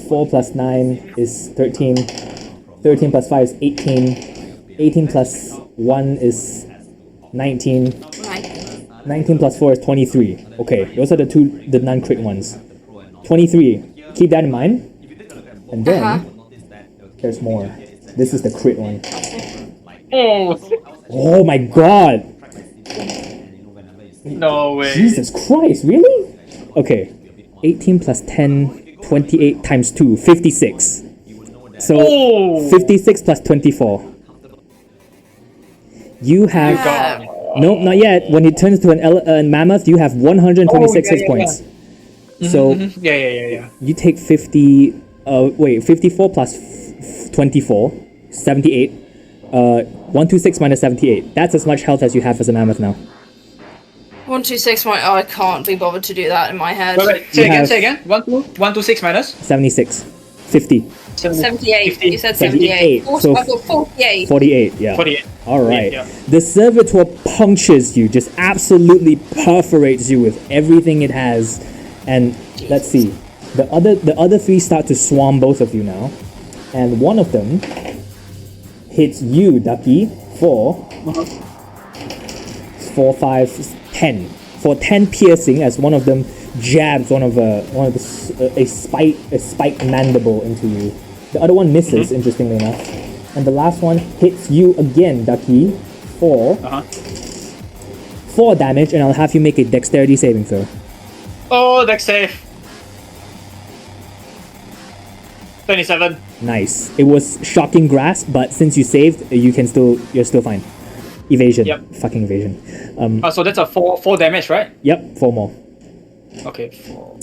4 plus 9 is 13. 13 plus 5 is 18. 18 plus 1 is 19. 19 plus 4 is 23. Okay, those are the non-crit ones. 23. Keep that in mind. And then, there's more. This is the crit one. Oh my god! No way. Jesus Christ, really? Okay. 18 plus 10, 28 times 2, 56. So, Oh! 56 plus 24. You have... God. Nope, not yet. When it turns to an mammoth, you have 126 hit points. So, Yeah. you take 54 plus 24, 78. 126 minus 78. That's as much health as you have as a mammoth now. 126. I can't be bothered to do that in my head. Wait, say again. 126 minus? 76. 50. 78. You said 78. 78. So I've got 48. 48, yeah. 48. Alright. Yeah. The servitor punctures you, just absolutely perforates you with everything it has. And let's see. The other three start to swarm both of you now. And one of them hits you, Ducky, for 10. For 10 piercing, as one of them jabs a spiked mandible into you. The other one misses, interestingly enough. And the last one hits you again, Ducky, for 4 damage, and I'll have you make a dexterity saving throw. Oh, dex save. 27. Nice. It was shocking grasp, but since you saved, you're still fine. Evasion. Yep. Fucking evasion. So that's a 4 damage, right? Yep, 4 more. Okay, 4.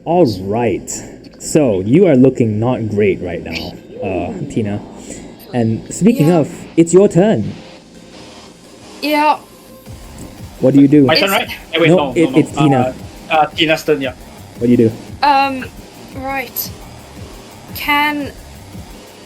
Alright. So, you are looking not great right now, Tina. And speaking of, it's your turn. Yeah. What do you do? My turn, right? Wait, No, it's Tina. Tina's turn, yeah. What do you do? Right.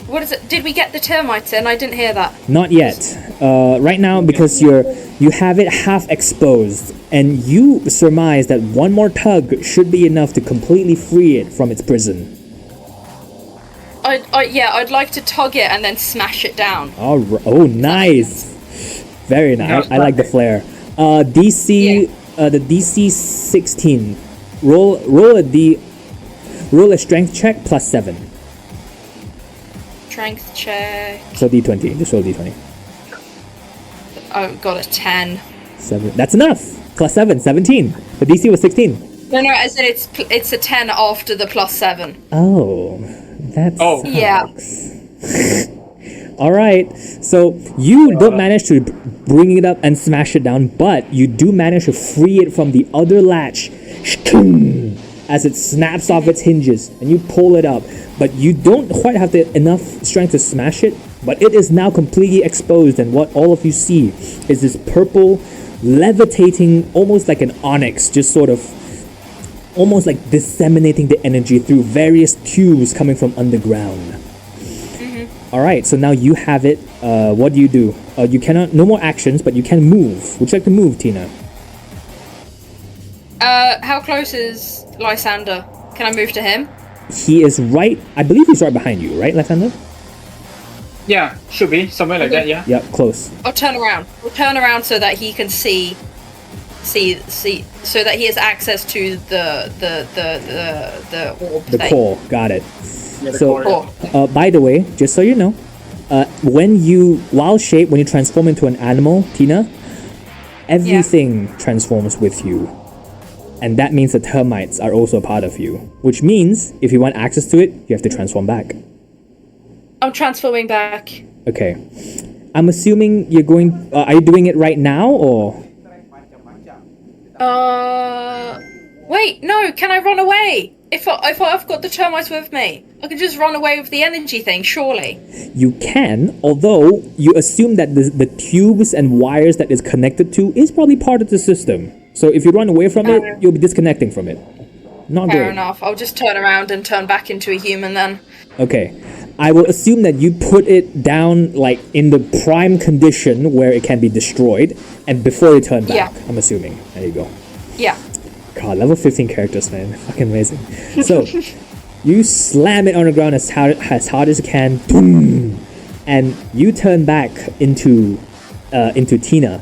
What is it? Did we get the termites in? I didn't hear that. Not yet. Right now, because you have it half exposed, and you surmise that one more tug should be enough to completely free it from its prison. I'd like to tug it and then smash it down. Oh, nice. Very nice. I like the flare. DC, the DC 16. Roll a strength check plus 7. Strength check. So D20. Just roll D20. I got a 10. 7. That's enough. Plus 7. 17. The DC was 16. No, I said it's a 10 after the plus 7. Oh, that's Yeah. All right. So you don't manage to bring it up and smash it down, but you do manage to free it from the other latch as it snaps off its hinges, and you pull it up. But you don't quite have enough strength to smash it. But it is now completely exposed, and what all of you see is this purple, levitating, almost like an onyx, just sort of, almost like disseminating the energy through various tubes coming from underground. All right, so now you have it. What do? You cannot, no more actions, but you can move. Would you like to move, Tina? How close is Lysander? Can I move to him? He is right. I believe he's right behind you, right, Lysander? Yeah, should be. Somewhere like that, yeah. Yep, close. I'll turn around. We'll turn around so that he can see, so that he has access to the orb The thing. core, got it. Yeah, the So, core, Core. By the way, just so you know, when you transform into an animal, Tina, everything transforms with you. And that means the termites are also a part of you. Which means, if you want access to it, you have to transform back. I'm transforming back. Okay. I'm assuming you're going... are you doing it right now, or...? Wait, no, can I run away? If I've got the termites with me, I can just run away with the energy thing, surely. You can, although you assume that the tubes and wires that it's connected to is probably part of the system. So if you run away from it, you'll be disconnecting from it. Not Fair great. enough. I'll just turn around and turn back into a human then. Okay. I will assume that you put it down like in the prime condition where it can be destroyed, and before you turn back. Yeah. I'm assuming. There you go. Yeah. God, level 15 characters, man. Fucking amazing. So, you slam it on the ground as hard as you can, boom, and you turn back into Tina.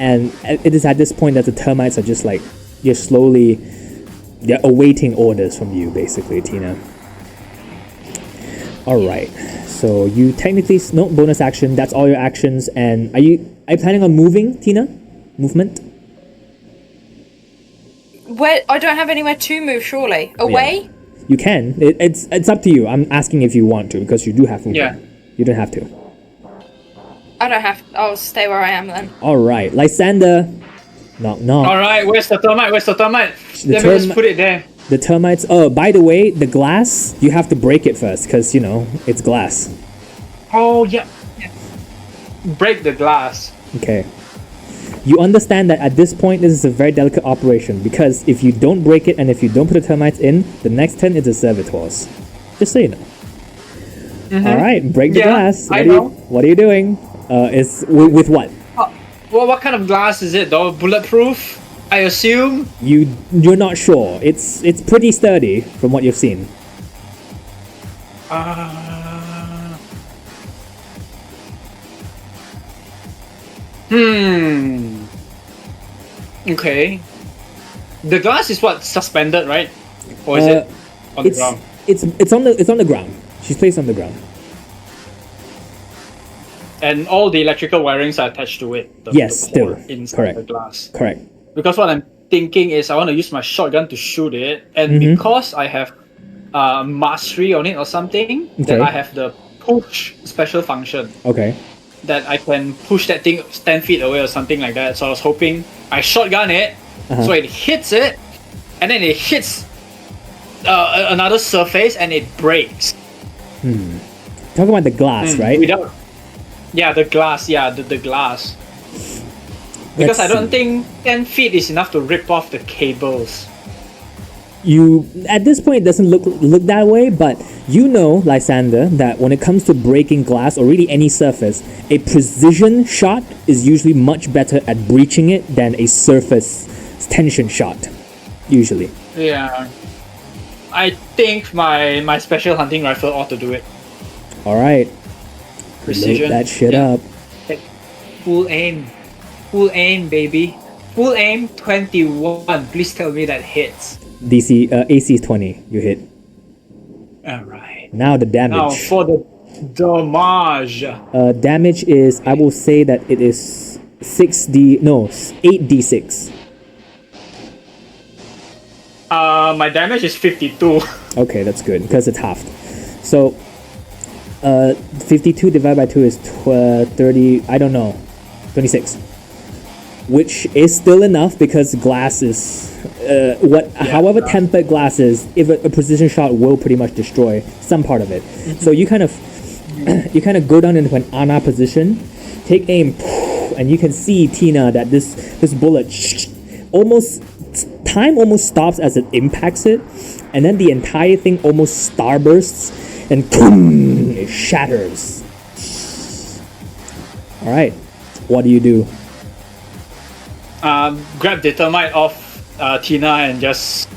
And it is at this point that the termites are just like, they're awaiting orders from you, basically, Tina. Alright, so you technically, no bonus action, that's all your actions, and are you planning on moving, Tina? Movement? Where I don't have anywhere to move. Surely away. You can. It's up to you. I'm asking if you want to because you do have movement. Yeah. You don't have to. I don't have. I'll stay where I am then. All right, Lysander. Knock knock. All right, where's the termite? Where's the termite? The Let me just put it there. The termites. Oh, by the way, the glass. You have to break it first because you know it's glass. Oh yeah. Break the glass. Okay. You understand that at this point this is a very delicate operation because if you don't break it and if you don't put the termites in, the next turn is the servitors. Just so you know. All right, break the Yeah, glass. I know. What are you doing? Is with what? Well, what kind of glass is it though? Bulletproof? I assume. You're not sure. It's pretty sturdy from what you've seen. Okay. The glass is what, suspended, right? Or is it on the It's ground? it's on the ground. She's placed on the ground. And all the electrical wirings are attached to it. Yes, the core still. inside Correct. the glass. Correct. Because what I'm thinking is I want to use my shotgun to shoot it, and Mm-hmm. because I have mastery on it or something, then Okay. I have the push special function Okay. that I can push that thing 10 feet away or something like that. So I was hoping I shotgun it, so it hits it, and then it hits another surface and it breaks. Talking about the glass, right? Without, yeah, the glass. Yeah, the glass. Because Let's I don't see. think 10 feet is enough to rip off the cables. You at this point it doesn't look that way, but you know, Lysander, that when it comes to breaking glass or really any surface, a precision shot is usually much better at breaching it than a surface tension shot. Usually. Yeah. I think my special hunting rifle ought to do it. All right. Precision. Load that shit Yeah. up. Full aim. Full aim, baby. Full aim 21. Please tell me that hits. DC AC is 20. You hit. Alright. Now the damage. Now for the damage. Damage is, I will say that it is 8d6. My damage is 52. Okay, that's good because it's halved. So, 52 divided by 2 is 30. I don't know, 26, which is still enough because glass is however tempered glass is. If a precision shot will pretty much destroy some part of it. So you kind of go down into an Ana position, take aim, and you can see, Tina, that this bullet almost stops as it impacts it, and then the entire thing almost starbursts and it shatters. All right, what do you do? Grab the thermite off Tina and just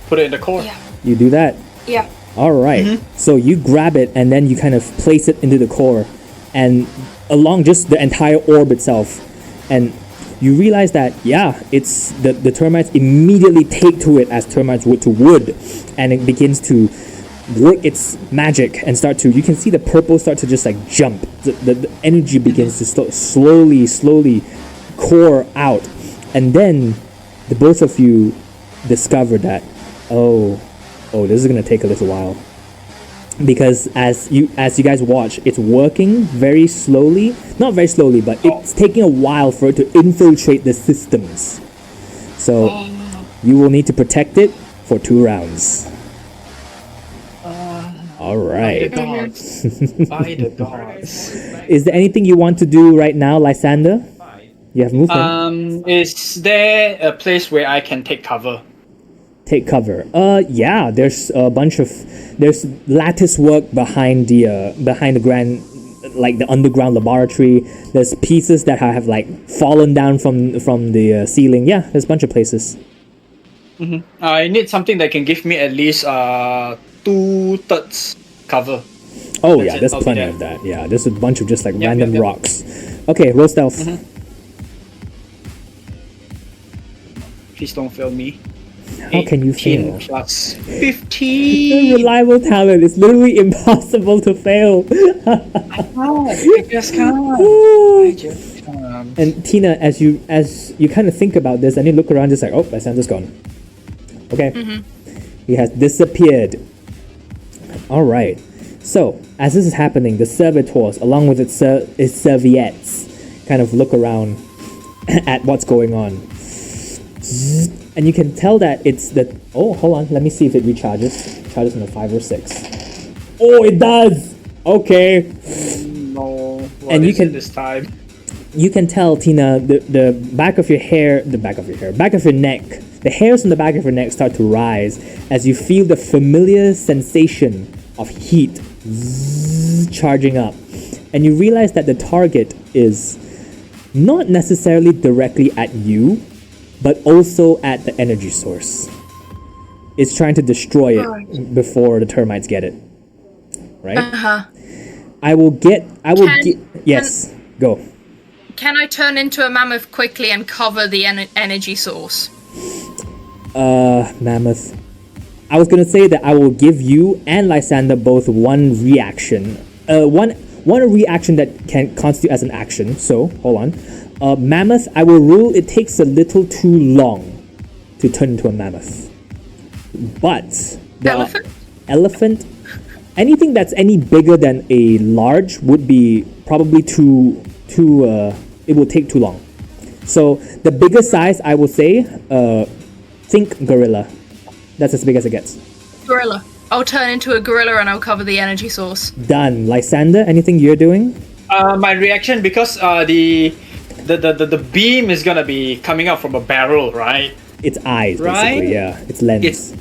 put it in the core. Yeah. You do that. Yeah. All right. So you grab it and then you kind of place it into the core, and along just the entire orb itself, and you realize that it's the termites immediately take to it as termites would to wood, and it begins to work its magic and you can see the purple start to just like jump. The energy begins to slowly core out, and then the both of you discover that oh, this is gonna take a little while, because as you guys watch, it's working very slowly, not very slowly, but it's taking a while for it to infiltrate the systems. So you will need to protect it for 2 rounds. All right. By the gods. Is there anything you want to do right now, Lysander? You have movement. Is there a place where I can take cover? Take cover. Yeah. There's there's lattice work behind the grand, like the underground laboratory. There's pieces that have like fallen down from the ceiling. Yeah, there's a bunch of places. I need something that can give me at least 2/3 cover. Oh That's yeah, it, there's I'll be plenty there. of that. Yeah, there's a bunch of just like Yep, random yep. rocks. Okay, roll stealth. Please don't fail me. How can you 18 fail? plus 15. Reliable talent. It's literally impossible to fail. I just can't. I just can't. And Tina, as you kind of think about this, and you look around, just like, oh, Lysander's gone. Okay? He has disappeared. Alright. So, as this is happening, the servitors, along with its serviettes, kind of look around at what's going on. And you can tell that it's the... Oh, hold on. Let me see if it recharges. Charges on a 5 or 6. Oh, it does! Okay. No. What And you is can- it this time? You can tell, Tina, the back of your back of your neck, the hairs on the back of your neck start to rise as you feel the familiar sensation of heat charging up. And you realize that the target is not necessarily directly at you, but also at the energy source. It's trying to destroy it before the termites get it. Right? Yes, go. Can I turn into a mammoth quickly and cover the energy source? Mammoth. I was gonna say that I will give you and Lysander both one reaction. One reaction that can constitute as an action. So, hold on. Mammoth, I will rule it takes a little too long to turn into a mammoth. But Elephant? Elephant, anything that's any bigger than a large would be probably it will take too long. So the biggest size, I will say, think gorilla. That's as big as it gets. Gorilla. I'll turn into a gorilla and I'll cover the energy source. Done. Lysander, anything you're doing? My reaction, because the beam is gonna be coming out from a barrel, right? It's eyes, basically. Right? Yeah, it's lens.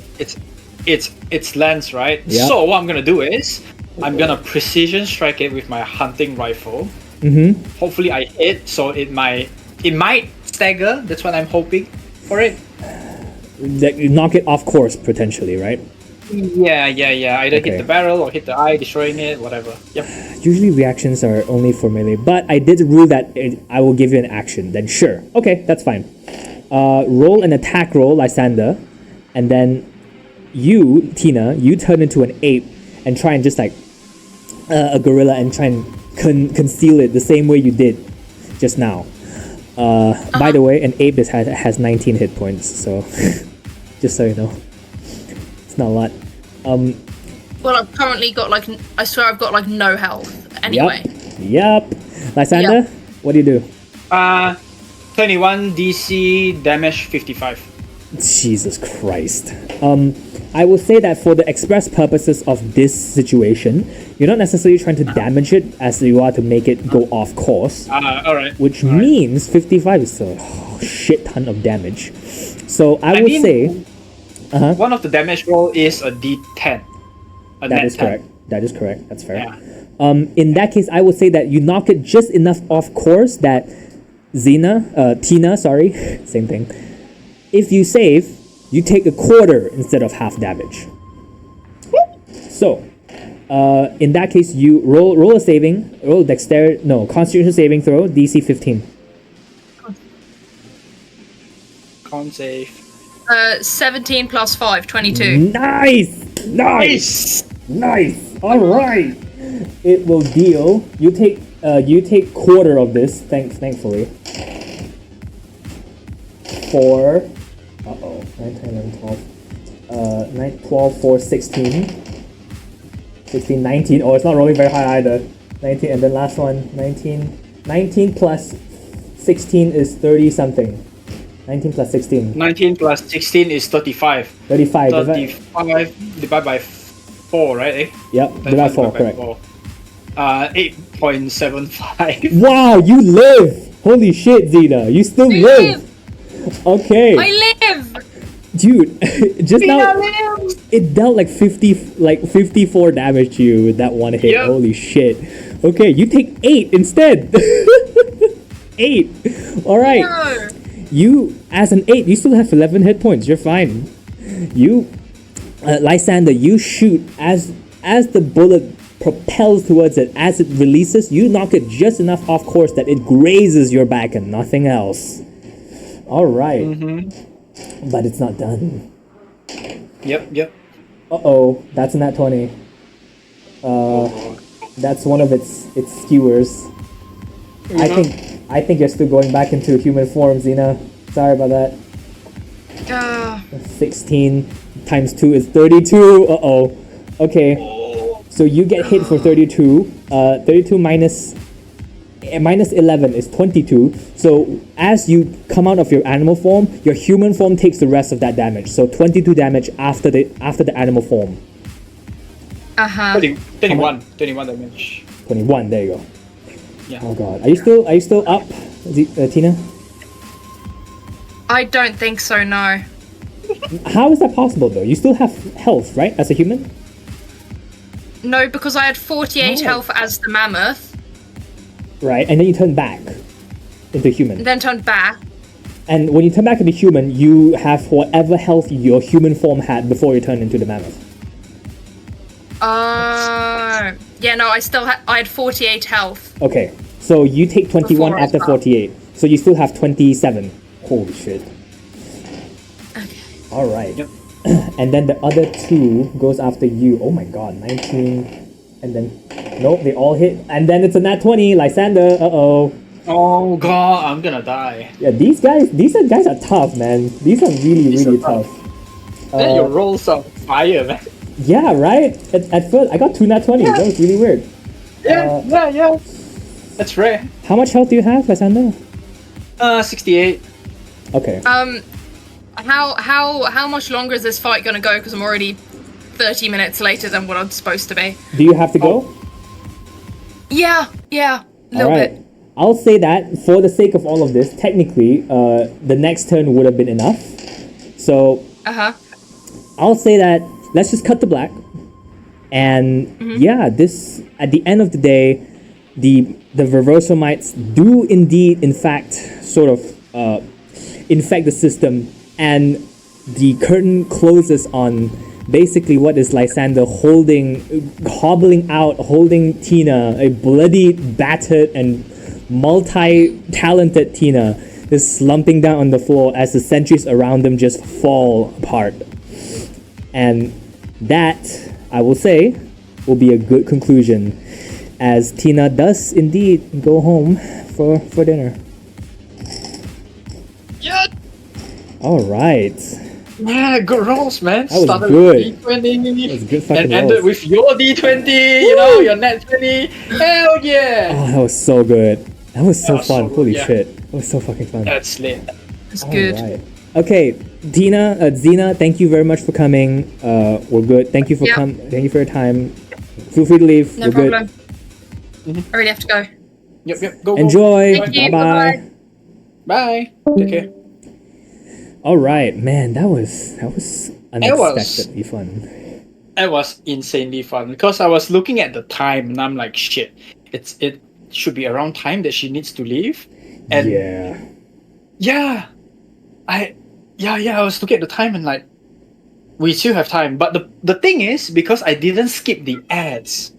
It's lens, right? Yeah. So what I'm gonna do is I'm gonna precision strike it with my hunting rifle. Hopefully I hit, so it might stagger. That's what I'm hoping for it. That you knock it off course potentially, right? Yeah. Either Okay. hit the barrel or hit the eye, destroying it, whatever. Yep. Usually reactions are only for melee, but I did rule that I will give you an action. Then sure, okay, that's fine. Roll an attack roll, Lysander, and then you, Tina, you turn into an ape and try and just like a gorilla and try and conceal it the same way you did just now. By the way, an ape has 19 hit points, so just so you know, it's not a lot. Well, I've currently got I swear I've got no health. Anyway. Yep. Lysander, Yep. what do you do? 21 DC damage 55. Jesus Christ. I will say that for the express purposes of this situation, you're not necessarily trying to damage it as you are to make it go off course, Alright. which means 55 is a shit ton of damage. So I would say one of the damage roll is a D10. A that net is 10. correct. That is correct. That's fair. Yeah. In that case, I would say that you knock it just enough off course that Tina, sorry, same thing. If you save, you take a quarter instead of half damage. So, in that case, you roll Constitution saving throw, DC 15. Con save. 17 plus 5, 22. Nice. All right. It will deal. You take quarter of this. Thankfully. 4. 9, 10, 11, 12. 9, 12, 4, 16. 16, 19. Oh, it's not rolling very high either. 19, and then last one, 19. 19 plus 16 is 30 something. 19 plus 16. 19 plus 16 is 35. 35. 35 divided by 4, right? Yep, divide by 4, correct. 8.75. Wow, you live! Holy shit, Zena, you still live! Okay. I live! Dude, just now it dealt like 54 damage to you with that one hit. Yep. Holy shit. Okay, you take 8 instead. 8. Alright. No. You, as an 8, you still have 11 hit points. You're fine. You, Lysander, you shoot as the bullet propels towards it. As it releases, you knock it just enough off course that it grazes your back and nothing else. Alright. But it's not done. Yep. Uh-oh, that's a nat 20. That's one of its skewers. I think you're still going back into human form, Xena. Sorry about that. 16 times 2 is 32. Uh-oh. Okay. So you get hit for 32. 32 minus 11 is 22. So as you come out of your animal form, your human form takes the rest of that damage. So 22 damage after the animal form. 21 damage. 21. There you go. Yeah. Oh god. Are you still up, Tina? I don't think so, no. How is that possible though? You still have health, right, as a human? No, because I had 48 health as the mammoth, Right, and then you turn back into human. then turned back. And when you turn back into human, you have whatever health your human form had before you turn into the mammoth. Yeah, no, I had 48 health. Okay, so you take 21 Before as after well. 48. So you still have 27. Holy shit. Okay. Alright. Yep. And then the other two goes after you. Oh my god, 19. And then, nope, they all hit. And then it's a nat 20, Lysander. Uh-oh. Oh god, I'm gonna die. Yeah, these guys are tough, man. These are really, These are really tough. tough. Then your rolls are fire, man. Yeah, right? At first, I got 2 nat 20s. That was really weird. Yeah. That's rare. How much health do you have, Lysander? 68. Okay. How much longer is this fight gonna go? Because I'm already 30 minutes later than what I'm supposed to be. Do you have to go? Yeah, a little Alright. bit. I'll say that for the sake of all of this, technically, the next turn would have been enough. So I'll say that let's just cut to black. And yeah, this at the end of the day, the reversal mites do indeed, in fact, sort of infect the system, and the curtain closes on basically what is Lysander holding Tina, a bloody, battered, and multi-talented Tina, is slumping down on the floor as the sentries around them just fall apart. And that, I will say, will be a good conclusion, as Tina does indeed go home for dinner. Yeah, Alright. yeah, good rolls, man. That was Started good. with D20 That was good fucking and ended rolls. with your D20, you know, your net 20. Hell yeah! Oh, that was so good. That was so was so fun. good, Holy yeah. shit. That was so fucking fun. That's lit. It's good. Alright. Okay, Tina, Xena, thank you very much for coming. We're good. Thank you for Yeah. Thank you for your time. Feel free to leave. No We're problem. good. I really have to go. Yep, go. Enjoy. Thank you. Bye bye. Bye-bye. Bye. Take care. All right, man. That was unexpectedly fun. It was insanely fun because I was looking at the time and I'm like, shit, it should be around time that she needs to leave. And Yeah. I was looking at the time and like, we still have time. But the thing is, because I didn't skip the ads,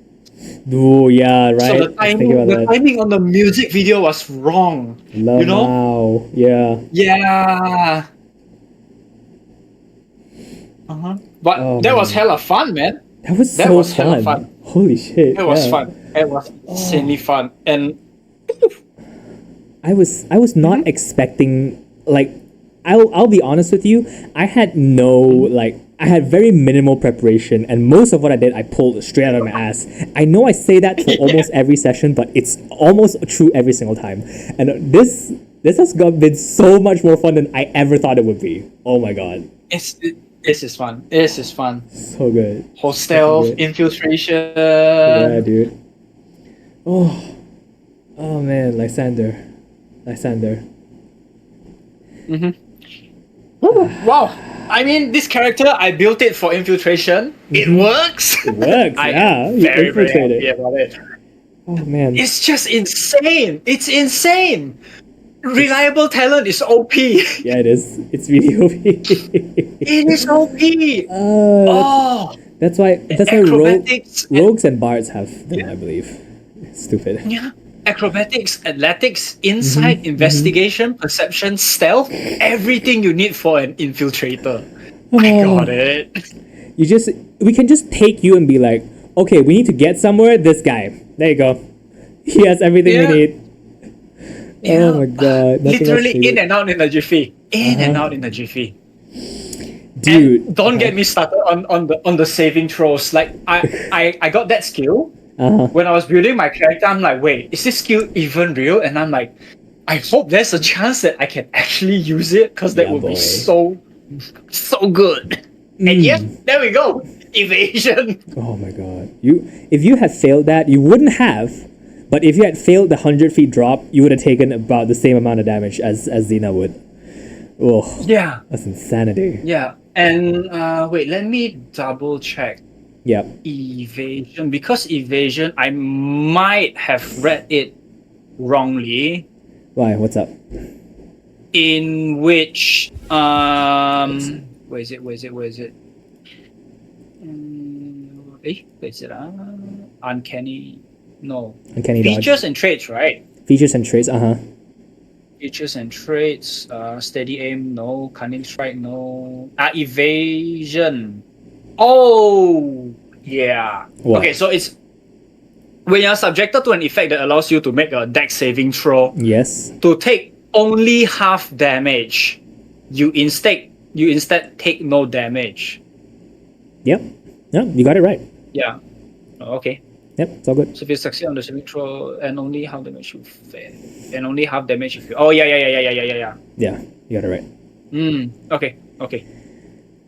Oh yeah, right. so the Let's think about that. timing on the music video was wrong. Love you know? now. Yeah. Yeah. But Oh, that was man. hella fun, man. That was That so was hella fun. Holy shit. It was yeah. fun. It was insanely fun. And I was not expecting, like, I'll be honest with you, I had I had very minimal preparation, and most of what I did I pulled straight out of my ass. I know I say that for almost every session, but it's almost true every single time. And this has been so much more fun than I ever thought it would be. Oh my god. this is fun. This is fun. So good. Whole stealth, good. infiltration. Yeah, dude. Oh man, Lysander. Wow. I mean, this character, I built it for infiltration. It works. It works, I yeah. am You very, very infiltrated. happy about it. Oh man. It's just insane. It's insane. Reliable talent is OP. Yeah, it is. It's really OP. It is OP. Oh, That's why acrobatics. rogues and bards have them, I believe. Stupid. Yeah. Acrobatics, athletics, insight, investigation, perception, stealth, everything you need for an infiltrator. I got it. We can just take you and be like, okay, we need to get somewhere. This guy. There you go. He has everything Yeah. we need. Oh my god. Nothing else Literally needed. in and out in a jiffy. In and out in a jiffy. Dude. Don't get me started on the saving throws. Like I got that skill Uh-huh. when I was building my character. I'm like, wait, is this skill even real? And I'm like, I hope there's a chance that I can actually use it because that Yeah, would boy. be so good. And yes, there we go, evasion. Oh my god. If you had failed that, you wouldn't have. But if you had failed the 100 feet drop, you would have taken about the same amount of damage as Xena would. Oh, Yeah, that's insanity. yeah. And wait, let me double check. Yep. Evasion, because evasion, I might have read it wrongly, Why? What's up? in which where is it where is it where is it uncanny, no, Uncanny dodge. features and traits, right? Features and traits. Uh huh. Features and traits, steady aim, no. Cunning strike, no. Evasion. Oh, yeah. What? Okay, so it's when you're subjected to an effect that allows you to make a dex saving throw Yes. to take only half damage, you instead take no damage. Yep. Yep. You got it right. Yeah. Oh, okay. Yep. It's all good. So if you succeed on the saving throw and only half damage you fail, and only half damage if you. Oh yeah. Yeah. You got it right. Okay. Okay.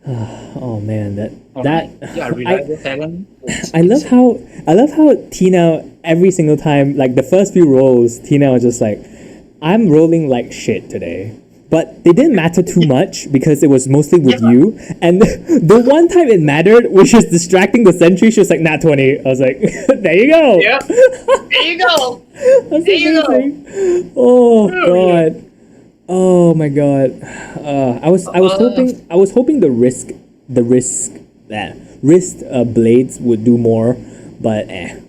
Oh man, that Yeah, reliable talent. I love how Tina, every single time, like the first few rolls, Tina was just like, I'm rolling like shit today. But they didn't matter too much because it was mostly with you. And the one time it mattered, which is distracting the sentry, she was like, nat 20. I was like, there you go. Yep. There you go. That's There you go. amazing. Oh god. Oh my god. I was hoping the wrist blades would do more, but I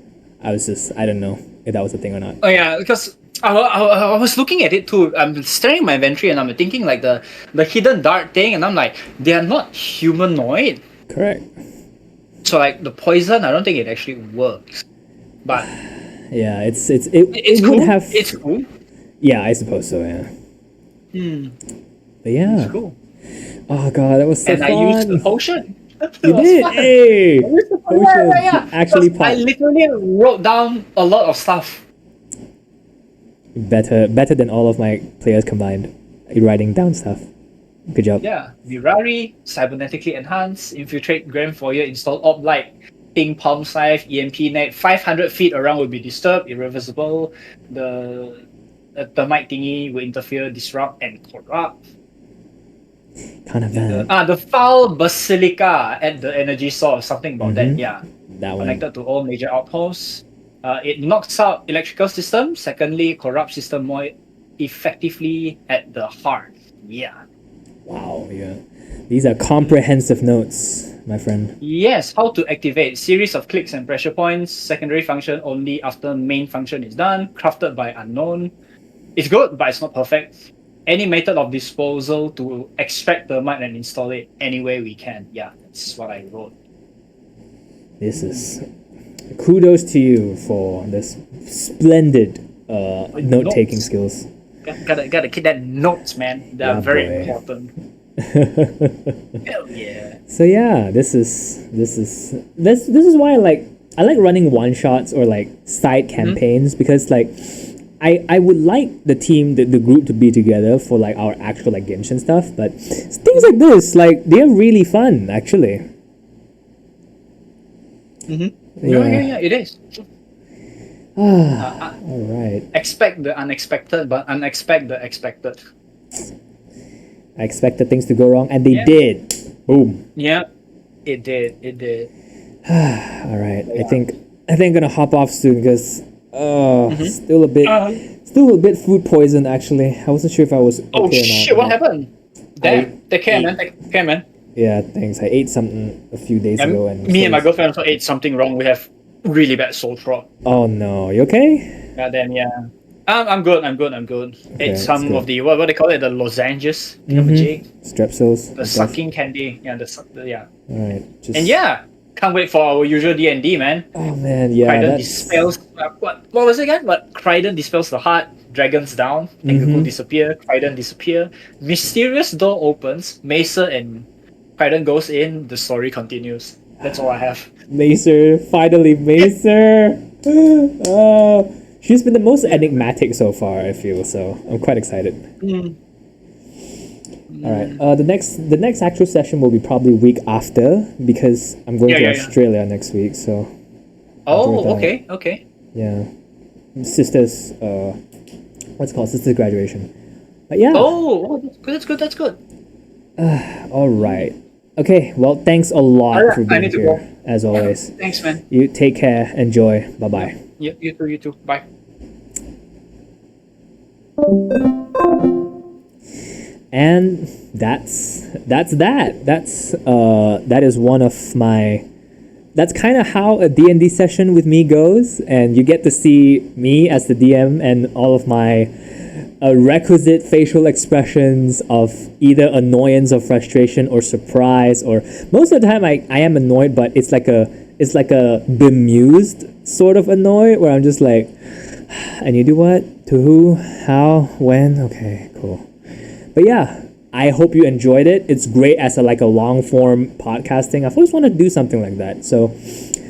don't know if that was a thing or not. Oh yeah, because I was looking at it too. I'm staring at my inventory and I'm thinking like the hidden dart thing, and I'm like, they are not humanoid. Correct. So like the poison, I don't think it actually works. But Yeah, it it's would cool. have. It's cool. Yeah, I suppose so. Yeah. But yeah. It's cool. Oh god, that was so And fun. I used the potion. You did. Hey. Potion. Yeah. Actually Because I popped. literally wrote down a lot of stuff. Better than all of my players combined. Writing down stuff. Good job. Yeah. Mirari, cybernetically enhanced, infiltrate Grand Foyer, install Orb Light, Ping Palm Scythe, EMP net, 500 feet around will be disturbed, irreversible. The thermite thingy will interfere, disrupt, and corrupt. Kind of bad. The foul basilica at the energy source, something about that, yeah. That one. Connected to all major outposts. It knocks out electrical system. Secondly, corrupt system more effectively at the heart. Yeah. Wow. Yeah. These are comprehensive notes, my friend. Yes, how to activate. Series of clicks and pressure points. Secondary function only after main function is done. Crafted by unknown. It's good, but it's not perfect. Any method of disposal to extract thermite and install it anywhere we can. Yeah, that's what I wrote. This is kudos to you for this splendid note-taking skills. Gotta keep that notes, man. They are Yeah, very boy. important. Hell yeah. So yeah, this is why I like running one shots or like side campaigns because like I would like the team, the group to be together for like our actual like Genshin stuff, but things like this, like they're really fun actually. Yeah, it is. All right. Expect the unexpected, but unexpect the expected. I expected things to go wrong, and they Yeah. did. Boom. Yeah, it did. It did. All right. I think I'm gonna hop off soon because still a bit food poisoned actually. I wasn't sure if I was okay Oh or not. shit! What happened? Damn. Take care, man. Take care, man. Yeah, thanks. I ate something a few days ago, and Me and my girlfriend also ate something wrong. We have really bad sore throat. Oh no, you okay? Goddamn, yeah. I'm good. Ate that's some good. of the what they call it, the lozenges. Jake. Strepsils. The sucking candy. Yeah, yeah. All right. Just. And yeah, can't wait for our usual DnD, man. Oh man, yeah. Kryden That's... dispels what was it again? What Kryden dispels the heart, dragons down, Tengoku disappear, Kryden disappear, mysterious door opens, Mesa and Pattern goes in, the story continues. That's all I have. Macer, finally, Macer. She's been the most enigmatic so far, I feel, so I'm quite excited. All right. The next actual session will be probably week after because I'm going to Australia next week. So. Oh, okay. Yeah. Sister's what's it called? Sister's graduation. But yeah. Oh, that's good. All right. Okay. Well, thanks a lot for being here, as always. Thanks, man. You take care. Enjoy. Bye bye. Yeah, you too. Bye. And that's that. That is one of my. That's kind of how a D&D session with me goes, and you get to see me as the DM and all of my requisite facial expressions of either annoyance or frustration or surprise, or most of the time I am annoyed, but it's like a bemused sort of annoyed where I'm just like, and you do what? To who? How? When? Okay, cool. But yeah, I hope you enjoyed it. It's great as a long form podcasting. I've always wanted to do something like that. So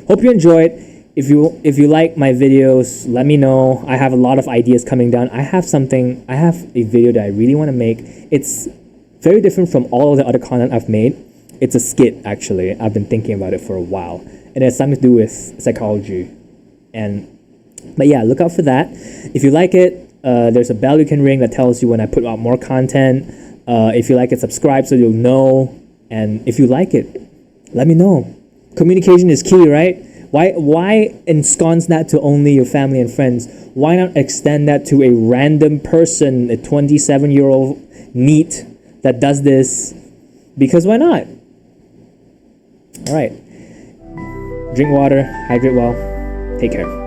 hope you enjoyed. If you like my videos, let me know. I have a lot of ideas coming down. I have a video that I really want to make. It's very different from all of the other content I've made. It's a skit, actually. I've been thinking about it for a while. And it has something to do with psychology. But yeah, look out for that. If you like it, there's a bell you can ring that tells you when I put out more content. If you like it, subscribe so you'll know. And if you like it, let me know. Communication is key, right? Why ensconce that to only your family and friends? Why not extend that to a random person, a 27-year-old NEET that does this? Because why not? All right. Drink water, hydrate well. Take care.